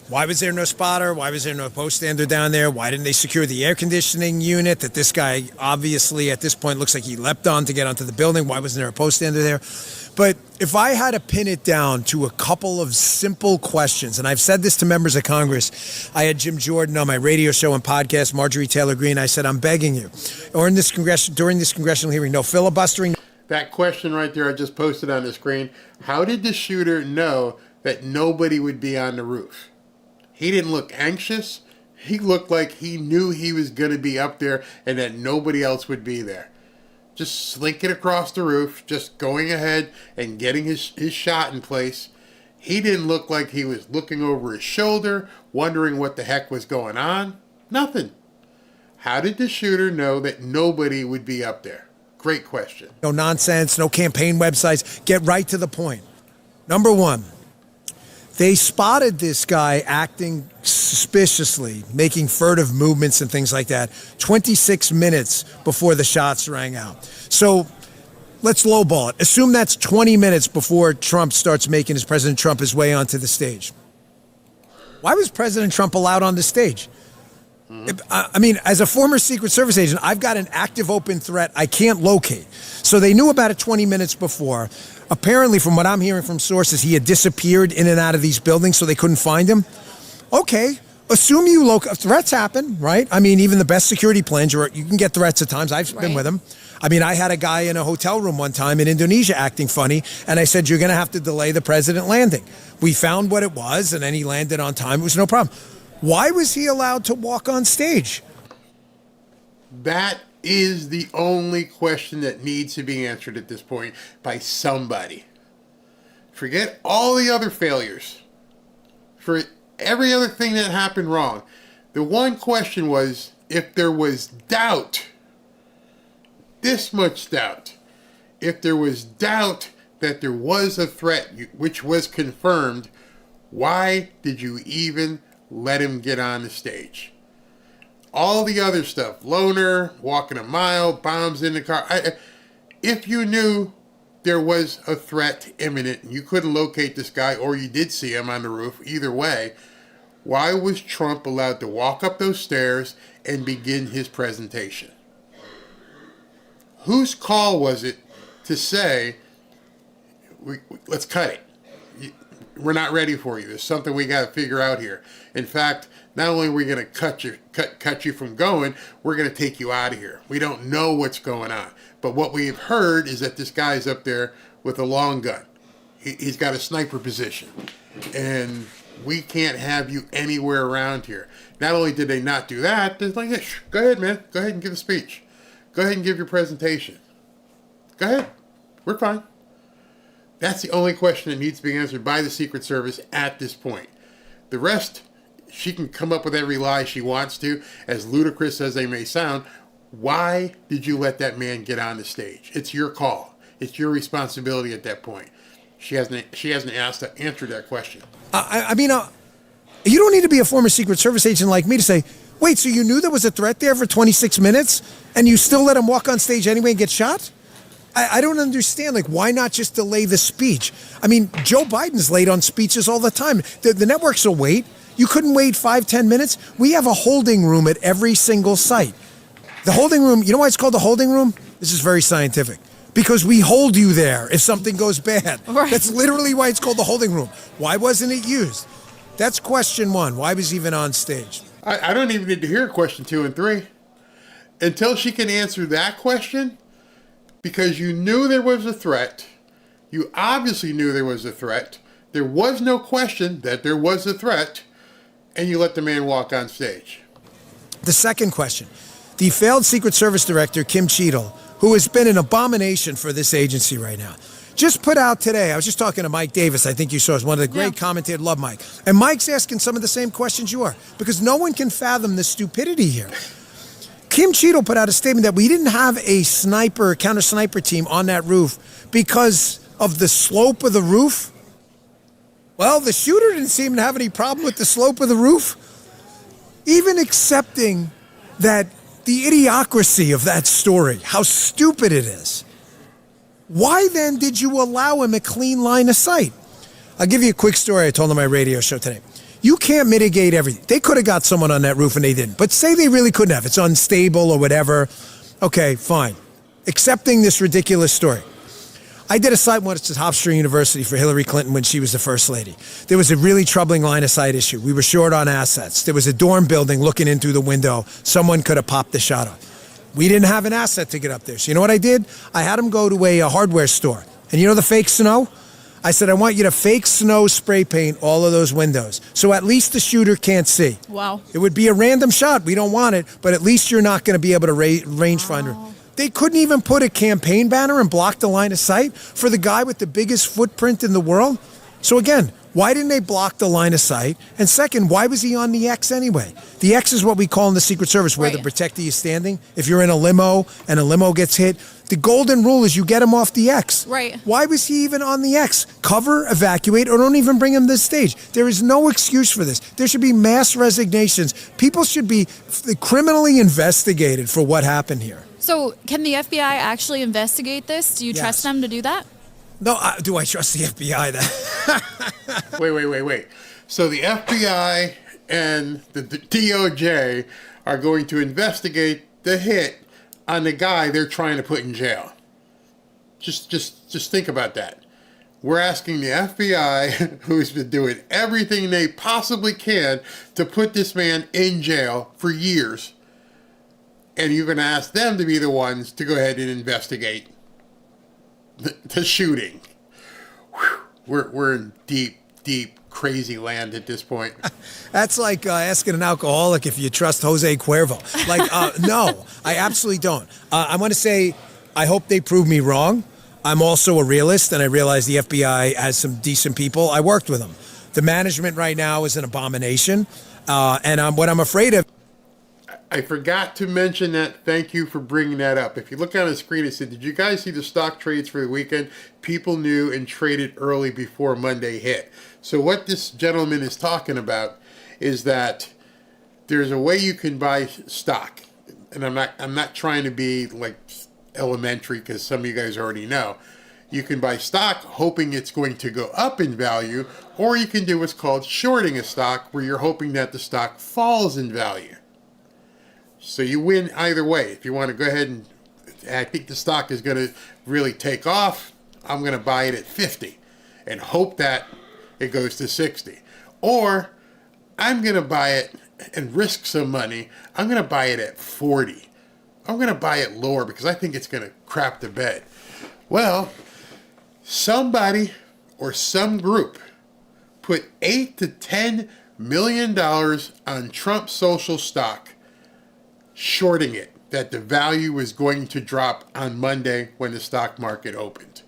Why was there no spotter? Why was there no post stander down there? Why didn't they secure the air conditioning unit that this guy obviously at this point looks like he leapt on to get onto the building? Why wasn't there a post stander there? But if I had to pin it down to a couple of simple questions, and I've said this to members of Congress, I had Jim Jordan on my radio show and podcast, Marjorie Taylor Greene, I said, I'm begging you, during this congressional hearing, no filibustering. That question right there I just posted on the screen. How did the shooter know that nobody would be on the roof? He didn't look anxious. He looked like he knew he was going to be up there and that nobody else would be there. Just slinking across the roof, just going ahead and getting his shot in place. He didn't look like he was looking over his shoulder, wondering what the heck was going on. Nothing. How did the shooter know that nobody would be up there? Great question. No nonsense, no campaign websites. Get right to the point. Number one. They spotted this guy acting suspiciously, making furtive movements and things like that, 26 minutes before the shots rang out. So let's lowball it. Assume that's 20 minutes before Trump starts making President Trump his way onto the stage. Why was President Trump allowed on the stage? I mean, as a former Secret Service agent, I've got an active open threat I can't locate. So they knew about it 20 minutes before. Apparently, from what I'm hearing from sources, he had disappeared in and out of these buildings, so they couldn't find him. Okay, assume threats happen, right? I mean, even the best security plans, you can get threats at times. I've been with them. I mean, I had a guy in a hotel room one time in Indonesia acting funny, and I said, you're going to have to delay the president landing. We found what it was, and then he landed on time. It was no problem. Why was he allowed to walk on stage? That is the only question that needs to be answered at this point by somebody. Forget all the other failures. For every other thing that happened wrong. The one question was, if there was doubt, this much doubt, if there was doubt that there was a threat, which was confirmed, why did you even let him get on the stage? All the other stuff, loner, walking a mile, bombs in the car. If you knew there was a threat imminent and you couldn't locate this guy, or you did see him on the roof, either way, why was Trump allowed to walk up those stairs and begin his presentation? Whose call was it to say, let's cut it? We're not ready for you. There's something we got to figure out here. In fact, not only are we going to cut you from going, we're going to take you out of here. We don't know what's going on. But what we've heard is that this guy's up there with a long gun. He's got a sniper position. And we can't have you anywhere around here. Not only did they not do that, they're like, hey, go ahead, man. Go ahead and give a speech. Go ahead and give your presentation. Go ahead. We're fine. That's the only question that needs to be answered by the Secret Service at this point. The rest, she can come up with every lie she wants to, as ludicrous as they may sound. Why did you let that man get on the stage? It's your call. It's your responsibility at that point. She hasn't answered that question. I mean, you don't need to be a former Secret Service agent like me to say, wait, so you knew there was a threat there for 26 minutes and you still let him walk on stage anyway and get shot? I don't understand. Like, why not just delay the speech? I mean, Joe Biden's late on speeches all the time. The networks will wait. You couldn't wait 5-10 minutes? We have a holding room at every single site. The holding room, you know why it's called the holding room? This is very scientific. Because we hold you there if something goes bad. Right. That's literally why it's called the holding room. Why wasn't it used? That's question one. Why was he even on stage? I don't even need to hear question 2 and 3. Until she can answer that question, because you knew there was a threat. You obviously knew there was a threat. There was no question that there was a threat. And you let the man walk on stage. The second question. The failed Secret Service director, Kim Cheadle, who has been an abomination for this agency right now, just put out today, I was just talking to Mike Davis, I think you saw, as one of the great commentators, love Mike. And Mike's asking some of the same questions you are, because no one can fathom the stupidity here. Kim Cheadle put out a statement that we didn't have a counter-sniper team on that roof because of the slope of the roof. Well, the shooter didn't seem to have any problem with the slope of the roof. Even accepting that the idiocracy of that story, how stupid it is. Why then did you allow him a clean line of sight? I'll give you a quick story I told on my radio show today. You can't mitigate everything. They could have got someone on that roof and they didn't. But say they really couldn't have. It's unstable or whatever. Okay, fine. Accepting this ridiculous story. I did a site once at Hofstra University for Hillary Clinton when she was the first lady. There was a really troubling line of sight issue. We were short on assets. There was a dorm building looking in through the window. Someone could have popped the shot off. We didn't have an asset to get up there. So you know what I did? I had them go to a hardware store. And you know the fake snow? I said, I want you to fake snow spray paint all of those windows. So at least the shooter can't see. Wow. It would be a random shot. We don't want it. But at least you're not going to be able to rangefinder. Wow. They couldn't even put a campaign banner and block the line of sight for the guy with the biggest footprint in the world. So again, why didn't they block the line of sight? And second, why was he on the X anyway? The X is what we call in the Secret Service where the protectee is standing. If you're in a limo and a limo gets hit, the golden rule is you get him off the X. Right. Why was he even on the X? Cover, evacuate, or don't even bring him to the stage. There is no excuse for this. There should be mass resignations. People should be criminally investigated for what happened here. So can the FBI actually investigate this? Do you trust them to do that? No, do I trust the FBI then? Wait. So the FBI and the DOJ are going to investigate the hit on the guy they're trying to put in jail. Just think about that. We're asking the FBI, who's been doing everything they possibly can to put this man in jail for years, and you're going to ask them to be the ones to go ahead and investigate the shooting. Whew. We're in deep, crazy land at this point. That's like asking an alcoholic if you trust Jose Cuervo. Like, no, I absolutely don't. I want to say I hope they prove me wrong. I'm also a realist, and I realize the FBI has some decent people. I worked with them. The management right now is an abomination, and what I'm afraid of. I forgot to mention that. Thank you for bringing that up. If you look on the screen, it said, did you guys see the stock trades for the weekend? People knew and traded early before Monday hit. So what this gentleman is talking about is that there's a way you can buy stock. And I'm not trying to be like elementary because some of you guys already know. You can buy stock hoping it's going to go up in value, or you can do what's called shorting a stock, where you're hoping that the stock falls in value. So you win either way. If you want to go ahead and I think the stock is going to really take off, I'm going to buy it at 50 and hope that it goes to 60. Or I'm going to buy it and risk some money. I'm going to buy it at 40. I'm going to buy it lower because I think it's going to crap the bed. Well, somebody or some group put $8 to $10 million on Trump social stock, shorting it, that the value was going to drop on Monday when the stock market opened.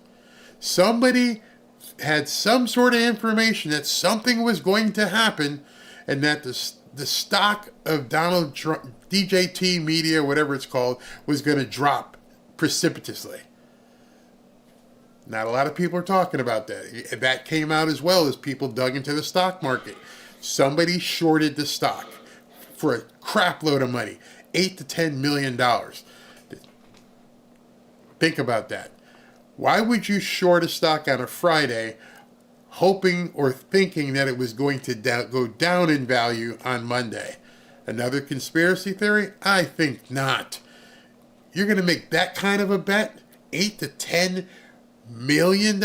Somebody had some sort of information that something was going to happen and that the stock of Donald Trump, DJT Media, whatever it's called, was going to drop precipitously. Not a lot of people are talking about that. That came out as well as people dug into the stock market. Somebody shorted the stock for a crap load of money. $8 to $10 million. Think about that. Why would you short a stock on a Friday hoping or thinking that it was going to go down in value on Monday? Another conspiracy theory? I think not. You're going to make that kind of a bet? $8 to $10 million?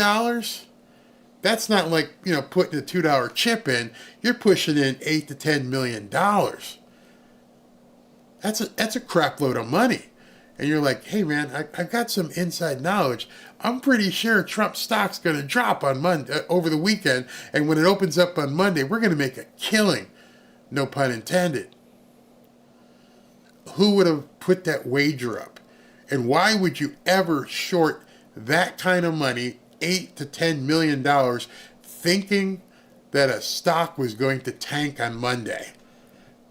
That's not like, putting a $2 chip in. You're pushing in $8 to $10 million. That's a crap load of money. And you're like, hey man, I've got some inside knowledge. I'm pretty sure Trump's stock's going to drop on Monday, over the weekend. And when it opens up on Monday, we're going to make a killing. No pun intended. Who would have put that wager up? And why would you ever short that kind of money, $8 to $10 million, thinking that a stock was going to tank on Monday?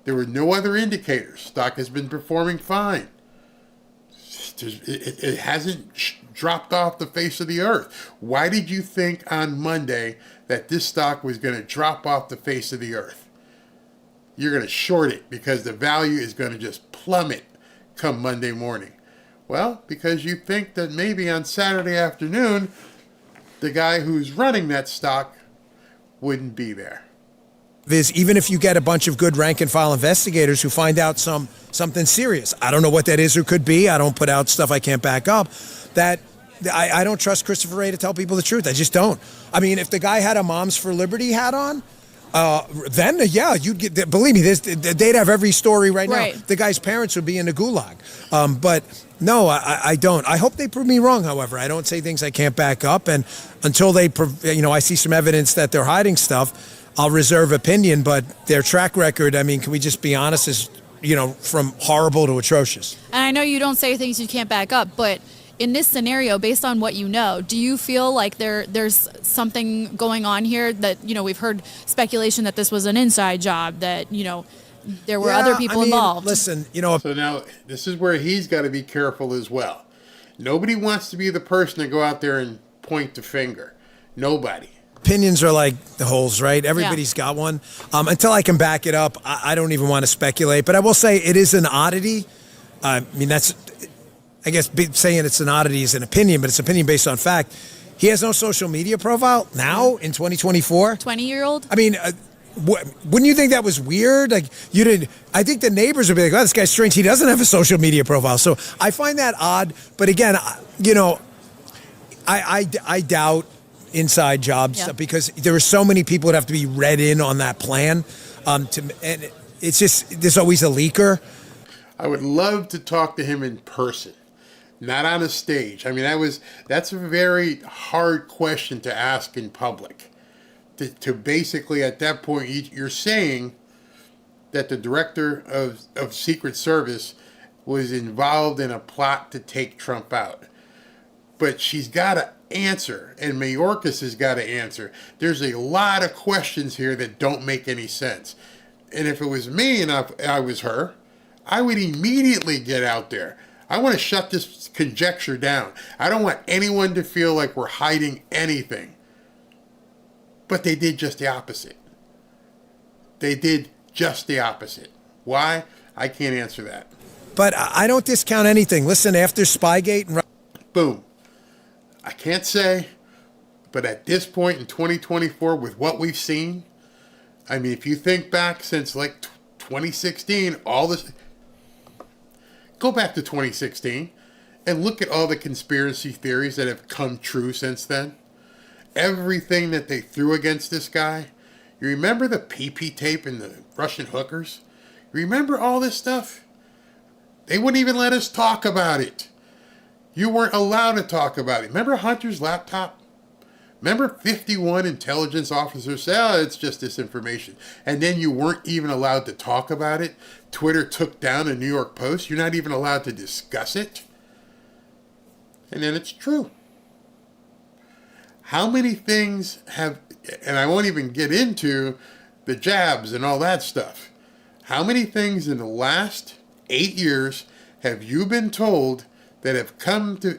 There were no other indicators. Stock has been performing fine. It hasn't dropped off the face of the earth. Why did you think on Monday that this stock was going to drop off the face of the earth? You're going to short it because the value is going to just plummet come Monday morning. Well, because you think that maybe on Saturday afternoon, the guy who's running that stock wouldn't be there. Is even if you get a bunch of good rank and file investigators who find out something serious, I don't know what that is or could be. I don't put out stuff I can't back up. That I don't trust Christopher Wray to tell people the truth. I just don't. I mean, if the guy had a Moms for Liberty hat on, then yeah, you'd get. Believe me, they'd have every story right now. The guy's parents would be in the gulag. But no, I don't. I hope they prove me wrong. However, I don't say things I can't back up, and until they, I see some evidence that they're hiding stuff, I'll reserve opinion. But their track record, I mean, can we just be honest, is from horrible to atrocious. And I know you don't say things you can't back up, but in this scenario, based on what you know, do you feel like there's something going on here that, we've heard speculation that this was an inside job, that, there were other people involved? Listen, So now this is where he's got to be careful as well. Nobody wants to be the person to go out there and point the finger. Nobody. Opinions are like the holes, right? Everybody's got one. Until I can back it up, I don't even want to speculate. But I will say it is an oddity. I mean, that's... I guess saying it's an oddity is an opinion, but it's opinion based on fact. He has no social media profile now in 2024. 20-year-old? I mean, wouldn't you think that was weird? Like, you didn't. I think the neighbors would be like, "Oh, this guy's strange. He doesn't have a social media profile." So I find that odd. But again, I doubt inside jobs because there are so many people that have to be read in on that plan. And it's just there's always a leaker. I would love to talk to him in person. Not on a stage. I mean, that's a very hard question to ask in public. To basically, at that point, you're saying that the director of Secret Service was involved in a plot to take Trump out. But she's got to answer, and Mayorkas has got to answer. There's a lot of questions here that don't make any sense. And if it was me and I was her, I would immediately get out there. I want to shut this conjecture down. I don't want anyone to feel like we're hiding anything. But they did just the opposite. They did just the opposite. Why? I can't answer that. But I don't discount anything. Listen, after Spygate and... Boom. I can't say, but at this point in 2024, with what we've seen, I mean, if you think back since like 2016, all this... Go back to 2016 and look at all the conspiracy theories that have come true since then. Everything that they threw against this guy. You remember the PP tape and the Russian hookers? You remember all this stuff? They wouldn't even let us talk about it. You weren't allowed to talk about it. Remember Hunter's laptop? Remember 51 intelligence officers said, "Oh, it's just disinformation." And then you weren't even allowed to talk about it. Twitter took down a New York Post. You're not even allowed to discuss it. And then it's true. How many things have, and I won't even get into the jabs and all that stuff. How many things in the last 8 years have you been told that have come to,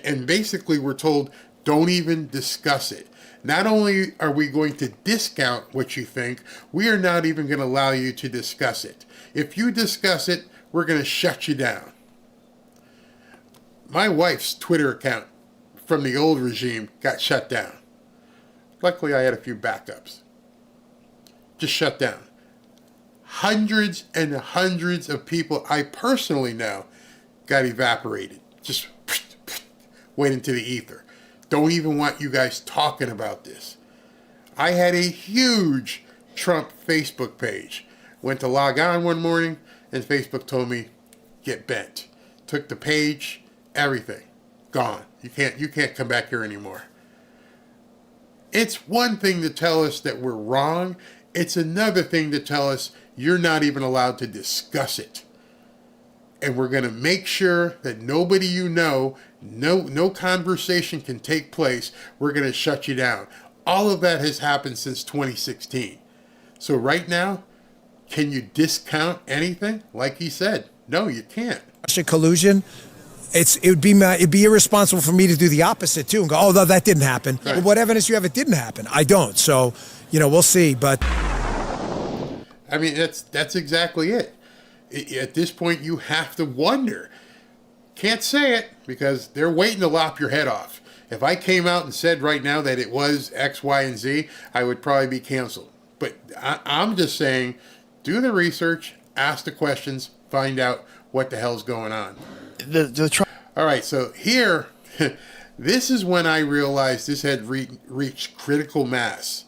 and basically we're told, don't even discuss it. Not only are we going to discount what you think, we are not even going to allow you to discuss it. If you discuss it, we're going to shut you down. My wife's Twitter account, from the old regime got shut down. Luckily, I had a few backups. Just shut down. Hundreds and hundreds of people I personally know got evaporated. Just went into the ether. Don't even want you guys talking about this. I had a huge Trump Facebook page. Went to log on one morning and Facebook told me, get bent. Took the page, everything. Gone. You can't come back here anymore. It's one thing to tell us that we're wrong. It's another thing to tell us you're not even allowed to discuss it. And we're going to make sure that nobody you know, no conversation can take place. We're going to shut you down. All of that has happened since 2016. So right now, can you discount anything? Like he said, no, you can't. Collusion. It'd be irresponsible for me to do the opposite too and go, oh, no, that didn't happen. Right. But what evidence do you have it didn't happen? I don't. So, we'll see. But I mean, that's exactly it. At this point, you have to wonder. Can't say it because they're waiting to lop your head off. If I came out and said right now that it was X, Y, and Z, I would probably be canceled. But I'm just saying, do the research, ask the questions, find out what the hell's going on. All right, so here, this is when I realized this had reached critical mass.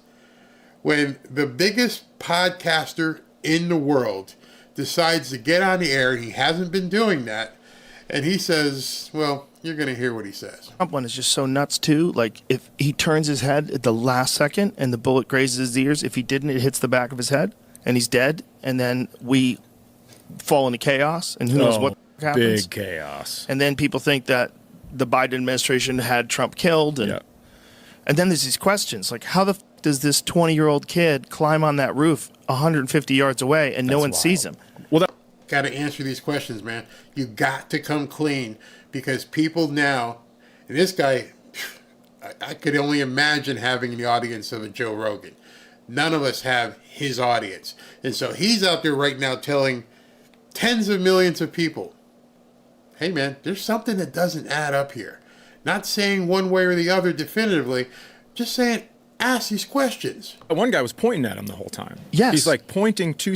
When the biggest podcaster in the world decides to get on the air, and he hasn't been doing that, and he says, well, you're going to hear what he says. Trump one is just so nuts, too. Like, if he turns his head at the last second and the bullet grazes his ears, if he didn't, it hits the back of his head, and he's dead, and then we fall into chaos, and who knows what happens. Big chaos. And then people think that the Biden administration had Trump killed, and then there's these questions, like, how the does this 20-year-old kid climb on that roof 150 yards away and no one sees him? Well, got to answer these questions, man. You got to come clean because people now, and this guy, I could only imagine having the audience of a Joe Rogan. None of us have his audience. And so he's out there right now telling tens of millions of people, hey, man, there's something that doesn't add up here. Not saying one way or the other definitively, just saying, ask these questions. One guy was pointing at him the whole time. Yes. He's like pointing to,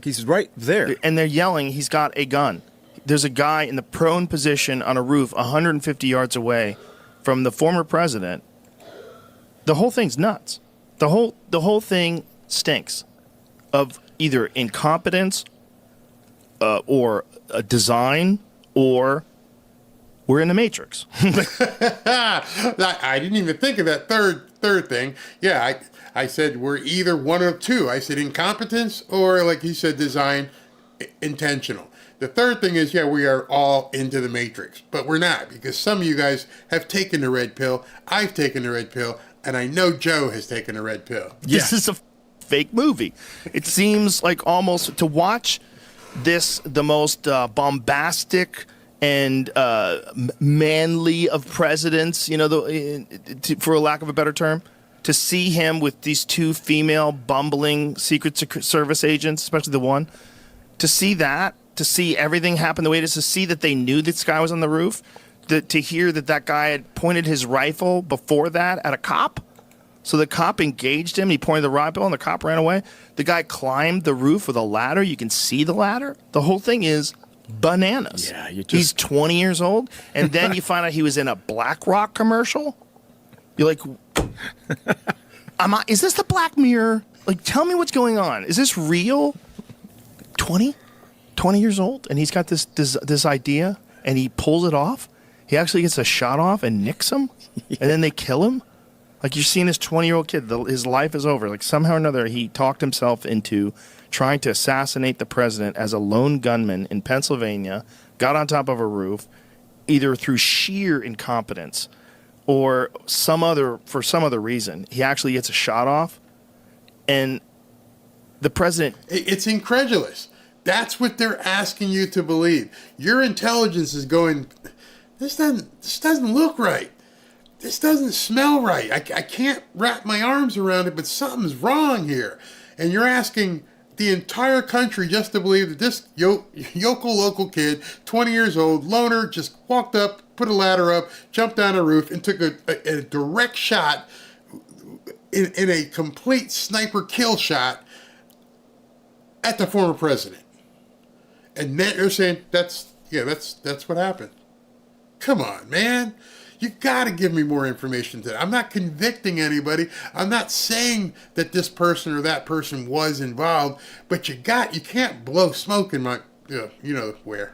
he's right there. And they're yelling, he's got a gun. There's a guy in the prone position on a roof 150 yards away from the former president. The whole thing's nuts. The whole thing stinks of either incompetence or a design or we're in the Matrix. I didn't even think of that third thing. Yeah, I said we're either one of two. I said incompetence or, like he said, design intentional. The third thing is, we are all into the Matrix, but we're not because some of you guys have taken the red pill. I've taken the red pill, and I know Joe has taken the red pill. This is a fake movie. It seems like almost to watch this, the most bombastic and manly of presidents, for a lack of a better term, to see him with these two female bumbling Secret Service agents, especially the one, to see that, to see everything happen the way it is, to see that they knew this guy was on the roof, to hear that guy had pointed his rifle before that at a cop. So the cop engaged him, he pointed the rifle, and the cop ran away. The guy climbed the roof with a ladder. You can see the ladder. The whole thing is bananas. Yeah, he's 20 years old, and then you find out he was in a BlackRock commercial. You're like, is this the Black Mirror? Like, tell me what's going on. Is this real? 20 years old, and he's got this idea, and he pulls it off. He actually gets a shot off and nicks him, and then they kill him. Like, you're seeing this 20-year-old kid, his life is over. Like, somehow or another, he talked himself into trying to assassinate the president as a lone gunman in Pennsylvania, got on top of a roof, either through sheer incompetence or for some other reason. He actually gets a shot off, and the president... It's incredulous. That's what they're asking you to believe. Your intelligence is going, this doesn't look right. This doesn't smell right. I can't wrap my arms around it, but something's wrong here. And you're asking the entire country just to believe that this yokel local kid, 20 years old, loner, just walked up, put a ladder up, jumped down a roof, and took a direct shot in a complete sniper kill shot at the former president. And they're saying that's what happened. Come on, man. You got to give me more information today. I'm not convicting anybody. I'm not saying that this person or that person was involved, but you can't blow smoke in my, you know where.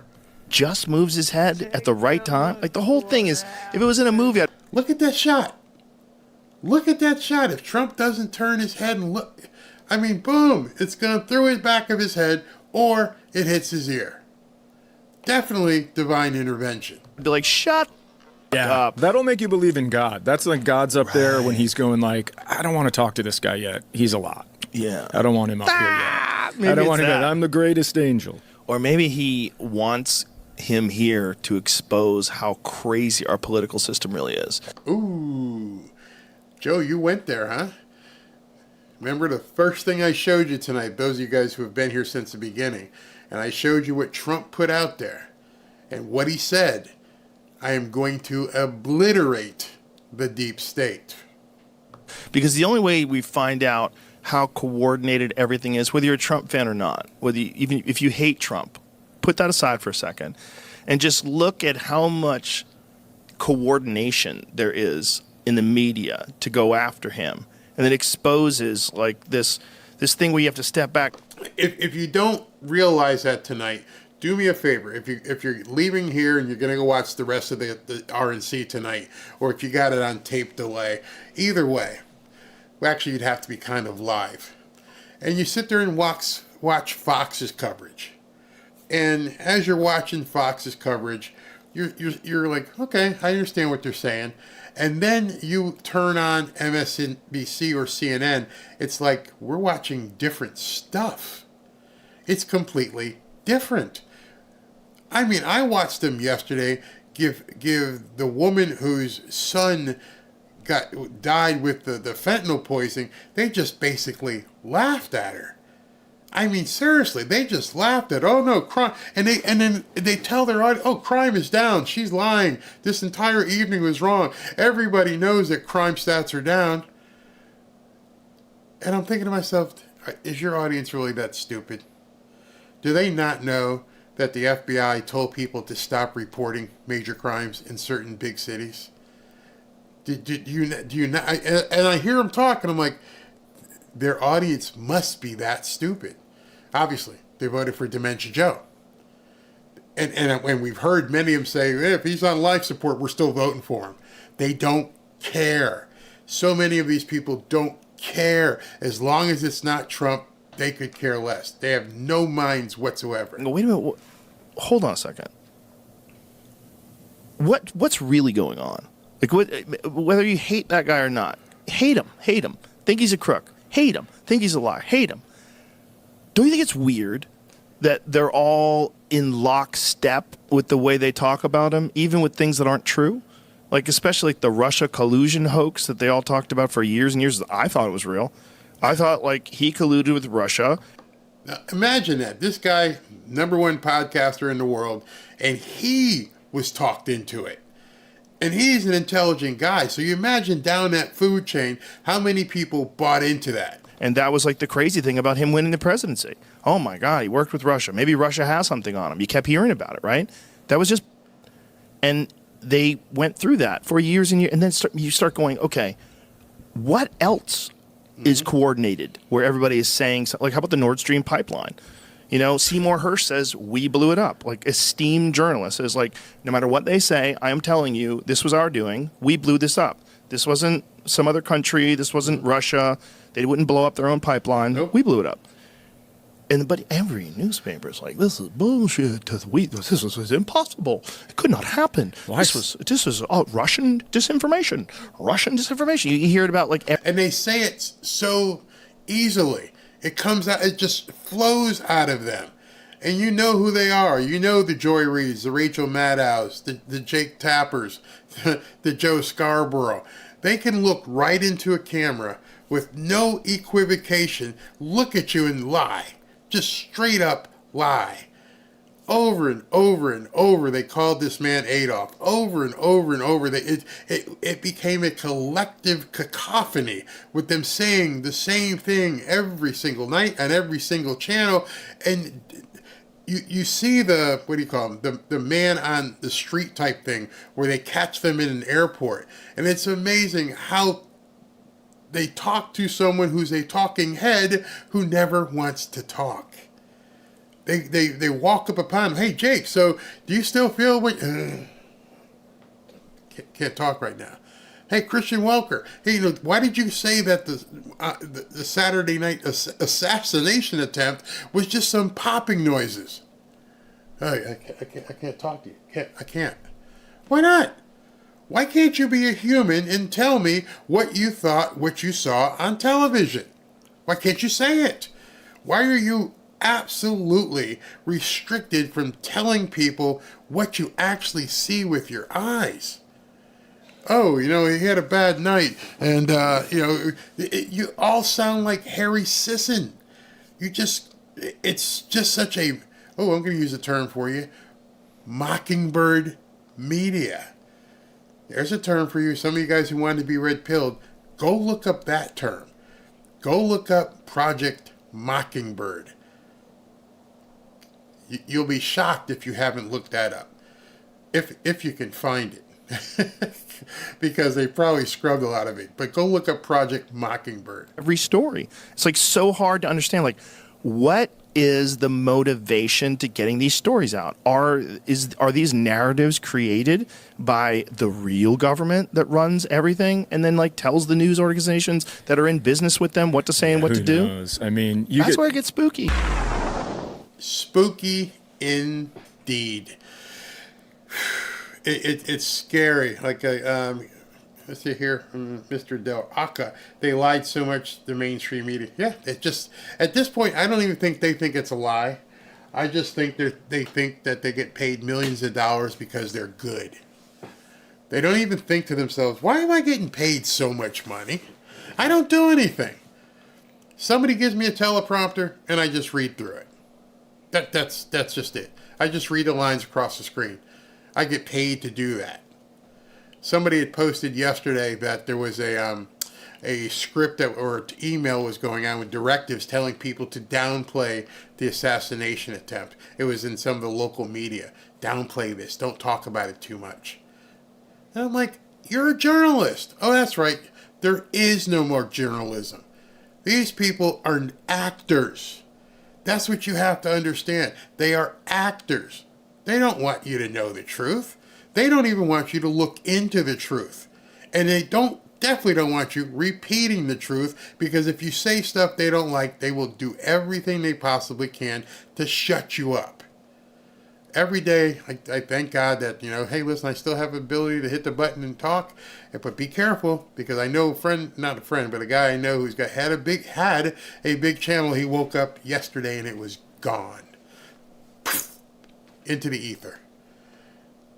Just moves his head at the right time. Like, the whole thing is, if it was in a movie, look at that shot. Look at that shot. If Trump doesn't turn his head and look, I mean, boom, it's going through his back of his head or it hits his ear. Definitely divine intervention. Be like, shut up. That'll make you believe in God. That's like God's up there when he's going like, I don't want to talk to this guy yet. He's a lot. Yeah. I don't want him up here yet. I don't want him. I'm the greatest angel. Or maybe he wants him here to expose how crazy our political system really is. Ooh. Joe, you went there, huh? Remember the first thing I showed you tonight, those of you guys who have been here since the beginning, and I showed you what Trump put out there and what he said. I am going to obliterate the deep state. Because the only way we find out how coordinated everything is, whether you're a Trump fan or not, even if you hate Trump, put that aside for a second, and just look at how much coordination there is in the media to go after him. And it exposes like this thing where you have to step back. If you don't realize that tonight, do me a favor. If you're leaving here and you're going to go watch the rest of the RNC tonight, or if you got it on tape delay, either way, well, actually you'd have to be kind of live. And you sit there and watch Fox's coverage. And as you're watching Fox's coverage, you're like, okay, I understand what they're saying. And then you turn on MSNBC or CNN, it's like we're watching different stuff. It's completely different. I mean, I watched them yesterday give the woman whose son died with the fentanyl poisoning, they just basically laughed at her. I mean, seriously, they just laughed at, oh no, crime, and then they tell their audience, oh, crime is down, she's lying, this entire evening was wrong, everybody knows that crime stats are down. And I'm thinking to myself, is your audience really that stupid? Do they not know that the FBI told people to stop reporting major crimes in certain big cities? Do you not? And I hear them talking, I'm like, their audience must be that stupid. Obviously, they voted for Dementia Joe. And we've heard many of them say, hey, if he's on life support, we're still voting for him. They don't care. So many of these people don't care. As long as it's not Trump, they could care less. They have no minds whatsoever. Wait a minute. Hold on a second. What's really going on? Like, whether you hate that guy or not, hate him. Think he's a crook. Hate him. Think he's a liar. Hate him. Don't you think it's weird that they're all in lockstep with the way they talk about him, even with things that aren't true? Like, especially like the Russia collusion hoax that they all talked about for years and years. I thought it was real. I thought, like, he colluded with Russia. Now, imagine that. This guy, #1 podcaster in the world, and he was talked into it. And he's an intelligent guy. So you imagine down that food chain, how many people bought into that? And that was like the crazy thing about him winning the presidency. Oh my God, he worked with Russia. Maybe Russia has something on him. You kept hearing about it, right? That was just, and they went through that for years and years. And then you start going, okay, what else is coordinated where everybody is saying, like, how about the Nord Stream pipeline? You know, Seymour Hersh says, we blew it up. Like, esteemed journalist is like, no matter what they say, I am telling you, this was our doing. We blew this up. This wasn't some other country. This wasn't Russia. They wouldn't blow up their own pipeline. Nope. We blew it up. But every newspaper is like, this is bullshit. This was impossible. It could not happen. This was Russian disinformation. You hear it about, like... And they say it so easily. It comes out, it just flows out of them. And you know who they are. You know the Joy Reids, the Rachel Maddows, the Jake Tappers, the Joe Scarborough. They can look right into a camera with no equivocation, look at you and lie. Just straight up lie. over and over and over, they called this man Adolf. Over and over and over, it became a collective cacophony with them saying the same thing every single night on every single channel. And you see the, what do you call them, the man on the street type thing where they catch them in an airport. And it's amazing how they talk to someone who's a talking head who never wants to talk. They walk up upon him. Hey, Jake, so do you still feel what... can't talk right now. Hey, Christian Welker. Hey, why did you say that the Saturday night assassination attempt was just some popping noises? I can't talk to you. I can't. Why not? Why can't you be a human and tell me what you thought, what you saw on television? Why can't you say it? Why are you absolutely restricted from telling people what you actually see with your eyes? Oh, he had a bad night, and you all sound like Harry Sisson. It's just such a, I'm going to use a term for you, mockingbird media. There's a term for you. Some of you guys who wanted to be red-pilled, go look up that term. Go look up Project Mockingbird. You'll be shocked if you haven't looked that up. If you can find it. Because they probably scrubbed a lot of it. But go look up Project Mockingbird. Every story. It's like so hard to understand. Like, what is the motivation to getting these stories out? Are these narratives created by the real government that runs everything and then like tells the news organizations that are in business with them what to say and what to do? Knows? I mean, that's where it gets spooky. Spooky indeed. It's scary. Like let's see here, Mr. Del Aca. They lied so much, the mainstream media. Yeah, it just, at this point, I don't even think they think it's a lie. I just think they think that they get paid millions of dollars because they're good. They don't even think to themselves, why am I getting paid so much money? I don't do anything. Somebody gives me a teleprompter and I just read through it. That's just it. I just read the lines across the screen. I get paid to do that. Somebody had posted yesterday that there was a script or email was going on with directives telling people to downplay the assassination attempt. It was in some of the local media. Downplay this. Don't talk about it too much. And I'm like, you're a journalist. Oh, that's right. There is no more journalism. These people are actors. That's what you have to understand. They are actors. They don't want you to know the truth. They don't even want you to look into the truth. And they definitely don't want you repeating the truth, because if you say stuff they don't like, they will do everything they possibly can to shut you up. Every day, I thank God that, hey, listen, I still have the ability to hit the button and talk, but be careful, because I know a guy I know who's had a big channel. He woke up yesterday and it was gone. Into the ether.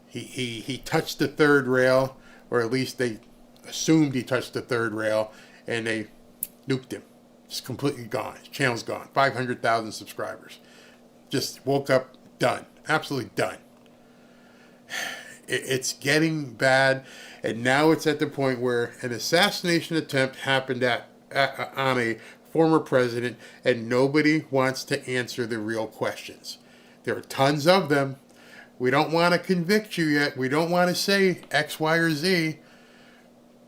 He touched the third rail, or at least they assumed he touched the third rail, and they nuked him. It's completely gone. His channel's gone. 500,000 subscribers. Just woke up, done. Absolutely done. It's getting bad, and now it's at the point where an assassination attempt happened on a former president, and nobody wants to answer the real questions. There are tons of them. We don't want to convict you yet. We don't want to say X, Y, or Z.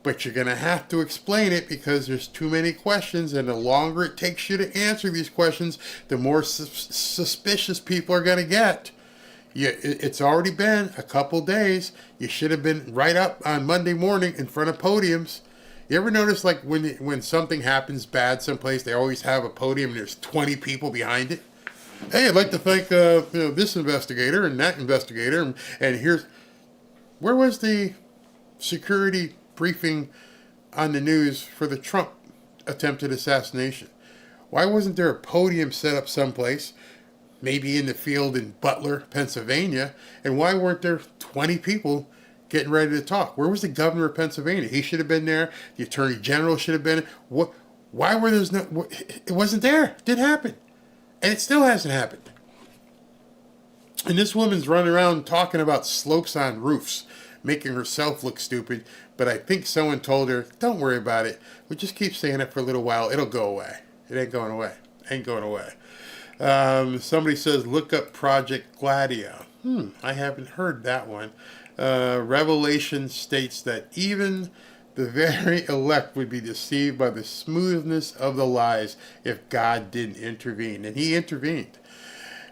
But you're going to have to explain it, because there's too many questions. And the longer it takes you to answer these questions, the more suspicious people are going to get. It's already been a couple days. You should have been right up on Monday morning in front of podiums. You ever notice, like, when something happens bad someplace, they always have a podium and there's 20 people behind it? Hey, I'd like to thank this investigator and that investigator, and where was the security briefing on the news for the Trump attempted assassination? Why wasn't there a podium set up someplace, maybe in the field in Butler, Pennsylvania, and why weren't there 20 people getting ready to talk? Where was the governor of Pennsylvania? He should have been there. The attorney general should have been there. Why were there it wasn't there? It didn't happen. And it still hasn't happened. And this woman's running around talking about slopes on roofs, making herself look stupid. But I think someone told her, don't worry about it. We'll just keep saying it for a little while. It'll go away. It ain't going away. Ain't going away. Somebody says, look up Project Gladio. I haven't heard that one. Revelation states that even the very elect would be deceived by the smoothness of the lies if God didn't intervene. And he intervened.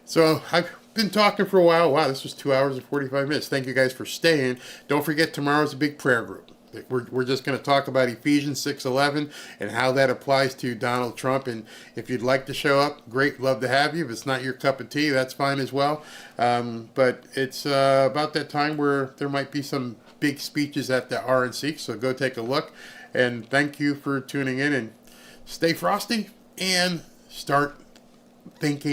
So I've been talking for a while. Wow, this was 2 hours and 45 minutes. Thank you guys for staying. Don't forget, tomorrow's a big prayer group. We're just going to talk about Ephesians 6:11 and how that applies to Donald Trump. And if you'd like to show up, great, love to have you. If it's not your cup of tea, that's fine as well. But it's about that time where there might be some big speeches at the RNC, so go take a look. And thank you for tuning in, and stay frosty and start thinking.